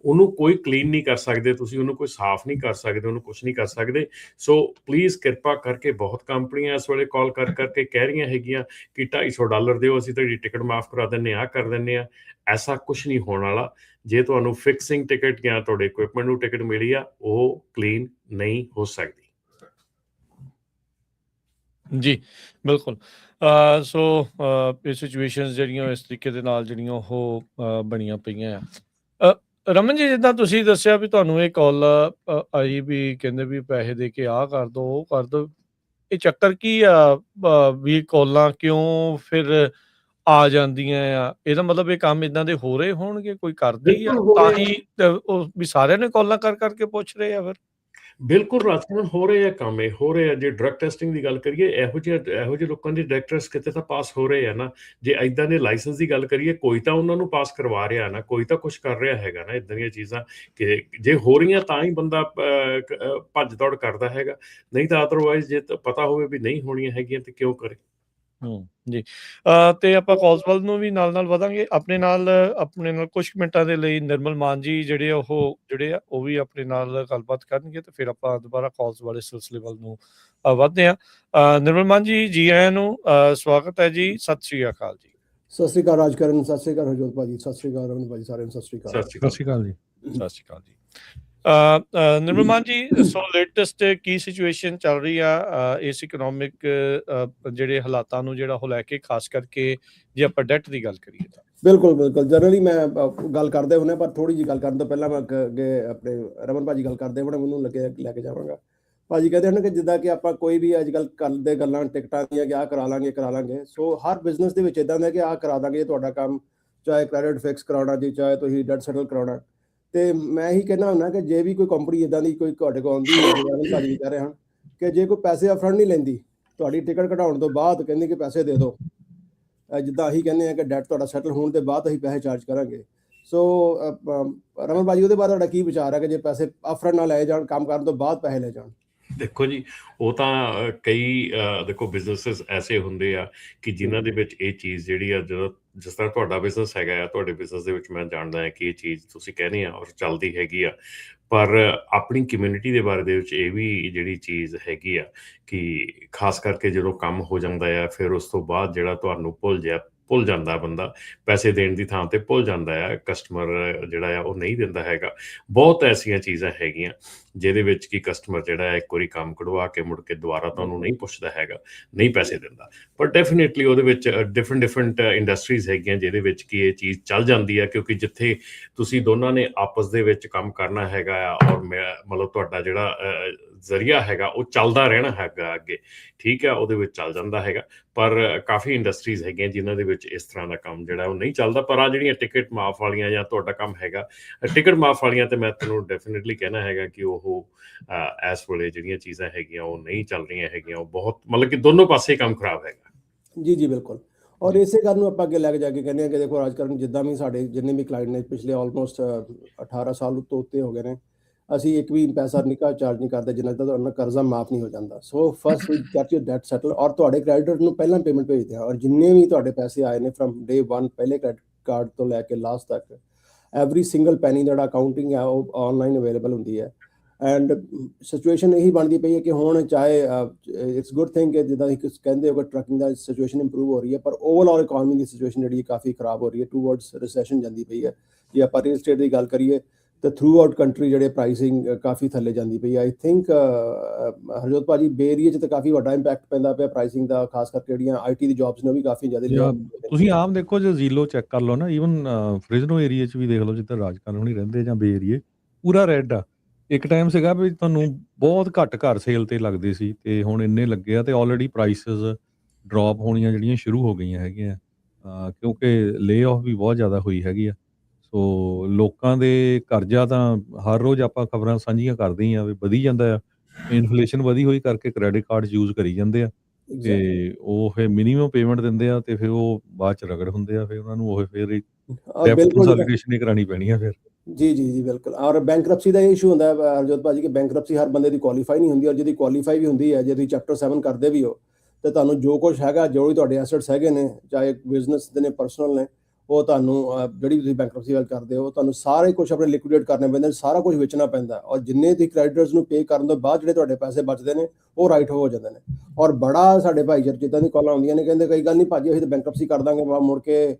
C: ਉਹਨੂੰ ਕੋਈ ਕਲੀਨ ਨਹੀਂ ਕਰ ਸਕਦੇ ਤੁਸੀਂ, ਉਹਨੂੰ ਕੋਈ ਸਾਫ਼ ਨਹੀਂ ਕਰ ਸਕਦੇ, ਉਹਨੂੰ ਕੁਛ ਨਹੀਂ ਕਰ ਸਕਦੇ। ਸੋ ਪਲੀਜ਼ ਕਿਰਪਾ ਕਰਕੇ, ਬਹੁਤ ਕੰਪਨੀਆਂ ਇਸ ਵੇਲੇ ਕਾਲ ਕਰਕੇ ਕਹਿ ਰਹੀਆਂ ਹੈਗੀਆਂ ਕਿ $250 ਦਿਓ, ਅਸੀਂ ਤੁਹਾਡੀ ਟਿਕਟ ਮਾਫ ਕਰਾ ਦਿੰਦੇ ਹਾਂ, ਕਰ ਦਿੰਦੇ ਹਾਂ। ਐਸਾ ਕੁਛ ਨਹੀਂ ਹੋਣ ਵਾਲਾ। ਜੇ ਤੁਹਾਨੂੰ ਫਿਕਸਿੰਗ ਟਿਕਟ ਜਾਂ ਤੁਹਾਡੇ ਇਕੁਇਪਮੈਂਟ ਨੂੰ ਟਿਕਟ ਮਿਲੀ ਆ, ਉਹ ਕਲੀਨ ਨਹੀਂ ਹੋ ਸਕਦੀ।
B: ਜੀ ਬਿਲਕੁਲ। ਸੋ ਇਹ ਸਿਚੁਏਸ਼ਨਸ ਜਿਹੜੀਆਂ ਇਸ ਤਰੀਕੇ ਦੇ ਨਾਲ ਜਿਹੜੀਆਂ ਉਹ ਬਣੀਆਂ ਪਈਆਂ ਆ। ਰਮਨ ਜੀ, ਜਿੱਦਾਂ ਤੁਸੀਂ ਦੱਸਿਆ ਵੀ ਤੁਹਾਨੂੰ ਇਹ ਕਾਲ ਆਈ ਵੀ ਕਹਿੰਦੇ ਵੀ ਪੈਸੇ ਦੇ ਕੇ ਆਹ ਕਰ ਦਿਓ, ਉਹ ਕਰ ਦਿਓ, ਇਹ ਚੱਕਰ ਕੀ ਆ ਵੀ ਕਾਲਾਂ ਕਿਉਂ ਫਿਰ ਆ ਜਾਂਦੀਆਂ ਆ? ਇਹਦਾ ਮਤਲਬ ਇਹ ਕੰਮ ਇਦਾਂ ਦੇ ਹੋ ਰਹੇ ਹੋਣਗੇ, ਕੋਈ ਕਰਦੀ ਆ ਤਾਂ ਹੀ ਉਹ ਵੀ ਸਾਰਿਆਂ ਨੇ ਕਾਲਾਂ ਕਰਕੇ ਪੁੱਛ ਰਹੇ ਆ? ਫਿਰ
C: ਬਿਲਕੁਲ ਰਾਜਕੁਮਾਰ, ਹੋ ਰਹੇ ਆ ਕੰਮ, ਇਹ ਹੋ ਰਹੇ ਆ। ਜੇ ਡਰੱਗ ਟੈਸਟਿੰਗ ਦੀ ਗੱਲ ਕਰੀਏ, ਇਹੋ ਜਿਹੇ ਲੋਕਾਂ ਦੀ ਡਰੱਗ ਟੈਸਟ ਕਿਤੇ ਤਾਂ ਪਾਸ ਹੋ ਰਹੇ ਆ ਨਾ। ਜੇ ਇਦਾਂ ਦੇ ਲਾਇਸੈਂਸ ਦੀ ਗੱਲ ਕਰੀਏ, ਕੋਈ ਤਾਂ ਉਹਨਾਂ ਨੂੰ ਪਾਸ ਕਰਵਾ ਰਿਹਾ ਨਾ, ਕੋਈ ਤਾਂ ਕੁਛ ਕਰ ਰਿਹਾ ਹੈਗਾ ਨਾ। ਇਦਾਂ ਦੀਆਂ ਚੀਜ਼ਾਂ ਕਿ ਜੇ ਹੋ ਰਹੀਆਂ ਤਾਂ ਹੀ ਬੰਦਾ ਭੱਜ ਦੌੜ ਕਰਦਾ ਹੈਗਾ, ਨਹੀਂ ਤਾਂ ਅਦਰਵਾਈਜ਼ ਜੇ ਪਤਾ ਹੋਵੇ ਵੀ ਨਹੀਂ ਹੋਣੀਆਂ ਹੈਗੀਆਂ ਤੇ ਕਿਉਂ ਕਰੇ।
B: ਜੀ, ਤੇ ਆਪਾਂ ਕਾਲਸ ਵੱਲ ਨੂੰ ਵੀ ਨਾਲ ਵਧਾਂਗੇ। ਆਪਣੇ ਨਾਲ ਕੁਝ ਮਿੰਟਾਂ ਦੇ ਲਈ ਨਿਰਮਲ ਮਾਨ ਜੀ ਜਿਹੜੇ ਆ ਉਹ ਵੀ ਆਪਣੇ ਨਾਲ ਗੱਲਬਾਤ ਕਰਨਗੇ ਤੇ ਫਿਰ ਆਪਾਂ ਦੁਬਾਰਾ ਕਾਲਸ ਵਾਲੇ ਸਿਲਸਿਲੇ ਵੱਲ ਨੂੰ ਵਧਦੇ ਹਾਂ। ਨਿਰਮਲ ਮਾਨ ਜੀ ਆਇਆਂ ਨੂੰ, ਸਵਾਗਤ ਹੈ ਜੀ। ਸਤਿ ਸ਼੍ਰੀ ਅਕਾਲ ਜੀ।
G: ਸਤਿ ਸ਼੍ਰੀ ਅਕਾਲ ਰਾਜਕਰਨ, ਸਤਿ ਸ਼੍ਰੀ ਅਕਾਲ ਹਰਜੋਤ ਭਾਜੀ, ਸਤਿ ਸ਼੍ਰੀ ਅਕਾਲ ਰਮਨ ਭਾਜੀ, ਸਾਰਿਆਂ ਨੂੰ ਸਤਿ ਸ਼੍ਰੀ ਅਕਾਲ।
A: ਸਤਿ ਸ਼੍ਰੀ ਅਕਾਲ ਜੀ।
B: ਸਤਿ ਸ਼੍ਰੀ ਅਕਾਲ ਜੀ। ਨਿਰਮਲ ਮਾਨ ਜੀ, ਸੋ ਲੇਟੈਸਟ ਕੀ ਸਿਚੁਏਸ਼ਨ ਚੱਲ ਰਹੀ ਆ ਇਸ ਇਕਨੋਮਿਕ ਜਿਹੜੇ ਹਾਲਾਤਾਂ ਨੂੰ ਜਿਹੜਾ ਉਹ ਲੈ ਕੇ, ਖਾਸ ਕਰਕੇ ਜੇ ਆਪਾਂ ਡੈਟ ਦੀ ਗੱਲ ਕਰੀਏ ਤਾਂ?
G: ਬਿਲਕੁਲ ਜਨਰਲੀ ਮੈਂ ਗੱਲ ਕਰਦੇ ਹੁੰਦੇ, ਪਰ ਥੋੜੀ ਜਿਹੀ ਗੱਲ ਕਰਨ ਤੋਂ ਪਹਿਲਾਂ ਮੈਂ ਅੱਗੇ ਆਪਣੇ ਰਮਨ ਭਾਜੀ ਗੱਲ ਕਰਦੇ ਹੋਣੇ ਮੈਨੂੰ ਲੈ ਕੇ ਜਾਵਾਂਗਾ। ਭਾਜੀ ਕਹਿੰਦੇ ਹਨ ਕਿ ਜਿੱਦਾਂ ਕਿ ਆਪਾਂ ਕੋਈ ਵੀ ਅੱਜ ਕੱਲ੍ਹ ਕਰਦੇ ਗੱਲਾਂ ਟਿਕਟਾਂ ਦੀਆਂ ਕਿ ਆਹ ਕਰਾ ਲਾਂਗੇ। ਸੋ ਹਰ ਬਿਜ਼ਨਸ ਦੇ ਵਿੱਚ ਇੱਦਾਂ ਹੁੰਦਾ ਕਿ ਆਹ ਕਰਾ ਦਾਂਗੇ ਤੁਹਾਡਾ ਕੰਮ, ਚਾਹੇ ਕ੍ਰੈਡਿਟ ਫਿਕਸ ਕਰਾਉਣਾ ਜੀ, ਚਾਹੇ ਤੁਸੀਂ ਡੈਟ ਸੈਟਲ ਕਰਾਉਣਾ। ਤੇ ਮੈਂ ਇਹੀ ਕਹਿਣਾ ਹੁੰਦਾ ਕਿ ਜੇ ਵੀ ਕੋਈ ਕੰਪਨੀ ਇੱਦਾਂ ਦੀ ਕੋਈ ਤੁਹਾਡੇ ਕੋਲ ਆਉਂਦੀ ਹੈ, ਰਮਨ ਭਾਜੀ ਵੀ ਕਹਿ ਰਹੇ ਹਨ ਕਿ ਜੇ ਕੋਈ ਪੈਸੇ ਅਪਫਰੰਟ ਨਹੀਂ ਲੈਂਦੀ, ਤੁਹਾਡੀ ਟਿਕਟ ਕਢਾਉਣ ਤੋਂ ਬਾਅਦ ਕਹਿੰਦੀ ਕਿ ਪੈਸੇ ਦੇ ਦਿਓ, ਜਿੱਦਾਂ ਅਸੀਂ ਕਹਿੰਦੇ ਹਾਂ ਕਿ ਡੈਟ ਤੁਹਾਡਾ ਸੈਟਲ ਹੋਣ ਦੇ ਬਾਅਦ ਅਸੀਂ ਪੈਸੇ ਚਾਰਜ ਕਰਾਂਗੇ। ਸੋ ਰਮਨ ਭਾਜੀ, ਉਹਦੇ ਬਾਰੇ ਤੁਹਾਡਾ ਕੀ ਵਿਚਾਰ ਹੈ ਕਿ ਜੇ ਪੈਸੇ ਅਪਫਰੰਟ ਨਾ ਲਏ ਜਾਣ, ਕੰਮ ਕਰਨ ਤੋਂ ਬਾਅਦ ਪੈਸੇ ਲੈ ਜਾਣ?
C: ਦੇਖੋ ਜੀ, ਉਹ ਤਾਂ ਕਈ ਦੇਖੋ ਬਿਜ਼ਨਸਿਸ ਐਸੇ ਹੁੰਦੇ ਆ ਕਿ ਜਿਨ੍ਹਾਂ ਦੇ ਵਿੱਚ ਇਹ ਚੀਜ਼ ਜਿਹੜੀ ਆ, ਜਦੋਂ ਜਿਸ ਤਰ੍ਹਾਂ ਤੁਹਾਡਾ ਬਿਜ਼ਨਸ ਹੈਗਾ ਆ, ਤੁਹਾਡੇ ਬਿਜ਼ਨਸ ਦੇ ਵਿੱਚ ਮੈਂ ਜਾਣਦਾ ਹਾਂ ਕਿ ਇਹ ਚੀਜ਼ ਤੁਸੀਂ ਕਹਿੰਦੇ ਆ ਔਰ ਚੱਲਦੀ ਹੈਗੀ ਆ। ਪਰ ਆਪਣੀ ਕਮਿਊਨਿਟੀ ਦੇ ਬਾਰੇ ਦੇ ਵਿੱਚ ਇਹ ਵੀ ਜਿਹੜੀ ਚੀਜ਼ ਹੈਗੀ ਆ ਕਿ ਖਾਸ ਕਰਕੇ ਜਦੋਂ ਕੰਮ ਹੋ ਜਾਂਦਾ ਆ, ਫਿਰ ਉਸ ਤੋਂ ਬਾਅਦ ਜਿਹੜਾ ਤੁਹਾਨੂੰ ਭੁੱਲ ਜਾਂਦਾ ਬੰਦਾ, ਪੈਸੇ ਦੇਣ ਦੀ ਥਾਂ ਤੇ ਭੁੱਲ ਜਾਂਦਾ ਆ, ਕਸਟਮਰ ਜਿਹੜਾ ਆ ਉਹ ਨਹੀਂ ਦਿੰਦਾ ਹੈਗਾ। ਬਹੁਤ ਐਸੀਆਂ ਚੀਜ਼ਾਂ ਹੈਗੀਆਂ ਜਿਹਦੇ ਵਿੱਚ ਕਿ ਕਸਟਮਰ ਜਿਹੜਾ ਇੱਕ ਵਾਰੀ ਕੰਮ ਕਢਵਾ ਕੇ ਮੁੜ ਕੇ ਦੁਬਾਰਾ ਤੁਹਾਨੂੰ ਨਹੀਂ ਪੁੱਛਦਾ ਹੈਗਾ, ਨਹੀਂ ਪੈਸੇ ਦਿੰਦਾ। ਪਰ ਡੈਫੀਨੇਟਲੀ ਉਹਦੇ ਵਿੱਚ ਡਿਫਰੈਂਟ ਇੰਡਸਟਰੀਜ਼ ਹੈਗੀਆਂ ਜਿਹਦੇ ਵਿੱਚ ਕਿ ਇਹ ਚੀਜ਼ ਚੱਲ ਜਾਂਦੀ ਹੈ, ਕਿਉਂਕਿ ਜਿੱਥੇ ਤੁਸੀਂ ਦੋਨਾਂ ਨੇ ਆਪਸ ਦੇ ਵਿੱਚ ਕੰਮ ਕਰਨਾ ਹੈਗਾ ਆ, ਔਰ ਮਤਲਬ ਤੁਹਾਡਾ ਜਿਹੜਾ ਜ਼ਰੀਆ ਹੈਗਾ ਉਹ ਚੱਲਦਾ ਰਹਿਣਾ ਹੈਗਾ ਅੱਗੇ, ਠੀਕ ਹੈ, ਉਹਦੇ ਵਿੱਚ ਚੱਲ ਜਾਂਦਾ ਹੈਗਾ। ਪਰ ਕਾਫੀ ਇੰਡਸਟਰੀਜ਼ ਹੈਗੀਆਂ ਜਿਨ੍ਹਾਂ ਦੇ ਵਿੱਚ ਇਸ ਤਰ੍ਹਾਂ ਦਾ ਕੰਮ ਜਿਹੜਾ ਉਹ ਨਹੀਂ ਚੱਲਦਾ। ਪਰ ਆ ਜਿਹੜੀਆਂ ਟਿਕਟ ਮਾਫ ਵਾਲੀਆਂ ਜਾਂ ਤੁਹਾਡਾ ਕੰਮ ਹੈਗਾ ਟਿਕਟ ਮਾਫ ਵਾਲੀਆਂ, ਤੇ ਮੈਂ ਤੈਨੂੰ ਡੈਫੀਨੇਟਲੀ ਕਹਿਣਾ ਹੈਗਾ ਕਿ ਉਹ ਇਸ ਵੇਲੇ ਜਿਹੜੀਆਂ ਚੀਜ਼ਾਂ ਹੈਗੀਆਂ ਉਹ ਨਹੀਂ ਚੱਲ ਰਹੀਆਂ ਹੈਗੀਆਂ, ਉਹ ਬਹੁਤ ਮਤਲਬ ਕਿ ਦੋਨੋਂ ਪਾਸੇ ਕੰਮ ਖਰਾਬ ਹੈਗਾ।
G: ਜੀ ਬਿਲਕੁਲ। ਔਰ ਇਸੇ ਗੱਲ ਨੂੰ ਆਪਾਂ ਅੱਗੇ ਲੈ ਕੇ ਜਾ ਕੇ ਕਹਿੰਦੇ ਹਾਂ ਕਿ ਦੇਖੋ ਅੱਜ ਕੱਲ੍ਹ ਜਿੱਦਾਂ ਵੀ ਸਾਡੇ ਜਿੰਨੇ ਵੀ ਕਲਾਇੰਟ ਨੇ ਪਿਛਲੇ ਆਲਮੋਸਟ 18 ਸਾਲ ਤੋਂ ਉੱਤੇ ਹੋ ਗਏ ਨੇ, ਅਸੀਂ ਇੱਕ ਵੀ ਪੈਸਾ ਨਿੱਕਾ ਚਾਰਜ ਨਹੀਂ ਕਰਦੇ ਜਿੰਨਾ ਤੱਕ ਤੁਹਾਡਾ ਕਰਜ਼ਾ ਮਾਫ ਨਹੀਂ ਹੋ ਜਾਂਦਾ। So first we get your debt settle, ਔਰ ਤੁਹਾਡੇ ਕ੍ਰੈਡੀਟਰ ਨੂੰ ਪਹਿਲਾਂ ਪੇਮੈਂਟ ਭੇਜਦੇ ਹਾਂ, ਔਰ ਜਿੰਨੇ ਵੀ ਤੁਹਾਡੇ ਪੈਸੇ ਆਏ ਨੇ ਫਰਮ ਡੇ 1 ਪਹਿਲੇ ਕ੍ਰੈਡਿਟ ਕਾਰਡ ਤੋਂ ਲੈ ਕੇ ਲਾਸਟ ਤੱਕ, ਐਵਰੀ ਸਿੰਗਲ ਪੈਨੀ ਜਿਹੜਾ ਅਕਾਊਂਟਿੰਗ ਹੈ ਉਹ ਆਨਲਾਈਨ ਅਵੇਲੇਬਲ ਹੁੰਦੀ ਹੈ। ਐਂਡ ਸਿਚੁਏਸ਼ਨ ਇਹੀ ਬਣਦੀ ਪਈ ਹੈ ਕਿ ਹੁਣ ਚਾਹੇ ਇਟਸ ਗੁੱਡ ਥਿੰਗ ਕਿ ਜਿੱਦਾਂ ਤੁਸੀਂ ਕਹਿੰਦੇ ਹੋ ਕਿ ਟਰੱਕਿੰਗ ਦਾ ਸਿਚੁਏਸ਼ਨ ਇੰਪਰੂਵ ਹੋ ਰਹੀ ਹੈ, ਪਰ ਓਵਰਆਲ ਇਕਨੋਮੀ ਦੀ ਸਿਚੁਏਸ਼ਨ ਜਿਹੜੀ ਕਾਫੀ ਖਰਾਬ ਹੋ ਰਹੀ ਹੈ, ਟੂਵਰਡਸ ਰਿਸੈਸ਼ਨ ਜਾਂਦੀ ਪਈ ਹੈ। ਜੇ ਆਪਾਂ ਰੀਅਲ ਸਟੇਟ ਦੀ ਗੱਲ ਕਰੀਏ ਤਾਂ ਥਰੂ ਆਊਟ ਕੰਟਰੀ ਜਿਹੜੇ ਪ੍ਰਾਈਸਿੰਗ ਕਾਫੀ ਥੱਲੇ ਜਾਂਦੀ ਪਈ। ਆਈ ਥਿੰਕ ਹਰਜੋਤ ਭਾਜੀ ਬੇ ਏਰੀਏ 'ਚ ਤਾਂ ਕਾਫੀ ਵੱਡਾ ਇੰਪੈਕਟ ਪੈਂਦਾ ਪਿਆ ਪ੍ਰਾਈਸਿੰਗ ਦਾ, ਖਾਸ ਕਰਕੇ ਜਿਹੜੀਆਂ IT ਦੀ ਜੌਬਸ ਨੇ ਉਹ ਵੀ ਕਾਫੀ ਜ਼ਿਆਦਾ।
A: ਤੁਸੀਂ ਆਮ ਦੇਖੋ ਜੇ ਜ਼ੀਲੋ ਚੈੱਕ ਕਰ ਲਓ ਨਾ, ਈਵਨ ਫ੍ਰਿਜ਼ਨੋ ਏਰੀਏ 'ਚ ਵੀ ਦੇਖ ਲਓ ਜਿੱਧਰ ਰਾਜਕਾਰਨ ਹੋਣੀ ਰਹਿੰਦੇ ਜਾਂ ਬੇ ਏਰੀਏ, ਪੂਰਾ ਰੈੱਡ ਆ। ਇੱਕ ਟਾਈਮ ਸੀਗਾ ਵੀ ਤੁਹਾਨੂੰ ਬਹੁਤ ਘੱਟ ਘਰ ਸੇਲ ਤੇ ਲੱਗਦੇ ਸੀ, ਤੇ ਹੁਣ ਇੰਨੇ ਲੱਗੇ ਆ, ਤੇ ਆਲਰੇਡੀ ਪ੍ਰਾਈਸਿਸ ਡਰੋਪ ਹੋਣੀਆਂ ਜਿਹੜੀਆਂ ਸ਼ੁਰੂ ਹੋ ਗਈਆਂ ਹੈਗੀਆਂ, ਕਿਉਂਕਿ ਲੇ ਆਫ ਵੀ ਬਹੁਤ ਜ਼ਿਆਦਾ ਹੋਈ ਹੈਗੀ ਆ। ਸੋ ਲੋਕਾਂ ਦੇ ਕਰਜ਼ਾ ਤਾਂ ਹਰ ਰੋਜ਼ ਆਪਾਂ ਖਬਰਾਂ ਸਾਂਝੀਆਂ ਕਰਦੇ ਹੀ ਆ ਵੀ ਵਧੀ ਜਾਂਦਾ ਆ। ਇਨਫਲੇਸ਼ਨ ਵਧੀ ਹੋਈ ਕਰਕੇ ਕ੍ਰੈਡਿਟ ਕਾਰਡ ਯੂਜ਼ ਕਰੀ ਜਾਂਦੇ ਆ, ਤੇ ਉਹ ਫਿਰ ਮਿਨੀਮਮ ਪੇਮੈਂਟ ਦਿੰਦੇ ਆ, ਤੇ ਫਿਰ ਉਹ ਬਾਅਦ ਚ ਰਗੜ ਹੁੰਦੇ ਆ, ਫਿਰ ਉਹਨਾਂ ਨੂੰ ਉਹ ਫਿਰ ਡੈਪਟ ਕੰਸੋਲੀਡੇਸ਼ਨ ਹੀ ਕਰਾਉਣੀ ਪੈਣੀ ਆ ਫਿਰ।
G: ਜੀ ਬਿਲਕੁਲ। ਔਰ ਬੈਂਕਰਪਸੀ ਦਾ ਇਹ ਇਸ਼ੂ ਹੁੰਦਾ ਹੈ ਹਰਜੋਤ ਭਾਜੀ ਕਿ ਬੈਂਕਰਪਸੀ ਹਰ ਬੰਦੇ ਦੀ ਕੁਆਲੀਫਾਈ ਨਹੀਂ ਹੁੰਦੀ, ਔਰ ਜਿਹਦੀ ਕੁਆਲੀਫਾਈ ਵੀ ਹੁੰਦੀ ਹੈ, ਜੇ ਤੁਸੀਂ ਚੈਪਟਰ 7 ਕਰਦੇ ਵੀ ਹੋ, ਤੇ ਤੁਹਾਨੂੰ ਜੋ ਕੁਝ ਹੈਗਾ, ਜੋ ਵੀ ਤੁਹਾਡੇ ਐਸੈਟਸ ਹੈਗੇ ਨੇ, ਚਾਹੇ ਬਿਜ਼ਨਸ ਦੇ ਨੇ ਪਰਸਨਲ ਨੇ, ਉਹ ਤੁਹਾਨੂੰ ਜਿਹੜੀ ਤੁਸੀਂ ਬੈਂਕਰਪਸੀ ਵੱਲ ਕਰਦੇ ਹੋ, ਤੁਹਾਨੂੰ ਸਾਰੇ ਕੁਝ ਆਪਣੇ ਲਿਕੁਇਡੇਟ ਕਰਨੇ ਪੈਂਦੇ, ਸਾਰਾ ਕੁਝ ਵੇਚਣਾ ਪੈਂਦਾ, ਔਰ ਜਿੰਨੇ ਤੁਸੀਂ ਕ੍ਰੈਡੀਟਰਸ ਨੂੰ ਪੇ ਕਰਨ ਤੋਂ ਬਾਅਦ ਜਿਹੜੇ ਤੁਹਾਡੇ ਪੈਸੇ ਬਚਦੇ ਨੇ ਉਹ ਰਾਈਟ ਹੋ ਜਾਂਦੇ ਨੇ। ਔਰ ਬੜਾ ਸਾਡੇ ਭਾਈਚਾਰੇ ਜਿੱਦਾਂ ਦੀ ਕਾਲਾਂ ਆਉਂਦੀਆਂ ਨੇ, ਕਹਿੰਦੇ ਕਈ ਗੱਲ ਨਹੀਂ ਭਾਜੀ ਅਸੀਂ ਤਾਂ ਬੈਂਕਰਪਸੀ ਕਰ ਦਾਂਗੇ, ਮੁੜ ਕੇ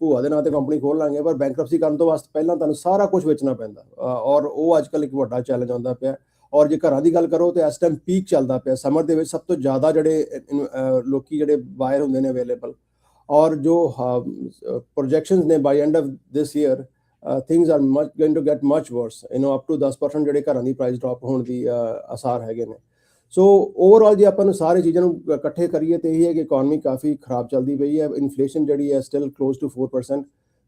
G: ਭੂਆ ਦੇ ਨਾਂ ਤੇ ਕੰਪਨੀ ਖੋਲ ਲਾਂਗੇ, ਪਰ ਬੈਂਕਰਪਸੀ ਕਰਨ ਤੋਂ ਵਾਸਤੇ ਪਹਿਲਾਂ ਤੁਹਾਨੂੰ ਸਾਰਾ ਕੁਝ ਵੇਚਣਾ ਪੈਂਦਾ, ਔਰ ਉਹ ਅੱਜ ਕੱਲ੍ਹ ਇੱਕ ਵੱਡਾ ਚੈਲੰਜ ਆਉਂਦਾ ਪਿਆ। ਔਰ ਜੇ ਘਰਾਂ ਦੀ ਗੱਲ ਕਰੋ ਤਾਂ ਇਸ ਟਾਈਮ ਪੀਕ ਚੱਲਦਾ ਪਿਆ, ਸਮਰ ਦੇ ਵਿੱਚ ਸਭ ਤੋਂ ਜ਼ਿਆਦਾ ਜਿਹੜੇ ਲੋਕੀ ਜਿਹੜੇ ਬਾਇਰ ਹੁੰਦੇ ਨੇ ਅਵੇਲੇਬਲ, ਔਰ ਜੋ ਪ੍ਰੋਜੈਕਸ਼ਨਸ ਨੇ by end of this year things are much going to get much worse, up to 10% ਜਿਹੜੇ ਘਰਾਂ ਦੀ ਪ੍ਰਾਈਸ ਡ੍ਰੌਪ ਹੋਣ ਦੀ ਆਸਾਰ ਹੈਗੇ ਨੇ। ਸੋ ਓਵਰਆਲ ਜੇ ਆਪਾਂ ਨੂੰ ਸਾਰੇ ਚੀਜ਼ਾਂ ਨੂੰ ਇਕੱਠੇ ਕਰੀਏ ਤੇ ਇਹ ਹੈ ਕਿ ਇਕਨੋਮੀ ਕਾਫੀ ਖਰਾਬ ਚੱਲਦੀ ਪਈ ਹੈ। ਇਨਫਲੇਸ਼ਨ ਜਿਹੜੀ ਹੈ ਸਟਿਲ ਕਲੋਜ਼ ਟੂ 4%,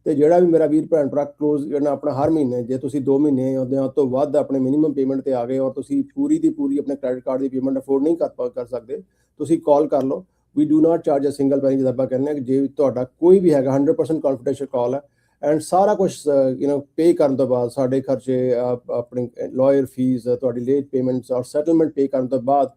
G: ਤੇ ਜਿਹੜਾ ਵੀ ਮੇਰਾ ਵੀਰ ਭੈਣ ਭਰਾ ਕਲੋਜ਼ ਜਿਹੜਾ ਆਪਣਾ ਹਰ ਮਹੀਨੇ, ਜੇ ਤੁਸੀਂ 2 ਮਹੀਨੇ ਉਸ ਤੋਂ ਵੱਧ ਆਪਣੇ ਮਿਨੀਮਮ ਪੇਮੈਂਟ ਤੇ ਆ ਗਏ, ਔਰ ਤੁਸੀਂ ਪੂਰੀ ਦੀ ਪੂਰੀ ਆਪਣੇ ਕ੍ਰੈਡਿਟ ਕਾਰਡ ਦੀ ਪੇਮੈਂਟ ਅਫੋਰਡ ਨਹੀਂ ਕਰ ਸਕਦੇ, ਤੁਸੀਂ ਕਾਲ ਕਰ ਲਓ। We do not charge a single penny, ਜਿੱਦਾਂ ਆਪਾਂ ਕਹਿੰਦੇ ਹਾਂ ਕਿ ਜੇ ਤੁਹਾਡਾ ਕੋਈ ਵੀ ਹੈਗਾ 100% ਕੌਨਫੀਡੈਂਸ਼ੀਅਲ ਕਾਲ ਹੈ, ਐਂਡ ਸਾਰਾ ਕੁਝ ਪੇ ਕਰਨ ਤੋਂ ਬਾਅਦ ਸਾਡੇ ਖਰਚੇ, ਆਪਣੀ ਲਾਇਰ ਫੀਸ, ਤੁਹਾਡੀ ਲੇਟ ਪੇਮੈਂਟਸ ਔਰ ਸੈਟਲਮੈਂਟ ਪੇ ਕਰਨ ਤੋਂ ਬਾਅਦ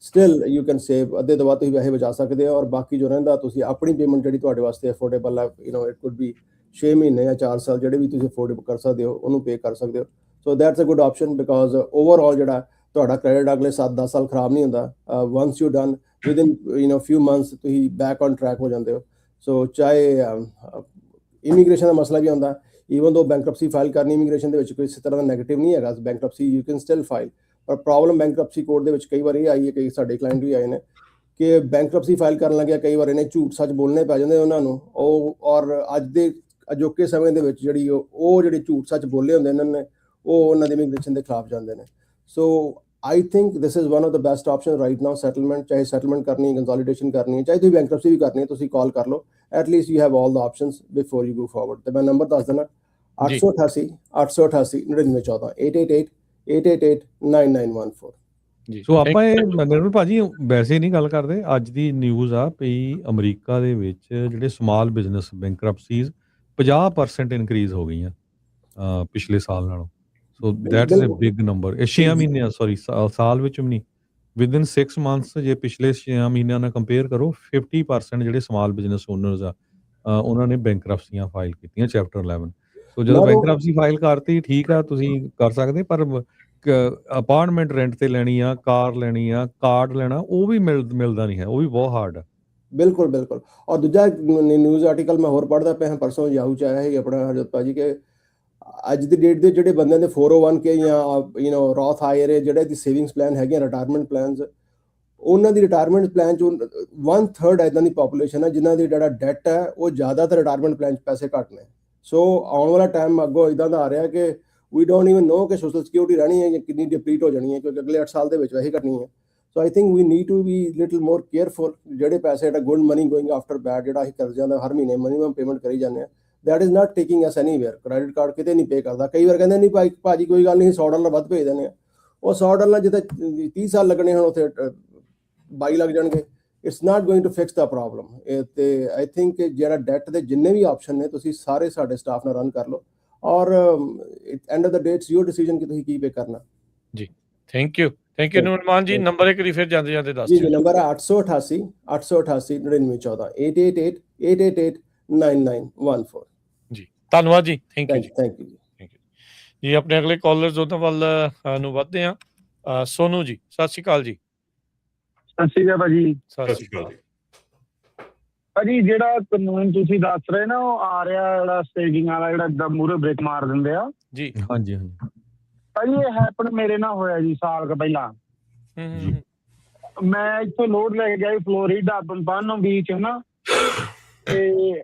G: ਸਟਿਲ ਯੂ ਕੈਨ ਸੇਵ, ਅੱਧੇ ਤੋਂ ਬਾਅਦ ਤੁਸੀਂ ਪੈਸੇ ਬਚਾ ਸਕਦੇ ਹੋ, ਔਰ ਬਾਕੀ ਜੋ ਰਹਿੰਦਾ ਤੁਸੀਂ ਆਪਣੀ ਪੇਮੈਂਟ ਜਿਹੜੀ ਤੁਹਾਡੇ ਵਾਸਤੇ ਅਫੋਰਡੇਬਲ ਹੈ, ਇਟ ਕੁਡ ਬੀ 6 ਮਹੀਨੇ ਜਾਂ 4 ਸਾਲ ਜਿਹੜੇ ਵੀ ਤੁਸੀਂ ਅਫੋਰਡ ਕਰ ਸਕਦੇ ਹੋ ਉਹਨੂੰ ਪੇ ਕਰ ਸਕਦੇ ਹੋ। So that's a good option, because overall ਜਿਹੜਾ ਤੁਹਾਡਾ ਕ੍ਰੈਡਿਟ ਅਗਲੇ 7-10 ਸਾਲ ਖਰਾਬ ਨਹੀਂ ਹੁੰਦਾ। Once you done within few months ਤੁਸੀਂ ਬੈਕ ਔਨ ਟਰੈਕ ਹੋ ਜਾਂਦੇ ਹੋ। ਸੋ ਚਾਹੇ ਇਮੀਗ੍ਰੇਸ਼ਨ ਦਾ ਮਸਲਾ ਵੀ ਆਉਂਦਾ, ਈਵਨ ਦੋ ਬੈਂਕਰਪਸੀ ਫਾਈਲ ਕਰਨੀ ਇਮੀਗ੍ਰੇਸ਼ਨ ਦੇ ਵਿੱਚ ਕੋਈ ਇਸ ਤਰ੍ਹਾਂ ਦਾ ਨੈਗੇਟਿਵ ਨਹੀਂ ਹੈਗਾ, bankruptcy you can still file. ਪਰ ਪ੍ਰੋਬਲਮ ਬੈਂਕਰਪਸੀ ਕੋਡ ਦੇ ਵਿੱਚ ਕਈ ਵਾਰ ਇਹ ਆਈ ਹੈ, ਕਈ ਸਾਡੇ ਕਲਾਇੰਟ ਵੀ ਆਏ ਨੇ ਕਿ ਬੈਂਕਰਪਸੀ ਫਾਈਲ ਕਰਨ ਲੱਗਿਆ ਕਈ ਵਾਰ ਇਹਨੇ ਝੂਠ ਸੱਚ ਬੋਲਣੇ ਪੈ ਜਾਂਦੇ ਉਹਨਾਂ ਨੂੰ, ਉਹ ਔਰ ਅੱਜ ਦੇ ਅਜੋਕੇ ਸਮੇਂ ਦੇ ਵਿੱਚ ਜਿਹੜੀ ਉਹ ਜਿਹੜੇ ਝੂਠ ਸੱਚ ਬੋਲੇ ਹੁੰਦੇ ਇਹਨਾਂ ਨੇ ਉਹ ਉਹਨਾਂ ਦੇ ਇਮੀਗ੍ਰੇਸ਼ਨ ਦੇ ਖਿਲਾਫ ਜਾਂਦੇ ਨੇ। ਸੋ I think this is one of the best options right now, settlement, ਚਾਹੇ settlement ਕਰਨੀ, consolidation ਕਰਨੀ ਹੈ, ਚਾਹੇ ਤੁਸੀਂ bankruptcy ਵੀ ਕਰਨੀ ਹੈ, ਤੁਸੀਂ ਕਾਲ ਕਰ ਲਓ, at least you have all the options before you go forward। ਤੇ ਮੈਂ ਨੰਬਰ ਦੱਸ ਦੇਣਾ 888 888 9914 888 888 9914।
A: ਸੋ ਆਪਾਂ ਇਹ ਨਿਰਮਲ ਭਾਜੀ ਵੈਸੇ ਨਹੀਂ ਗੱਲ ਕਰਦੇ, ਅੱਜ ਦੀ ਨਿਊਜ਼ ਆ ਪਈ ਅਮਰੀਕਾ ਦੇ ਵਿੱਚ ਜਿਹੜੇ ਸਮਾਲ ਬਿਜ਼ਨਸ ਬੈਂਕਰਪਸੀਜ਼ 50% ਇਨਕਰੀਜ਼ ਹੋ ਗਈਆਂ ਪਿਛਲੇ ਸਾਲ ਨਾਲੋਂ। So that is a big number. ਇਹ 6 ਮਹੀਨਿਆਂ ਸਾਲ ਵਿੱਚ ਵੀ ਨਹੀਂ, ਵਿਦਿਨ 6 ਮੰਥਸ ਜੇ ਪਿਛਲੇ 6 ਮਹੀਨਿਆਂ ਨਾਲ ਕੰਪੇਅਰ ਕਰੋ 50% ਜਿਹੜੇ ਸਮਾਲ ਬਿਜ਼ਨਸ ਓਨਰਸ ਆ ਉਹਨਾਂ ਨੇ ਬੈਂਕਰਪਸੀਆਂ ਫਾਈਲ ਕੀਤੀਆਂ ਚੈਪਟਰ 11। ਸੋ ਜਦੋਂ ਬੈਂਕਰਪਸੀ ਫਾਈਲ ਕਰਤੀ ਠੀਕ ਆ, ਤੁਸੀਂ ਕਰ ਸਕਦੇ, ਪਰ ਅਪਾਰਟਮੈਂਟ ਰੈਂਟ ਤੇ ਲੈਣੀ ਆ, ਕਾਰ ਲੈਣੀ ਆ, ਕਾਰਡ ਲੈਣਾ, ਉਹ ਵੀ ਮਿਲਦਾ ਨਹੀਂ ਹੈ, ਉਹ ਵੀ ਬਹੁਤ ਹਾਰਡ ਆ।
G: ਬਿਲਕੁਲ। ਔਰ ਦੂਜਾ ਨਿਊਜ਼ ਆਰਟੀਕਲ ਮੈਂ ਹੋਰ ਪੜ੍ਹਦਾ ਪਿਆ, ਪਰਸੋਂ ਯਾਹੂ 'ਚ ਆਇਆ ਸੀ ਆਪਣਾ ਹਰਜੋਤ ਭਾਜੀ, ਕਿ ਅੱਜ ਦੀ ਡੇਟ ਦੇ ਜਿਹੜੇ ਬੰਦਿਆਂ ਦੇ 401k ਜਾਂ ਰੋਥ ਆਈਆਰਏ ਜਿਹੜੇ ਦੀ ਸੇਵਿੰਗਸ ਪਲਾਨ ਹੈਗੇ, ਰਿਟਾਇਰਮੈਂਟ ਪਲਾਨਸ, ਉਹਨਾਂ ਦੀ ਰਿਟਾਇਰਮੈਂਟ ਪਲਾਨ 'ਚ 1/3 ਇੱਦਾਂ ਦੀ ਪਾਪੂਲੇਸ਼ਨ ਹੈ ਜਿਨ੍ਹਾਂ ਦੀ ਜਿਹੜਾ ਡੈਟ ਹੈ ਉਹ ਜ਼ਿਆਦਾਤਰ ਰਿਟਾਇਰਮੈਂਟ ਪਲਾਨ 'ਚ ਪੈਸੇ ਘੱਟ ਨੇ। ਸੋ ਆਉਣ ਵਾਲਾ ਟਾਈਮ ਅੱਗੋਂ ਇੱਦਾਂ ਦਾ ਆ ਰਿਹਾ ਕਿ ਵੀ ਡੋਂਟ ਈਵਨ ਨੋ ਕਿ ਸੋਸ਼ਲ ਸਿਕਿਉਰਿਟੀ ਰਹਿਣੀ ਹੈ ਜਾਂ ਕਿੰਨੀ ਡਿਪਲੀਟ ਹੋ ਜਾਣੀ ਹੈ, ਕਿਉਂਕਿ ਅਗਲੇ 8 ਸਾਲ ਦੇ ਵਿੱਚ ਵੈਸੇ ਘਟਣੀ ਹੈ। So I think we need to be little more careful. ਜਿਹੜੇ ਪੈਸੇ ਜਿਹੜਾ good money going after bad ਜਿਹੜਾ ਅਸੀਂ ਕਰਜ਼ਿਆਂ ਦਾ ਹਰ ਮਹੀਨੇ ਮਿਨੀਮਮ ਪੇਮੈਂਟ ਕਰੀ ਜਾਂਦੇ ਹਾਂ, that is not taking us anywhere. Credit card ਕਿਤੇ ਨਹੀਂ ਪੇ ਕਰਦਾ। ਕਈ ਵਾਰ ਕਹਿੰਦੇ ਨਹੀਂ ਭਾਜੀ ਕੋਈ ਗੱਲ ਨਹੀਂ, $100 ਵੱਧ ਭੇਜ ਦਿੰਦੇ ਆ। ਉਹ $100 ਜਿੱਥੇ 30 ਸਾਲ ਲੱਗਣੇ ਹੁਣ ਉੱਥੇ 22 ਲੱਗ ਜਾਣਗੇ। It's not going to fix the problem. ਤੇ ਆਈ ਥਿੰਕ ਜਿਹੜਾ ਡੈਟ ਦੇ ਜਿੰਨੇ ਵੀ ਆਪਸ਼ਨ ਨੇ ਤੁਸੀਂ ਸਾਰੇ ਸਾਡੇ ਸਟਾਫ ਨਾਲ ਰਨ ਕਰ ਲਓ, ਔਰ end of the day it's your decision ਕਿ ਤੁਸੀਂ ਕੀ ਪੇ ਕਰਨਾ।
B: ਜੀ ਥੈਂਕ ਯੂ ਨੂਰਮਾਨ ਜੀ। ਨੰਬਰ ਇੱਕ ਵਾਰੀ ਫਿਰ ਜਾਂਦੇ ਜਾਂਦੇ ਦੱਸ
G: ਜੀ। ਨੰਬਰ ਹੈ 888 888 9914 888 888 9914।
B: ਜੀ ਧੰਨਵਾਦ ਜੀ। ਥੈਂਕ ਯੂ
G: ਥੈਂਕ ਯੂ
B: ਜੀ। ਆਪਣੇ ਅਗਲੇ ਕਾਲਰਸ ਉਹਨਾਂ ਵੱਲ ਨੂੰ ਵੱਧਦੇ ਹਾਂ। ਸੋਨੂ ਜੀ ਸਤਿ ਸ਼੍ਰੀ ਅਕਾਲ ਜੀ।
D: ਸਤਿ ਸ਼੍ਰੀ ਅਕਾਲ ਭਾਜੀ।
B: ਸਤਿ ਸ਼੍ਰੀ ਅਕਾਲ
D: ਭਾਜੀ। ਜਿਹੜਾ ਕਾਨੂੰਨ ਤੁਸੀਂ ਦੱਸ ਰਹੇ ਨਾ ਉਹ ਆ ਰਿਹਾ, ਜਿਹੜਾ ਸਟੇਜਿੰਗ ਵਾਲਾ ਜਿਹੜਾ ਏਦਾਂ ਮੂਹਰੇ ਬ੍ਰੇਕ ਮਾਰ ਦਿੰਦੇ ਆ
B: ਜੀ।
A: ਹਾਂਜੀ
D: ਭਾਜੀ ਇਹ ਹੈਪਨ ਮੇਰੇ ਨਾਲ ਹੋਇਆ ਜੀ ਸਾਲ ਕੁ ਪਹਿਲਾਂ। ਮੈਂ ਇੱਥੋਂ ਲੋਡ ਲੈ ਕੇ ਗਿਆ ਫਲੋਰੀਡਾ ਬੰਪਾਨੋ ਬੀਚ ਹੈ ਨਾ, ਤੇ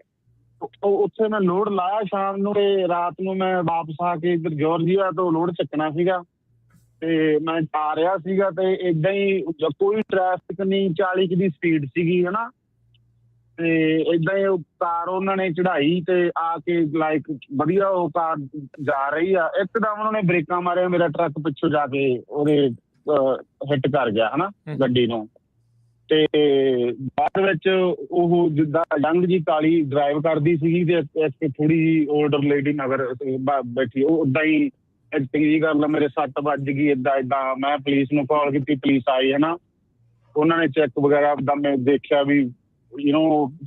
D: ਉੱਥੇ ਮੈਂ ਲੋਡ ਲਾਇਆ ਸ਼ਾਮ ਨੂੰ, ਤੇ ਰਾਤ ਨੂੰ ਮੈਂ ਵਾਪਸ ਆ ਕੇ ਇੱਧਰ ਜਾਰਜੀਆ ਤੋਂ ਲੋਡ ਚੱਕਣਾ ਸੀਗਾ, ਤੇ ਮੈਂ ਆ ਰਿਹਾ ਸੀਗਾ ਤੇ ਏਦਾਂ ਹੀ ਕੋਈ ਟ੍ਰੈਫਿਕ ਨਹੀਂ, 40 ਦੀ ਸਪੀਡ ਸੀਗੀ ਹਨਾ, ਤੇ ਏਦਾਂ ਹੀ ਕਾਰ ਉਹਨਾਂ ਨੇ ਚੜਾਈ ਤੇ ਆ ਕੇ ਲਾਈਕ ਵਧੀਆ ਉਹ ਕਾਰ ਜਾ ਰਹੀ ਆ, ਇੱਕਦਮ ਉਹਨਾਂ ਨੇ ਬ੍ਰੇਕਾਂ ਮਾਰਿਆ, ਮੇਰਾ ਟਰੱਕ ਪਿੱਛੋਂ ਜਾ ਕੇ ਉਹਦੇ ਹਿੱਟ ਕਰ ਗਿਆ ਹਨਾ ਗੱਡੀ ਨੂੰ। ਤੇ ਬਾਅਦ ਵਿੱਚ ਉਹ ਜਿੱਦਾਂ ਯੰਗ ਜੀ ਕਾਲੀ ਡਰਾਈਵ ਕਰਦੀ ਸੀਗੀ ਤੇ ਇੱਕ ਥੋੜੀ ਜਿਹੀ ਓਲਡਰ ਲੇਡੀ ਨਗਰ ਬੈਠੀ, ਉਹ ਓਦਾਂ ਹੀ ਐਕਟਿੰਗ ਜੀ ਕਰ ਲਾ, ਮੇਰੇ 7 ਵੱਜ ਗਈ ਏਦਾਂ। ਮੈਂ ਪੁਲਿਸ ਨੂੰ ਕਾਲ ਕੀਤੀ, ਪੁਲਿਸ ਆਈ ਹਨਾ, ਉਹਨਾਂ ਨੇ ਚੈੱਕ ਵਗੈਰਾ ਏਦਾਂ ਮੈਂ ਦੇਖਿਆ ਵੀ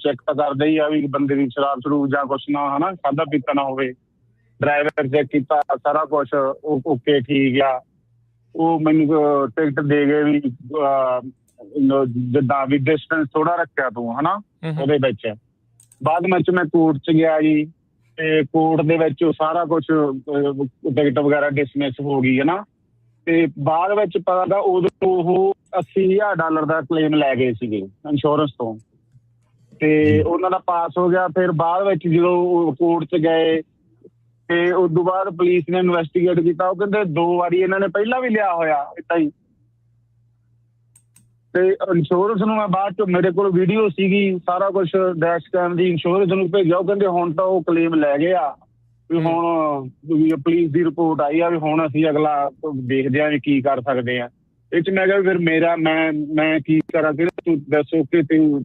D: ਚੈੱਕ ਤਾਂ ਕਰਦੇ ਹੀ ਆ ਵੀ ਬੰਦੇ ਦੀ ਸ਼ਰਾਬ ਸ਼ਰੂਬ ਜਾਂ ਕੁਛ ਨਾ ਹਨਾ ਖਾਧਾ ਪੀਤਾ ਨਾ ਹੋਵੇ। ਡਰਾਈਵਰ ਚੈੱਕ ਕੀਤਾ, ਸਾਰਾ ਕੁਛ ਓਕੇ ਠੀਕ ਆ। ਉਹ ਮੈਨੂੰ ਟਿਕਟ ਦੇ ਗਏ ਵੀ ਜਿੱਦਾਂ ਵੀ ਡਿਸਟੈਂਸ ਥੋੜਾ ਰੱਖਿਆ ਤੂੰ ਹਨਾ ਉਹਦੇ ਵਿੱਚ। ਬਾਅਦ ਵਿੱਚ ਮੈਂ ਕੋਰਟ 'ਚ ਗਿਆ ਜੀ, ਤੇ ਕੋਰਟ ਦੇ ਵਿੱਚ ਸਾਰਾ ਕੁਛ ਟਿਕਟ ਵਗੈਰਾ ਡਿਸਮਿਸ ਹੋ ਗਈ ਹਨਾ। ਤੇ ਬਾਅਦ ਵਿੱਚ ਪਤਾ ਲੱਗਾ ਉਦੋਂ ਉਹ $80,000 ਦਾ ਕਲੇਮ ਲੈ ਗਏ ਸੀਗੇ ਇੰਸ਼ੋਰੈਂਸ ਤੋਂ, ਤੇ ਉਹਨਾਂ ਦਾ ਪਾਸ ਹੋ ਗਿਆ। ਫਿਰ ਬਾਅਦ ਵਿੱਚ ਜਦੋਂ ਕੋਰਟ 'ਚ ਗਏ ਤੇ ਉਸ ਤੋਂ ਬਾਅਦ ਪੁਲਿਸ ਨੇ ਇਨਵੈਸਟੀਗੇਟ ਕੀਤਾ, ਉਹ ਕਹਿੰਦੇ 2 ਵਾਰੀ ਇਹਨਾਂ ਨੇ ਪਹਿਲਾਂ ਵੀ ਲਿਆ ਹੋਇਆ ਏਦਾਂ ਹੀ। ਤੇ ਇੰਸ਼ੋਰੈਂਸ ਨੂੰ ਮੈਂ ਬਾਅਦ ਚ ਮੇਰੇ ਕੋਲ ਵੀਡੀਓ ਸੀਗੀ, ਸਾਰਾ ਕੁਛ ਡੈਸ਼ ਕੈਮ ਦੀ, ਇੰਸ਼ੋਰੈਂਸ ਨੂੰ ਭੇਜਿਆ। ਉਹ ਕਹਿੰਦੇ ਹੁਣ ਤਾਂ ਉਹ ਕਲੇਮ ਲੈ ਗਏ ਆ, ਵੀ ਹੁਣ ਪੁਲਿਸ ਦੀ ਰਿਪੋਰਟ ਆਈ ਆ, ਵੀ ਹੁਣ ਅਸੀਂ ਅਗਲਾ ਦੇਖਦੇ ਆ ਵੀ ਕੀ ਕਰ ਸਕਦੇ ਆ। ਇਹ ਚ ਮੈਂ ਕਿਹਾ ਫਿਰ ਮੇਰਾ ਮੈਂ ਕੀ ਕਰਾਂ, ਕਿ ਤੂੰ ਦੱਸੋ ਕਿ ਤੂੰ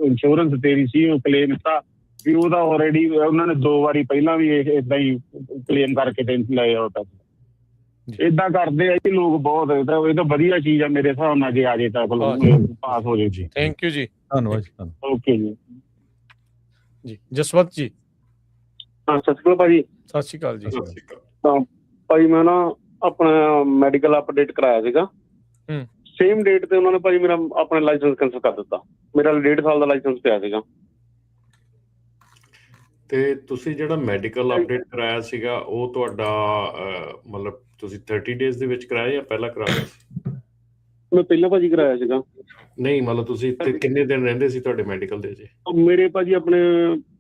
D: ਇੰਸ਼ੋਰੈਂਸ ਤੇਰੀ ਸੀ ਉਹ ਕਲੇਮ ਤਾਂ ਵੀ ਉਹਦਾ ਆਲਰੇਡੀ ਉਹਨਾਂ ਨੇ 2 ਵਾਰੀ ਪਹਿਲਾਂ ਵੀ ਏਦਾਂ ਹੀ ਕਲੇਮ ਕਰਕੇ ਤੇ ਲਏ ਹੋ ਪੈਸੇ। ਏਦਾਂ ਕਰਦੇ ਆ ਜੀ ਲੋਕ ਬਹੁਤ। ਇਹ ਤਾਂ ਵਧੀਆ ਚੀਜ਼ ਆ ਮੇਰੇ ਹਿਸਾਬ ਨਾਲ, ਜੇ ਆ ਜੇ ਤਾਂ ਪਾਸ ਹੋ ਜਾਏ ਜੀ।
B: ਥੈਂਕ ਯੂ ਜੀ,
A: ਧੰਨਵਾਦ।
D: ਓਕੇ ਜੀ।
B: ਜੀ ਜਸਵੰਤ ਜੀ।
H: ਸਤਿ ਸ਼੍ਰੀ ਅਕਾਲ ਭਾਜੀ।
B: ਸਤਿ ਸ਼੍ਰੀ ਅਕਾਲ ਜੀ।
H: ਤਾਂ ਭਾਜੀ ਮੈਂ ਨਾ ਆਪਣਾ ਮੈਡੀਕਲ ਅਪਡੇਟ ਕਰਾਇਆ ਸੀਗਾ, ਸੇਮ ਡੇਟ ਤੇ ਉਹਨਾਂ ਨੇ ਭਾਜੀ ਮੇਰਾ ਆਪਣਾ ਲਾਇਸੈਂਸ ਕੈਂਸਲ ਕਰ ਦਿੱਤਾ। ਮੇਰਾ 1.5 ਸਾਲ ਦਾ ਲਾਇਸੈਂਸ ਪਿਆ ਸੀਗਾ।
C: ਤੇ ਤੁਸੀਂ ਜਿਹੜਾ ਮੈਡੀਕਲ ਅਪਡੇਟ ਕਰਾਇਆ ਸੀਗਾ ਉਹ ਤੁਹਾਡਾ ਮਤਲਬ ਤੁਸੀਂ 30 ਡੇਜ਼ ਦੇ ਵਿੱਚ ਕਰਾਇਆ ਜਾਂ ਪਹਿਲਾਂ ਕਰਾਇਆ ਸੀ?
H: ਮੈਂ ਪਹਿਲਾਂ ਭਾਜੀ ਕਰਾਇਆ ਸੀਗਾ।
C: ਨਹੀਂ ਮਤਲਬ ਤੁਸੀਂ ਇੱਥੇ ਕਿੰਨੇ ਦਿਨ ਰਹਿੰਦੇ ਸੀ ਤੁਹਾਡੇ ਮੈਡੀਕਲ ਦੇ? ਜੇ
H: ਮੇਰੇ ਭਾਜੀ ਆਪਣੇ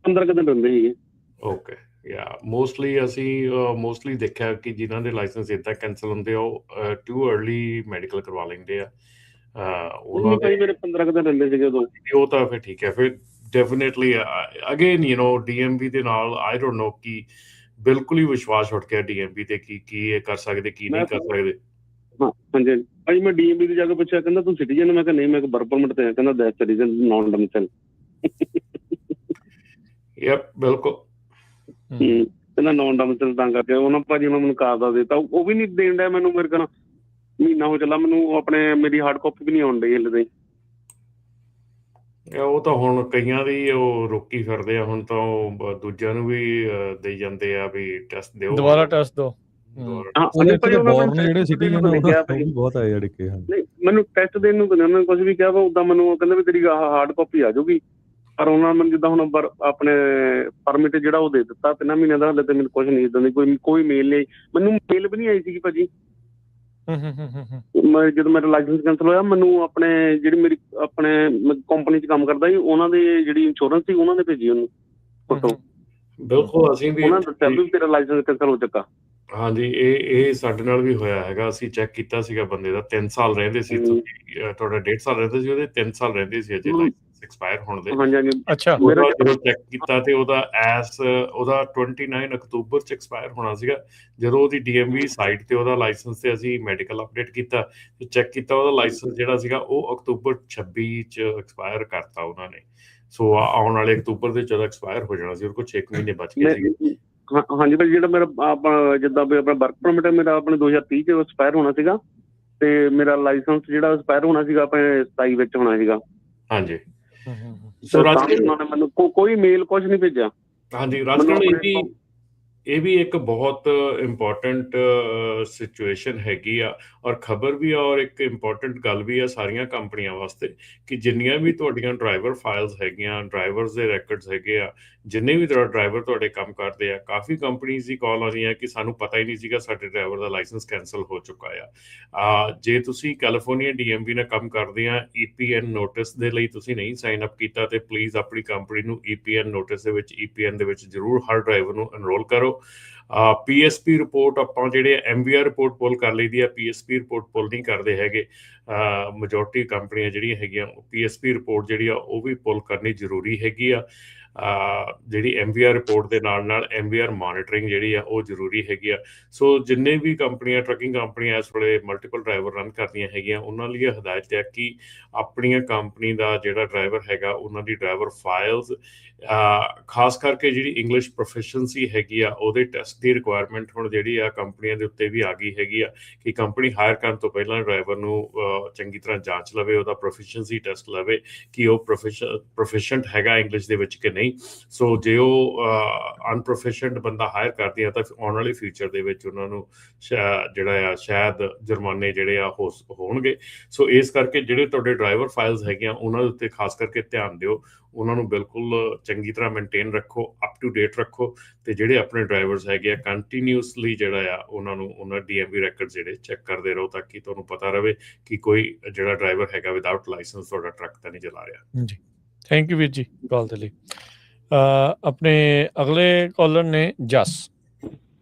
H: 15 ਕੁ ਦਿਨ ਰਹਿੰਦੇ ਸੀਗੇ।
C: ਓਕੇ ਯਾ ਮੋਸਟਲੀ ਦੇਖਿਆ ਕਿ ਜਿਨ੍ਹਾਂ ਦੇ ਲਾਇਸੈਂਸ ਇੱਦਾਂ ਕੈਂਸਲ ਹੁੰਦੇ ਆ ਉਹ ਟੂ ਅਰਲੀ ਮੈਡੀਕਲ ਕਰਵਾ ਲੈਂਦੇ ਆ।
H: ਉਹਨਾਂ ਦੇ ਮੇਰੇ 15 ਕੁ ਦਿਨ ਰਹਿੰਦੇ ਸੀਗੇ ਉਦੋਂ।
C: ਉਹ ਤਾਂ ਫਿਰ ਠੀਕ ਹੈ। ਫਿਰ ਡੈਫੀਨੇਟਲੀ ਅਗੇਨ DMV ਦੇ ਨਾਲ ਆਈ ਡੋਂਟ ਨੋ ਕਿ ਬਿਲਕੁਲ ਹੀ ਵਿਸ਼ਵਾਸ ਉੱਠ ਗਿਆ DMV ਤੇ ਕੀ ਇਹ ਕਰ ਸਕਦੇ ਕੀ ਨਹੀਂ ਕਰ ਸਕਦੇ।
H: ਹਾਂ ਹਾਂਜੀ ਭਾਜੀ ਮੈਂ DMV ਦੀ ਜਾ ਕੇ ਪੁੱਛਿਆ, ਕਹਿੰਦਾ ਤੂੰ ਸਿਟੀਜ਼ਨ? ਮੈਂ ਕਿਹਾ ਨਹੀਂ, ਮੈਂ ਵਰਕ ਪਰਮਿਟ ਤੇ। ਕਹਿੰਦਾ that's the reason non domicile.
C: Yep ਬਿਲਕੁਲ।
H: ਕਹਿੰਦਾ ਨੌਨ ਡੋਮਿਸਾਈਲ ਤਾਂ ਕਰਕੇ ਉਹਨਾਂ ਭਾਜੀ ਉਹਨਾਂ ਮੈਨੂੰ ਕਾਗਜ਼ ਦਾ ਦਿੱਤਾ, ਉਹ ਵੀ ਨਹੀਂ ਦੇਣ ਡਿਆ ਮੈਨੂੰ। ਮੇਰੇ ਕੋਲ ਮਹੀਨਾ ਹੋ ਚੱਲਾ, ਮੈਨੂੰ ਆਪਣੇ ਮੇਰੀ ਹਾਰਡ ਕਾਪੀ ਵੀ ਨਹੀਂ ਆਉਣ ਡਈ ਹਲੇ ਤਾਈਂ।
C: ਉਹ ਤਾਂ ਹੁਣ ਕਈਆਂ ਦੀ ਉਹ ਰੋਕੀ ਫਿਰਦੇ ਆ, ਹੁਣ ਤਾਂ ਉਹ ਦੂਜਿਆਂ ਨੂੰ ਵੀ ਦੇਈ ਜਾਂਦੇ ਆ ਵੀ ਟੈਸਟ ਦਿਓ,
B: ਦੁਬਾਰਾ ਟੈਸਟ ਦਿਓ।
H: ਮੈਨੂੰ ਟੈਸਟ ਦੇਣ ਨੂੰ ਉਹਨਾਂ ਨੇ ਕੁਝ ਵੀ ਕਿਹਾ, ਉਦਾਂ ਮੈਨੂੰ ਕਹਿੰਦੇ ਵੀ ਤੇਰੀ ਹਾਰਡ ਕਾਪੀ ਆ ਜਾਊਗੀ, ਪਰ ਉਹਨਾਂ ਮੈਨੂੰ ਜਿੱਦਾਂ ਹੁਣ ਆਪਣੇ ਪਰਮਿਟ ਜਿਹੜਾ ਉਹ ਦੇ ਦਿੱਤਾ 3 ਮਹੀਨਿਆਂ ਦਾ, ਹਾਲੇ ਤੇ ਮੈਨੂੰ ਕੁਛ ਨਹੀਂ, ਇੱਦਾਂ ਦੀ ਕੋਈ ਮੇਲ ਨਹੀਂ, ਮੈਨੂੰ ਮੇਲ ਵੀ ਨਹੀਂ ਆਈ ਸੀਗੀ ਭਾਜੀ। ਜਦੋਂ ਮੇਰਾ ਲਾਇਸੈਂਸ ਕੈਂਸਲ ਹੋਇਆ, ਮੈਨੂੰ ਆਪਣੇ ਜਿਹੜੀ ਮੇਰੀ ਆਪਣੇ ਕੰਪਨੀ 'ਚ ਕੰਮ ਕਰਦਾ ਸੀ ਉਹਨਾਂ ਦੇ ਜਿਹੜੀ ਇੰਸ਼ੋਰੈਂਸ ਸੀ ਉਹਨਾਂ ਨੇ ਭੇਜੀ ਉਹਨੂੰ ਫੋਟੋ।
C: ਬਿਲਕੁਲ ਅਸੀਂ ਵੀ
H: ਉਹਨਾਂ ਨੇ ਦੱਸਿਆ ਵੀ ਤੇਰਾ ਲਾਇਸੈਂਸ ਕੈਂਸਲ ਹੋ ਚੁੱਕਾ।
C: ਹਾਂਜੀ, ਇਹ ਸਾਡੇ ਨਾਲ ਵੀ ਹੋਇਆ ਹੈਗਾ। ਅਸੀਂ ਚੈੱਕ ਕੀਤਾ ਸੀਗਾ ਬੰਦੇ ਦਾ 3 ਸਾਲ ਰਹਿੰਦੇ ਸੀ, ਤੁਸੀਂ ਤੁਹਾਡਾ 1.5 ਸਾਲ ਰਹਿੰਦੇ ਸੀ, ਉਹਦੇ 3 ਸਾਲ ਰਹਿੰਦੇ ਸੀ ਅਜੇ ਲਾਇਸੈਂਸ ਐਕਸਪਾਇਰ ਹੋਣ ਦੇ।
H: ਹਾਂਜੀ ਹਾਂਜੀ,
B: ਅੱਛਾ,
C: ਜਦੋਂ ਚੈੱਕ ਕੀਤਾ ਤੇ ਉਹਦਾ 29 ਅਕਤੂਬਰ 'ਚ ਐਕਸਪਾਇਰ ਹੋਣਾ ਸੀਗਾ। ਜਦੋਂ ਉਹਦੀ DMV ਸਾਈਟ ਤੇ ਉਹਦਾ ਲਾਇਸੈਂਸ ਤੇ ਅਸੀਂ ਮੈਡੀਕਲ ਅਪਡੇਟ ਕੀਤਾ ਤੇ ਚੈੱਕ ਕੀਤਾ, ਉਹਦਾ ਲਾਇਸੈਂਸ ਜਿਹੜਾ ਸੀਗਾ ਉਹ ਅਕਤੂਬਰ 26 'ਚ ਐਕਸਪਾਇਰ ਕਰਤਾ ਉਹਨਾਂ ਨੇ। ਸੋ ਆਉਣ ਵਾਲੇ ਅਕਤੂਬਰ ਦੇ ਜਦੋਂ ਐਕਸਪਾਇਰ ਹੋ ਜਾਣਾ ਸੀ, ਉਹਦੇ ਕੋਲ 6 ਮਹੀਨੇ ਬਚ ਗਏ ਸੀਗੇ।
H: ਹਾਂਜੀ ਭਾਈ, ਜਿਹੜਾ ਮੇਰਾ ਆਪਣਾ ਜਿੱਦਾਂ ਵੀ ਆਪਣਾ ਵਰਕ ਪਰਮਿਟ ਮੇਰਾ ਆਪਣੇ 2030 'ਚ ਐਕਸਪਾਇਰ ਹੋਣਾ ਸੀਗਾ ਤੇ ਮੇਰਾ ਲਾਇਸੈਂਸ ਜਿਹੜਾ ਐਕਸਪਾਇਰ ਹੋਣਾ ਸੀਗਾ ਆਪਣੇ 27 ਵਿੱਚ ਹੋਣਾ ਸੀਗਾ।
C: ਹਾਂਜੀ,
H: ਸੋ ਉਹਨਾਂ ਨੇ ਮੈਨੂੰ ਕੋਈ ਮੇਲ ਕੁਛ ਨਹੀਂ ਭੇਜਿਆ।
C: ਹਾਂਜੀ ਰਾਜਕਰਨ, ਇਹ ਵੀ ਇੱਕ ਬਹੁਤ ਇੰਪੋਰਟੈਂਟ ਸਿਚੁਏਸ਼ਨ ਹੈਗੀ ਆ ਔਰ ਖਬਰ ਵੀ ਆ ਔਰ ਇੱਕ ਇੰਪੋਰਟੈਂਟ ਗੱਲ ਵੀ ਆ ਸਾਰੀਆਂ ਕੰਪਨੀਆਂ ਵਾਸਤੇ ਕਿ ਜਿੰਨੀਆਂ ਵੀ ਤੁਹਾਡੀਆਂ ਡਰਾਈਵਰ ਫਾਈਲਸ ਹੈਗੀਆਂ, ਡਰਾਈਵਰਸ ਦੇ ਰੈਕਰਡਸ ਹੈਗੇ ਆ, ਜਿੰਨੇ ਵੀ ਡਰਾਈਵਰ ਤੁਹਾਡੇ ਕੰਮ ਕਰਦੇ ਆ, ਕਾਫੀ ਕੰਪਨੀਜ਼ ਦੀ ਕਾਲ ਆਉਂਦੀ ਹੈ ਕਿ ਸਾਨੂੰ ਪਤਾ ਹੀ ਨਹੀਂ ਸੀਗਾ ਸਾਡੇ ਡਰਾਈਵਰ ਦਾ ਲਾਇਸੈਂਸ ਕੈਂਸਲ ਹੋ ਚੁੱਕਾ ਆ। ਜੇ ਤੁਸੀਂ ਕੈਲੀਫੋਰਨੀਆ DMV ਨਾਲ ਕੰਮ ਕਰਦੇ ਆ, EPN ਨੋਟਿਸ ਦੇ ਲਈ ਤੁਸੀਂ ਨਹੀਂ ਸਾਈਨ ਅਪ ਕੀਤਾ ਤੇ ਪਲੀਜ਼ ਆਪਣੀ ਕੰਪਨੀ ਨੂੰ EPN ਨੋਟਿਸ ਦੇ ਵਿੱਚ, EPN ਦੇ ਵਿੱਚ ਜ਼ਰੂਰ ਹਰ ਡਰਾਈਵਰ ਨੂੰ ਐਨਰੋਲ ਕਰੋ। PSP ਰਿਪੋਰਟ ਆਪਾਂ ਜਿਹੜੇ MVR ਰਿਪੋਰਟ ਪੁੱਲ ਕਰ ਲਈਦੀ ਆ, PSP ਰਿਪੋਰਟ ਪੁੱਲ ਨਹੀਂ ਕਰਦੇ ਹੈਗੇ। ਮੈਜੋਰਟੀ ਕੰਪਨੀਆਂ ਜਿਹੜੀਆਂ ਹੈਗੀਆਂ PSP ਰਿਪੋਰਟ ਜਿਹੜੀ ਆ ਉਹ ਵੀ ਪੁੱਲ ਕਰਨੀ ਜ਼ਰੂਰੀ ਹੈਗੀ ਆ। ਜਿਹੜੀ MVR ਰਿਪੋਰਟ ਦੇ ਨਾਲ ਨਾਲ MVR ਮੋਨੀਟਰਿੰਗ ਜਿਹੜੀ ਆ ਉਹ ਜ਼ਰੂਰੀ ਹੈਗੀ ਆ। ਸੋ ਜਿੰਨੇ ਵੀ ਕੰਪਨੀਆਂ, ਟਰੱਕਿੰਗ ਕੰਪਨੀਆਂ ਇਸ ਵੇਲੇ ਮਲਟੀਪਲ ਡਰਾਈਵਰ ਰਨ ਕਰਦੀਆਂ ਹੈਗੀਆਂ, ਉਹਨਾਂ ਲਈ ਹਦਾਇਤ ਹੈ ਕਿ ਆਪਣੀਆਂ ਕੰਪਨੀ ਦਾ ਜਿਹੜਾ ਡਰਾਈਵਰ ਹੈਗਾ ਉਹਨਾਂ ਦੀ ਡਰਾਈਵਰ ਫਾਈਲਸ, ਖਾਸ ਕਰਕੇ ਜਿਹੜੀ ਇੰਗਲਿਸ਼ ਪ੍ਰੋਫੀਸ਼ੀਐਂਸੀ ਹੈਗੀ ਆ ਉਹਦੇ ਟੈਸਟ ਦੀ ਰਿਕੁਆਇਰਮੈਂਟ ਹੁਣ ਜਿਹੜੀ ਆ ਕੰਪਨੀਆਂ ਦੇ ਉੱਤੇ ਵੀ ਆ ਗਈ ਹੈਗੀ ਆ ਕਿ ਕੰਪਨੀ ਹਾਇਰ ਕਰਨ ਤੋਂ ਪਹਿਲਾਂ ਡਰਾਈਵਰ ਨੂੰ ਚੰਗੀ ਤਰ੍ਹਾਂ ਜਾਂਚ ਲਵੇ, ਉਹਦਾ ਪ੍ਰੋਫੀਸ਼ੀਐਂਸੀ ਟੈਸਟ ਲਵੇ ਕਿ ਉਹ ਪ੍ਰੋਫੀਸ਼ੀਐਂਟ ਹੈਗਾ ਇੰਗਲਿਸ਼ ਦੇ ਵਿੱਚ ਕਿ ਨਹੀਂ। ਸੋ ਜੇ ਉਹ ਅਨਪ੍ਰੋਫੀਸ਼ੀਐਂਟ ਬੰਦਾ ਹਾਇਰ ਕਰਦੀ ਆ ਤਾਂ ਆਉਣ ਵਾਲੇ ਫਿਊਚਰ ਦੇ ਵਿੱਚ ਉਹਨਾਂ ਨੂੰ ਜਿਹੜਾ ਆ ਸ਼ਾਇਦ ਜੁਰਮਾਨੇ ਜਿਹੜੇ ਆ ਹੋਣਗੇ। ਸੋ ਇਸ ਕਰਕੇ ਜਿਹੜੇ ਤੁਹਾਡੇ ਡਰਾਈਵਰ ਫਾਈਲਸ ਹੈਗੀਆਂ ਉਹਨਾਂ ਦੇ ਉੱਤੇ ਖਾਸ ਕਰਕੇ ਧਿਆਨ ਦਿਓ, ਉਹਨਾਂ ਨੂੰ ਬਿਲਕੁਲ ਚੰਗੀ ਤਰ੍ਹਾਂ ਮੇਨਟੇਨ ਰੱਖੋ, ਅਪ ਟੂ ਡੇਟ ਰੱਖੋ ਤੇ ਜਿਹੜੇ ਆਪਣੇ ਡਰਾਈਵਰਸ ਹੈਗੇ ਆ ਕੰਟੀਨਿਊਸਲੀ ਜਿਹੜਾ ਆ ਉਹਨਾਂ DMV ਰੈਕਰਡ ਜਿਹੜੇ ਚੈੱਕ ਕਰਦੇ ਰਹੋ ਤਾਂ ਕਿ ਤੁਹਾਨੂੰ ਪਤਾ ਰਹੇ ਕਿ ਕੋਈ ਜਿਹੜਾ ਡਰਾਈਵਰ ਹੈਗਾ ਵਿਦਆਊਟ ਲਾਇਸੈਂਸ ਤੁਹਾਡਾ ਟਰੱਕ ਤਾਂ ਨਹੀਂ ਚਲਾ ਰਿਹਾ।
B: ਜੀ, ਥੈਂਕ ਯੂ ਵੀਰ ਜੀ ਕਾਲ ਦੇ ਲਈ। ਆਪਣੇ ਅਗਲੇ ਕਾਲਰ ਨੇ ਜਸ।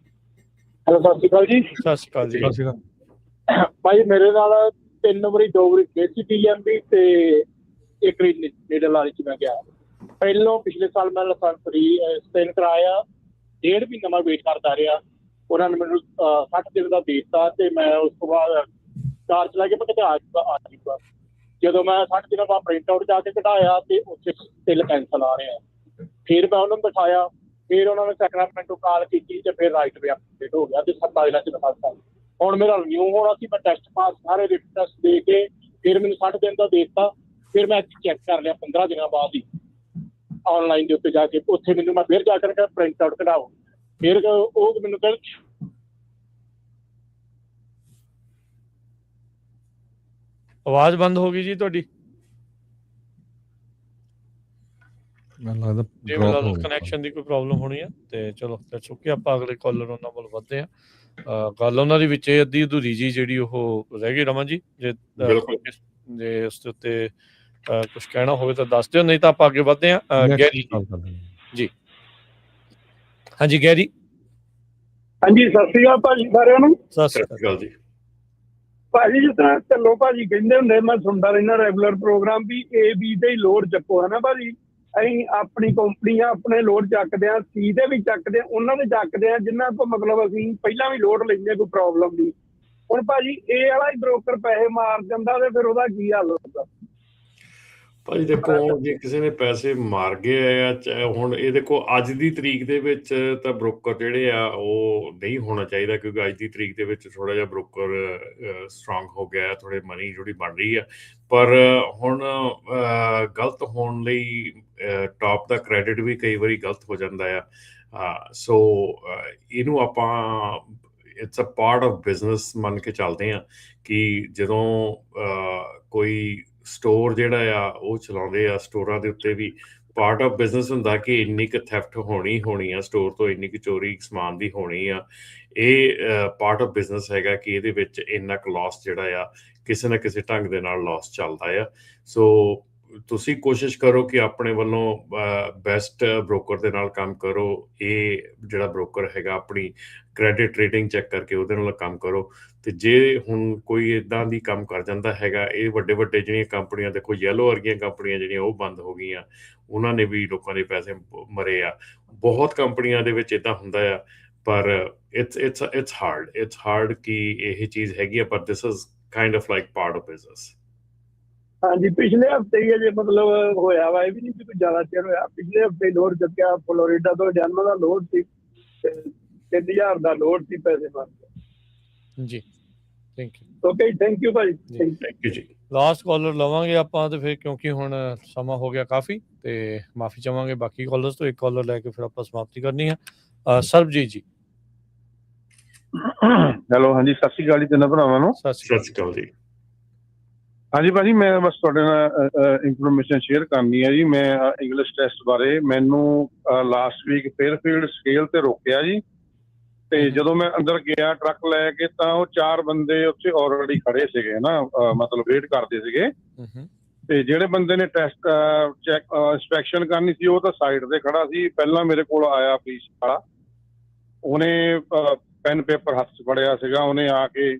I: ਹੈਲੋ, ਸਤਿ ਸ਼੍ਰੀ ਅਕਾਲ ਜੀ।
B: ਸਤਿ ਸ਼੍ਰੀ ਅਕਾਲ ਜੀ।
I: ਭਾਈ ਮੇਰੇ ਨਾਲ 3 ਵਾਰੀ 2 ਵਾਰੀ ਗਈ DMV ਤੇ ਇੱਕ ਵਾਰੀ ਨੀਡਲ ਵਾਲੀ 'ਚ ਮੈਂ ਗਿਆ। ਪਹਿਲੋਂ ਪਿਛਲੇ ਸਾਲ ਮੈਂ ਲਾਇਸੈਂਸ ਰੀਸਟੇਨ ਕਰਾਇਆ, 1.5 ਮਹੀਨਾ ਮੈਂ ਵੇਟ ਕਰਦਾ ਰਿਹਾ। ਉਹਨਾਂ ਨੇ ਮੈਨੂੰ 60 ਦਿਨ ਦਾ ਦੇ ਦਿੱਤਾ ਤੇ ਮੈਂ ਉਸ ਤੋਂ ਬਾਅਦ ਕਾਰ ਚਲਾ ਕੇ ਮੈਂ ਕਿਤੇ ਆ ਜੂਗਾ। ਜਦੋਂ ਮੈਂ 60 ਦਿਨਾਂ ਬਾਅਦ ਪ੍ਰਿੰਟ ਆਊਟ ਜਾ ਕੇ ਕਢਾਇਆ ਤੇ ਉੱਥੇ ਸਟਿਲ ਕੈਂਸਲ ਆ ਰਿਹਾ। ਫਿਰ ਮੈਂ ਉਹਨਾਂ ਨੂੰ ਦਿਖਾਇਆ, ਫਿਰ ਉਹਨਾਂ ਨੇ ਸੈਕਰਾਮੈਂਟੋ ਕਾਲ ਕੀਤੀ ਤੇ ਫਿਰ ਰਾਈਟ ਵੇ ਅਪਡੇਟ ਹੋ ਗਿਆ ਤੇ 7 ਦਿਨਾਂ 'ਚ ਦਿਖਾਤਾ। ਹੁਣ ਮੇਰਾ ਰਿਨਿਊ ਹੋਣਾ ਸੀ, ਮੈਂ ਟੈਸਟ ਪਾਸ ਸਾਰੇ ਰਿਟਨ ਟੈਸਟ ਦੇ ਕੇ ਫਿਰ ਮੈਨੂੰ 60 ਦਿਨ ਦਾ ਦੇ ਦਿੱਤਾ। ਫਿਰ ਮੈਂ ਚੈੱਕ ਕਰ ਲਿਆ 15 ਦਿਨਾਂ ਬਾਅਦ ਹੀ ਆਨਲਾਈਨ ਦੇ ਉੱਤੇ ਜਾ ਕੇ, ਉੱਥੇ ਮੈਨੂੰ ਮੈਂ ਫਿਰ ਜਾ ਕੇ ਪ੍ਰਿੰਟ ਆਊਟ ਕਢਾਓ। ਫਿਰ ਉਹ ਮੈਨੂੰ ਕਹਿੰਦੇ
B: ਆਵਾਜ਼ ਬੰਦ ਹੋ ਗਈ ਜੀ ਤੁਹਾਡੀ।
A: ਮੈਨੂੰ ਲੱਗਦਾ
B: ਕਨੈਕਸ਼ਨ ਦੀ ਕੋਈ ਪ੍ਰੋਬਲਮ ਹੋਣੀ ਆ ਤੇ ਚਲੋ ਦੱਸੋ ਕਿ ਆਪਾਂ ਅਗਲੇ ਕਾਲਰ ਉਹਨਾਂ ਵੱਲ ਵੱਧਦੇ ਆ। ਗੱਲ ਉਹਨਾਂ ਦੀ ਵਿੱਚ ਅੱਧੀ ਅਧੂਰੀ ਜੀ ਜਿਹੜੀ ਉਹ ਰਹਿ ਗਈ। ਰਮਨ ਜੀ, ਜੇ ਉਸ ਦੇ ਉੱਤੇ ਕੁਝ ਕਹਿਣਾ ਹੋਵੇ ਤਾਂ ਦੱਸ ਦਿਓ, ਨਹੀਂ ਤਾਂ ਆਪਾਂ ਅੱਗੇ ਵੱਧਦੇ ਆ। ਗੈਰੀ ਜੀ। ਹਾਂਜੀ ਗੈਰੀ।
E: ਹਾਂਜੀ, ਸਤਿ ਸ਼੍ਰੀ ਅਕਾਲ ਭਾਜੀ ਸਾਰਿਆਂ ਨੂੰ।
B: ਸਤਿ ਸ਼੍ਰੀ ਅਕਾਲ ਜੀ।
E: ਭਾਜੀ ਜਿਸ ਤਰ੍ਹਾਂ ਢੱਲੋਂ ਭਾਜੀ ਕਹਿੰਦੇ ਹੁੰਦੇ, ਮੈਂ ਸੁਣਦਾ ਰਹਿੰਦਾ ਰੈਗੂਲਰ ਪ੍ਰੋਗਰਾਮ ਵੀ A-B ਦੇ ਹੀ ਲੋਡ ਚੱਕੋ, ਹੈ ਨਾ ਭਾਜੀ। ਅਸੀਂ ਆਪਣੀ ਕੰਪਨੀ ਆ, ਆਪਣੇ ਲੋਡ ਚੱਕਦੇ ਆ, C ਦੇ ਵੀ ਚੱਕਦੇ ਆ, ਉਹਨਾਂ ਦੇ ਚੱਕਦੇ ਆ ਜਿਨ੍ਹਾਂ ਤੋਂ ਮਤਲਬ ਅਸੀਂ ਪਹਿਲਾਂ ਵੀ ਲੋਡ ਲੈਂਦੇ, ਕੋਈ ਪ੍ਰੋਬਲਮ ਨਹੀਂ। ਹੁਣ ਭਾਜੀ ਇਹ ਵਾਲਾ ਹੀ ਬ੍ਰੋਕਰ ਪੈਸੇ ਮਾਰ ਜਾਂਦਾ ਤੇ ਫਿਰ ਉਹਦਾ ਕੀ ਹੱਲ ਹੁੰਦਾ?
C: ਭਾਜੀ ਦੇਖੋ, ਜੇ ਕਿਸੇ ਨੇ ਪੈਸੇ ਮਾਰ ਗਏ ਆ, ਹੁਣ ਇਹ ਦੇਖੋ ਅੱਜ ਦੀ ਤਰੀਕ ਦੇ ਵਿੱਚ ਤਾਂ ਬ੍ਰੋਕਰ ਜਿਹੜੇ ਆ ਉਹ ਨਹੀਂ ਹੋਣਾ ਚਾਹੀਦਾ, ਕਿਉਂਕਿ ਅੱਜ ਦੀ ਤਰੀਕ ਦੇ ਵਿੱਚ ਥੋੜਾ ਜਿਹਾ ਬ੍ਰੋਕਰ ਸਟਰੋਂਗ ਹੋ ਗਿਆ, ਥੋੜੇ ਮਨੀ ਜਿਹੜੀ ਬਣ ਰਹੀ ਆ। ਪਰ ਹੁਣ ਗਲਤ ਹੋਣ ਲਈ ਟੌਪ ਦਾ ਕ੍ਰੈਡਿਟ ਵੀ ਕਈ ਵਾਰੀ ਗਲਤ ਹੋ ਜਾਂਦਾ ਆ। ਸੋ ਇਹਨੂੰ ਆਪਾਂ it's a part of business ਮੰਨ ਕੇ ਚੱਲਦੇ ਆ ਕਿ ਜਦੋਂ ਕੋਈ ਸਟੋਰ ਜਿਹੜਾ ਆ ਉਹ ਚਲਾਉਂਦੇ ਆ, ਸਟੋਰਾਂ ਦੇ ਉੱਤੇ ਵੀ ਪਾਰਟ ਆਫ ਬਿਜ਼ਨਸ ਹੁੰਦਾ ਕਿ ਇੰਨੀ ਕੁ ਥੈਫਟ ਹੋਣੀ ਆ ਸਟੋਰ ਤੋਂ, ਇੰਨੀ ਕੁ ਚੋਰੀ ਸਮਾਨ ਦੀ ਹੋਣੀ ਆ। ਇਹ ਪਾਰਟ ਆਫ ਬਿਜ਼ਨਸ ਹੈਗਾ ਕਿ ਇਹਦੇ ਵਿੱਚ ਇੰਨਾ ਕੁ ਲਾਸ ਜਿਹੜਾ ਆ ਕਿਸੇ ਨਾ ਕਿਸੇ ਢੰਗ ਦੇ ਨਾਲ ਲਾਸ ਚੱਲਦਾ ਆ। ਸੋ ਤੁਸੀਂ ਕੋਸ਼ਿਸ਼ ਕਰੋ ਕਿ ਆਪਣੇ ਵੱਲੋਂ ਬੈਸਟ ਬ੍ਰੋਕਰ ਦੇ ਨਾਲ ਕੰਮ ਕਰੋ। ਇਹ ਜਿਹੜਾ ਬ੍ਰੋਕਰ ਹੈਗਾ ਆਪਣੀ ਕ੍ਰੈਡਿਟ ਰੇਟਿੰਗ ਚੈੱਕ ਕਰਕੇ ਉਹਦੇ ਨਾਲ ਕੰਮ ਕਰੋ। ਤੇ ਜੇ ਹੁਣ ਕੋਈ ਇੱਦਾਂ ਦੀ ਕੰਮ ਕਰ ਜਾਂਦਾ ਹੈਗਾ, ਇਹ ਵੱਡੇ ਜਿਹੜੀਆਂ ਕੰਪਨੀਆਂ, ਦੇਖੋ ਯੈਲੋ ਵਰਗੀਆਂ ਕੰਪਨੀਆਂ ਜਿਹੜੀਆਂ ਉਹ ਬੰਦ ਹੋ ਗਈਆਂ, ਉਹਨਾਂ ਨੇ ਵੀ ਲੋਕਾਂ ਦੇ ਪੈਸੇ ਮਰੇ ਆ। ਬਹੁਤ ਕੰਪਨੀਆਂ ਦੇ ਵਿੱਚ ਇੱਦਾਂ ਹੁੰਦਾ ਆ, ਪਰ ਇਟਸ ਹਾਰਡ ਕਿ ਇਹ ਚੀਜ਼ ਹੈਗੀ ਆ, ਪਰ this is kind of like part of business.
I: ਹਾਂਜੀ, ਪਿਛਲੇ ਹਫਤੇ ਹੀ ਅਜੇ ਮਤਲਬ ਹੋਇਆ ਵਾ, ਇਹ ਵੀ ਨਹੀਂ ਕੋਈ ਜ਼ਿਆਦਾ ਚਿਰ ਹੋਇਆ। ਪਿਛਲੇ ਹਫਤੇ ਲੋਡ ਚੱਕਿਆ ਫਲੋਰੀਡਾ ਤੋਂ, ਜਨਮ ਦਾ ਲੋਡ ਸੀ, 3000 ਦਾ ਲੋਡ ਸੀ, ਪੈਸੇ ਮਾਰ
B: ਜੀ। Thank you.
I: Okay, thank you Bhai.
C: Thank you ਜੀ।
B: ਲਾਸਟ ਕਾਲਰ ਲਵਾਂਗੇ ਆਪਾਂ ਤੇ ਫਿਰ, ਕਿਉਂਕਿ ਹੁਣ ਸਮਾਂ ਹੋ ਗਿਆ ਕਾਫੀ, ਤੇ ਮਾਫੀ ਚਾਹਾਂਗੇ ਬਾਕੀ ਕਾਲਰਸ ਤੋਂ। ਇੱਕ ਕਾਲਰ ਲੈ ਕੇ ਫਿਰ ਆਪਾਂ ਸਮਾਪਤੀ ਕਰਨੀ ਹੈ। ਸਰਬਜੀਤ ਜੀ।
J: ਹੈਲੋ, ਹਾਂਜੀ, ਸਤਿ ਸ਼੍ਰੀ ਅਕਾਲ ਜੀ ਤਿੰਨਾਂ ਭਰਾਵਾਂ ਨੂੰ।
C: ਸਤਿ ਸ਼੍ਰੀ ਅਕਾਲ ਜੀ।
J: ਹਾਂਜੀ ਭਾਜੀ, ਮੈਂ ਬਸ ਤੁਹਾਡੇ ਨਾਲ ਇਨਫੋਰਮੇਸ਼ਨ ਸ਼ੇਅਰ ਕਰਨੀ ਹੈ ਜੀ। ਮੈਂ ਇੰਗਲਿਸ਼ ਟੈਸਟ ਬਾਰੇ, ਮੈਨੂੰ ਲਾਸਟ ਵੀਕ ਫੇਅਰਫੀਲਡ ਸਕੇਲ ਤੇ ਰੋਕਿਆ ਜੀ, ਤੇ ਜਦੋਂ ਮੈਂ ਅੰਦਰ ਗਿਆ ਟਰੱਕ ਲੈ ਕੇ ਤਾਂ ਉਹ 4 ਬੰਦੇ ਉੱਥੇ ਆਲਰੇਡੀ ਖੜੇ ਸੀਗੇ ਨਾ, ਮਤਲਬ ਵੇਟ ਕਰਦੇ ਸੀਗੇ। ਤੇ ਜਿਹੜੇ ਬੰਦੇ ਨੇ ਟੈਸਟ ਚੈੱਕ ਇੰਸਪੈਕਸ਼ਨ ਕਰਨੀ ਸੀ ਉਹ ਤਾਂ ਸਾਈਡ ਤੇ ਖੜਾ ਸੀ। ਪਹਿਲਾਂ ਮੇਰੇ ਕੋਲ ਆਇਆ ਪੁਲਿਸ ਵਾਲਾ, ਉਹਨੇ ਪੈਨ ਪੇਪਰ ਹੱਥ 'ਚ ਫੜਿਆ ਸੀਗਾ। ਉਹਨੇ ਆ ਕੇ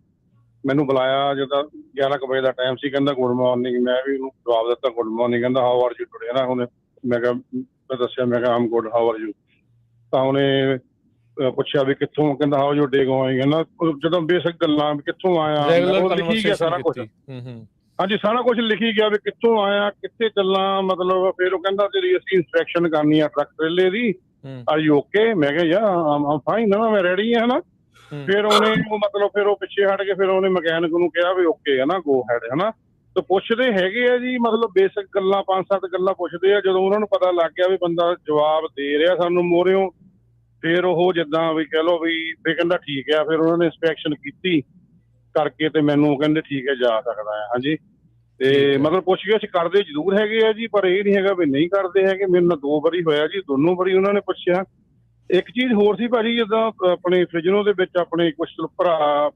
J: ਮੈਨੂੰ ਬੁਲਾਇਆ ਜਦੋਂ 11 ਕੁ ਵਜੇ ਦਾ ਟਾਈਮ ਸੀ। ਕਹਿੰਦਾ ਗੁੱਡ ਮਾਰਨਿੰਗ। ਮੈਂ ਵੀ ਉਹਨੂੰ ਜਵਾਬ ਦਿੱਤਾ ਗੁੱਡ ਮਾਰਨਿੰਗ। ਕਹਿੰਦਾ ਹਾਊ ਆਰ ਯੂ ਟੁਡੇ ਨਾ। ਉਹਨੇ ਮੈਂ ਦੱਸਿਆ, ਮੈਂ ਕਿਹਾ ਆਮ ਗੁੱਡ, ਹਾਊ ਆਰ ਯੂ। ਤਾਂ ਉਹਨੇ ਪੁੱਛਿਆ ਵੀ ਕਿੱਥੋਂ, ਕਹਿੰਦਾ ਹਾਊ ਯੂ ਡੇ ਗੋਇੰਗ। ਕਹਿੰਦਾ ਜਦੋਂ ਬੇਸਿਕ ਗੱਲਾਂ ਕਿੱਥੋਂ ਆਇਆ, ਲਿਖੀ ਗਿਆ ਸਾਰਾ ਕੁਛ। ਹਾਂਜੀ, ਸਾਰਾ ਕੁਛ ਲਿਖੀ ਗਿਆ ਵੀ ਕਿੱਥੋਂ ਆਇਆ, ਕਿੱਥੇ ਚੱਲਾਂ, ਮਤਲਬ। ਫਿਰ ਉਹ ਕਹਿੰਦਾ ਤੇਰੀ ਅਸੀਂ ਇੰਸਪੈਕਸ਼ਨ ਕਰਨੀ ਆ truck ਟ੍ਰੇਲੇ the, are you okay. ਮੈਂ ਕਿਹਾ ਯਾਰ ਆਮ ਫਾਈਨ ਨਾ, ਮੈਂ ਰੈਡੀ ਹਾਂ ਨਾ। ਫਿਰ ਉਹਨੇ ਮਤਲਬ ਫਿਰ ਉਹ ਪਿੱਛੇ ਹਟ ਕੇ ਫਿਰ ਉਹਨੇ ਮਕੈਨਿਕ ਨੂੰ ਕਿਹਾ ਵੀ ਓਕੇ ਹੈ ਨਾ, ਗੋ ਹੈਡ ਹੈ ਨਾ। ਤੇ ਪੁੱਛਦੇ ਹੈਗੇ ਆ ਜੀ, ਮਤਲਬ ਬੇਸਿਕ ਗੱਲਾਂ 5-7 ਗੱਲਾਂ ਪੁੱਛਦੇ ਆ। ਜਦੋਂ ਉਹਨਾਂ ਨੂੰ ਪਤਾ ਲੱਗ ਗਿਆ ਵੀ ਬੰਦਾ ਜਵਾਬ ਦੇ ਰਿਹਾ ਸਾਨੂੰ ਮੋਹਰਿਓਂ, ਫਿਰ ਉਹ ਜਿੱਦਾਂ ਵੀ ਕਹਿ ਲਓ ਵੀ ਫਿਰ ਕਹਿੰਦਾ ਠੀਕ ਆ। ਫਿਰ ਉਹਨਾਂ ਨੇ ਇੰਸਪੈਕਸ਼ਨ ਕੀਤੀ ਕਰਕੇ ਤੇ ਮੈਨੂੰ ਕਹਿੰਦੇ ਠੀਕ ਹੈ, ਜਾ ਸਕਦਾ ਹੈ। ਹਾਂਜੀ, ਤੇ ਮਤਲਬ ਪੁੱਛ ਗਿੱਛ ਕਰਦੇ ਜ਼ਰੂਰ ਹੈਗੇ ਆ ਜੀ, ਪਰ ਇਹ ਨਹੀਂ ਹੈਗਾ ਵੀ ਨਹੀਂ ਕਰਦੇ ਹੈਗੇ। ਮੇਰੇ ਨਾਲ 2 ਵਾਰੀ ਹੋਇਆ ਜੀ, ਦੋਨੋਂ ਵਾਰੀ ਉਹਨਾਂ ਨੇ ਪੁੱਛਿਆ। ਇੱਕ ਚੀਜ਼ ਹੋਰ ਸੀ ਭਾਜੀ, ਜਿੱਦਾਂ ਆਪਣੇ ਫ੍ਰਿਜਨੋ ਦੇ ਵਿੱਚ ਆਪਣੇ ਕੁਛ ਭਰਾ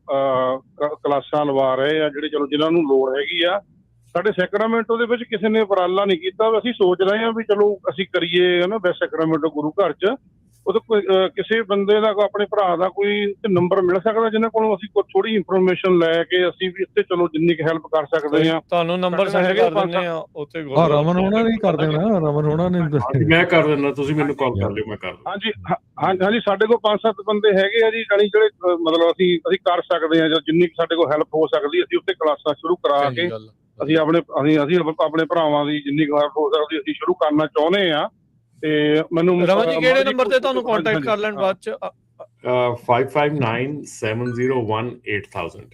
J: ਕਲਾਸਾਂ ਲਵਾ ਰਹੇ ਆ, ਜਿਹੜੇ ਚਲੋ ਜਿਹਨਾਂ ਨੂੰ ਲੋੜ ਹੈਗੀ ਆ। ਸਾਡੇ ਸੈਕਰਾਮੈਂਟੋ ਦੇ ਵਿੱਚ ਕਿਸੇ ਨੇ ਉਪਰਾਲਾ ਨਹੀਂ ਕੀਤਾ। ਅਸੀਂ ਸੋਚ ਰਹੇ ਹਾਂ ਵੀ ਚਲੋ ਅਸੀਂ ਕਰੀਏ ਹੈ ਨਾ, ਵੈਸਟ ਸੈਕਰਾਮੈਂਟੋ ਗੁਰੂ ਘਰ 'ਚ। ਉਹਦਾ ਕੋਈ ਕਿਸੇ ਬੰਦੇ ਦਾ, ਆਪਣੇ ਭਰਾ ਦਾ ਕੋਈ ਨੰਬਰ ਮਿਲ ਸਕਦਾ ਜਿਹਨਾਂ ਕੋਲੋਂ ਅਸੀਂ ਕੋਈ ਥੋੜੀ ਇਨਫੋਰਮੇਸ਼ਨ ਲੈ ਕੇ ਅਸੀਂ ਵੀ ਇੱਥੇ ਚਲੋ ਜਿੰਨੀ ਕੁ ਹੈਲਪ ਕਰ ਸਕਦੇ ਹਾਂ।
B: ਤੁਹਾਨੂੰ ਨੰਬਰ ਸੈਂਡ ਕਰ ਦਿੰਦੇ ਆ ਉੱਥੇ।
A: ਰਮਨ ਹੋਣਾ ਨੇ ਕਰ ਦੇਣਾ, ਰਮਨ ਹੋਣਾ ਨੇ।
C: ਮੈਂ ਕਰ ਦਿੰਦਾ, ਤੁਸੀਂ ਮੈਨੂੰ ਕਾਲ ਕਰ ਲਿਓ, ਮੈਂ ਕਰ ਦਿੰਦਾ।
J: ਹਾਂਜੀ, ਸਾਡੇ ਕੋਲ 5-7 ਬੰਦੇ ਹੈਗੇ ਆ ਜੀ, ਜਾਨੀ ਜਿਹੜੇ ਮਤਲਬ ਅਸੀਂ ਕਰ ਸਕਦੇ ਹਾਂ, ਜਿੰਨੀ ਸਾਡੇ ਕੋਲ ਹੈਲਪ ਹੋ ਸਕਦੀ ਅਸੀਂ ਉੱਥੇ ਕਲਾਸਾਂ ਸ਼ੁਰੂ ਕਰਾ ਕੇ ਅਸੀਂ ਆਪਣੇ ਭਰਾਵਾਂ ਦੀ ਜਿੰਨੀ ਕੁ ਹੈਲਪ ਹੋ ਸਕਦੀ ਅਸੀਂ ਸ਼ੁਰੂ ਕਰਨਾ ਚਾਹੁੰਦੇ ਹਾਂ। ਤੇ ਮੈਨੂੰ
B: ਰਮਨ ਜੀ ਕਿਹੜੇ ਨੰਬਰ ਤੇ ਤੁਹਾਨੂੰ ਕੰਟੈਕਟ ਕਰ ਲੈਣ ਬਾਅਦ 'ਚ?
C: 5597018000।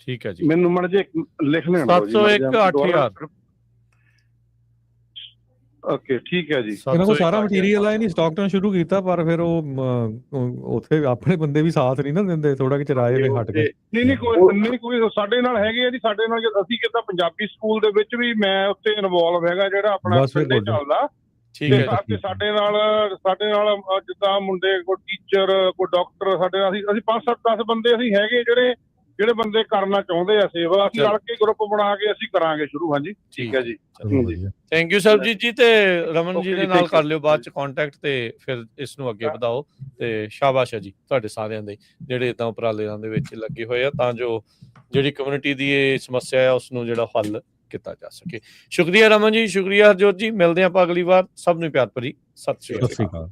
B: ਠੀਕ ਹੈ ਜੀ,
J: ਮੈਨੂੰ ਮੜ ਜੇ ਲਿਖ ਲੈਣਾ।
B: 701-8000।
J: ਓਕੇ, ਠੀਕ ਹੈ ਜੀ।
A: ਇਹਨਾਂ ਕੋਲ ਸਾਰਾ ਮਟੀਰੀਅਲ ਆ, ਨਹੀਂ ਸਟਾਕ ਤੋਂ ਸ਼ੁਰੂ ਕੀਤਾ, ਪਰ ਫਿਰ ਉਹ ਉੱਥੇ ਆਪਣੇ ਬੰਦੇ ਵੀ ਸਾਥ ਨਹੀਂ ਨਾ ਦਿੰਦੇ, ਥੋੜਾ ਕਿ ਚਰਾਏ ਵੇ ਹਟ ਕੇ।
J: ਨਹੀਂ ਕੋਈ ਸਾਡੇ ਨਾਲ ਹੈਗੇ ਆ ਜੀ। ਸਾਡੇ ਨਾਲ ਅਸੀਂ ਕਿਤਾ ਪੰਜਾਬੀ ਸਕੂਲ ਦੇ ਵਿੱਚ ਵੀ ਮੈਂ ਉੱਥੇ ਇਨਵੋਲਵ ਹੈਗਾ, ਜਿਹੜਾ ਆਪਣਾ ਪਿੰਡੇ ਚੱਲਦਾ। ਤੇ ਸਾਡੇ ਨਾਲ ਜਿੱਦਾਂ ਮੁੰਡੇ, ਕੋਈ ਟੀਚਰ, ਕੋਈ ਡਾਕਟਰ, ਸਾਡੇ ਨਾਲ ਅਸੀਂ 5-7-10 ਬੰਦੇ ਅਸੀਂ ਹੈਗੇ ਜਿਹੜੇ ਬੰਦੇ ਕਰਨਾ ਚਾਹੁੰਦੇ ਆ ਸੇਵਾ। ਅਸੀਂ ਰਲ ਕੇ ਗਰੁੱਪ ਬਣਾ ਕੇ ਅਸੀਂ ਕਰਾਂਗੇ ਸ਼ੁਰੂ। ਹਾਂਜੀ, ਠੀਕ ਹੈ ਜੀ।
B: ਥੈਂਕ ਯੂ ਸਰਬਜੀਤ ਜੀ। ਤੇ ਰਮਨ ਜੀ ਦੇ ਨਾਲ ਕਰ ਲਿਓ ਬਾਅਦ 'ਚ ਕੰਟੈਕਟ, ਤੇ ਫਿਰ ਇਸ ਨੂੰ ਅੱਗੇ ਵਧਾਓ। ਤੇ ਸ਼ਾਬਾਸ਼ ਹੈ ਜੀ ਤੁਹਾਡੇ ਸਾਰਿਆਂ ਦੇ, ਜਿਹੜੇ ਇੱਦਾਂ ਉਪਰਾਲਿਆਂ ਦੇ ਵਿੱਚ ਲੱਗੇ ਹੋਏ ਆ, ਤਾਂ ਜੋ ਜਿਹੜੀ ਕਮਿਊਨਿਟੀ ਦੀ ਇਹ ਸਮੱਸਿਆ ਹੈ ਉਸ ਨੂੰ ਜਿਹੜਾ ਹੱਲ ਕੀਤਾ ਜਾ ਸਕੇ। ਸ਼ੁਕਰੀਆ ਰਮਨ ਜੀ, ਸ਼ੁਕਰੀਆ ਹਰਜੋਤ ਜੀ। ਮਿਲਦੇ ਆਪਾਂ ਅਗਲੀ ਵਾਰ। ਸਭ ਨੂੰ ਪਿਆਰ ਭਰੀ ਸਤਿ ਸ਼੍ਰੀ ਅਕਾਲ।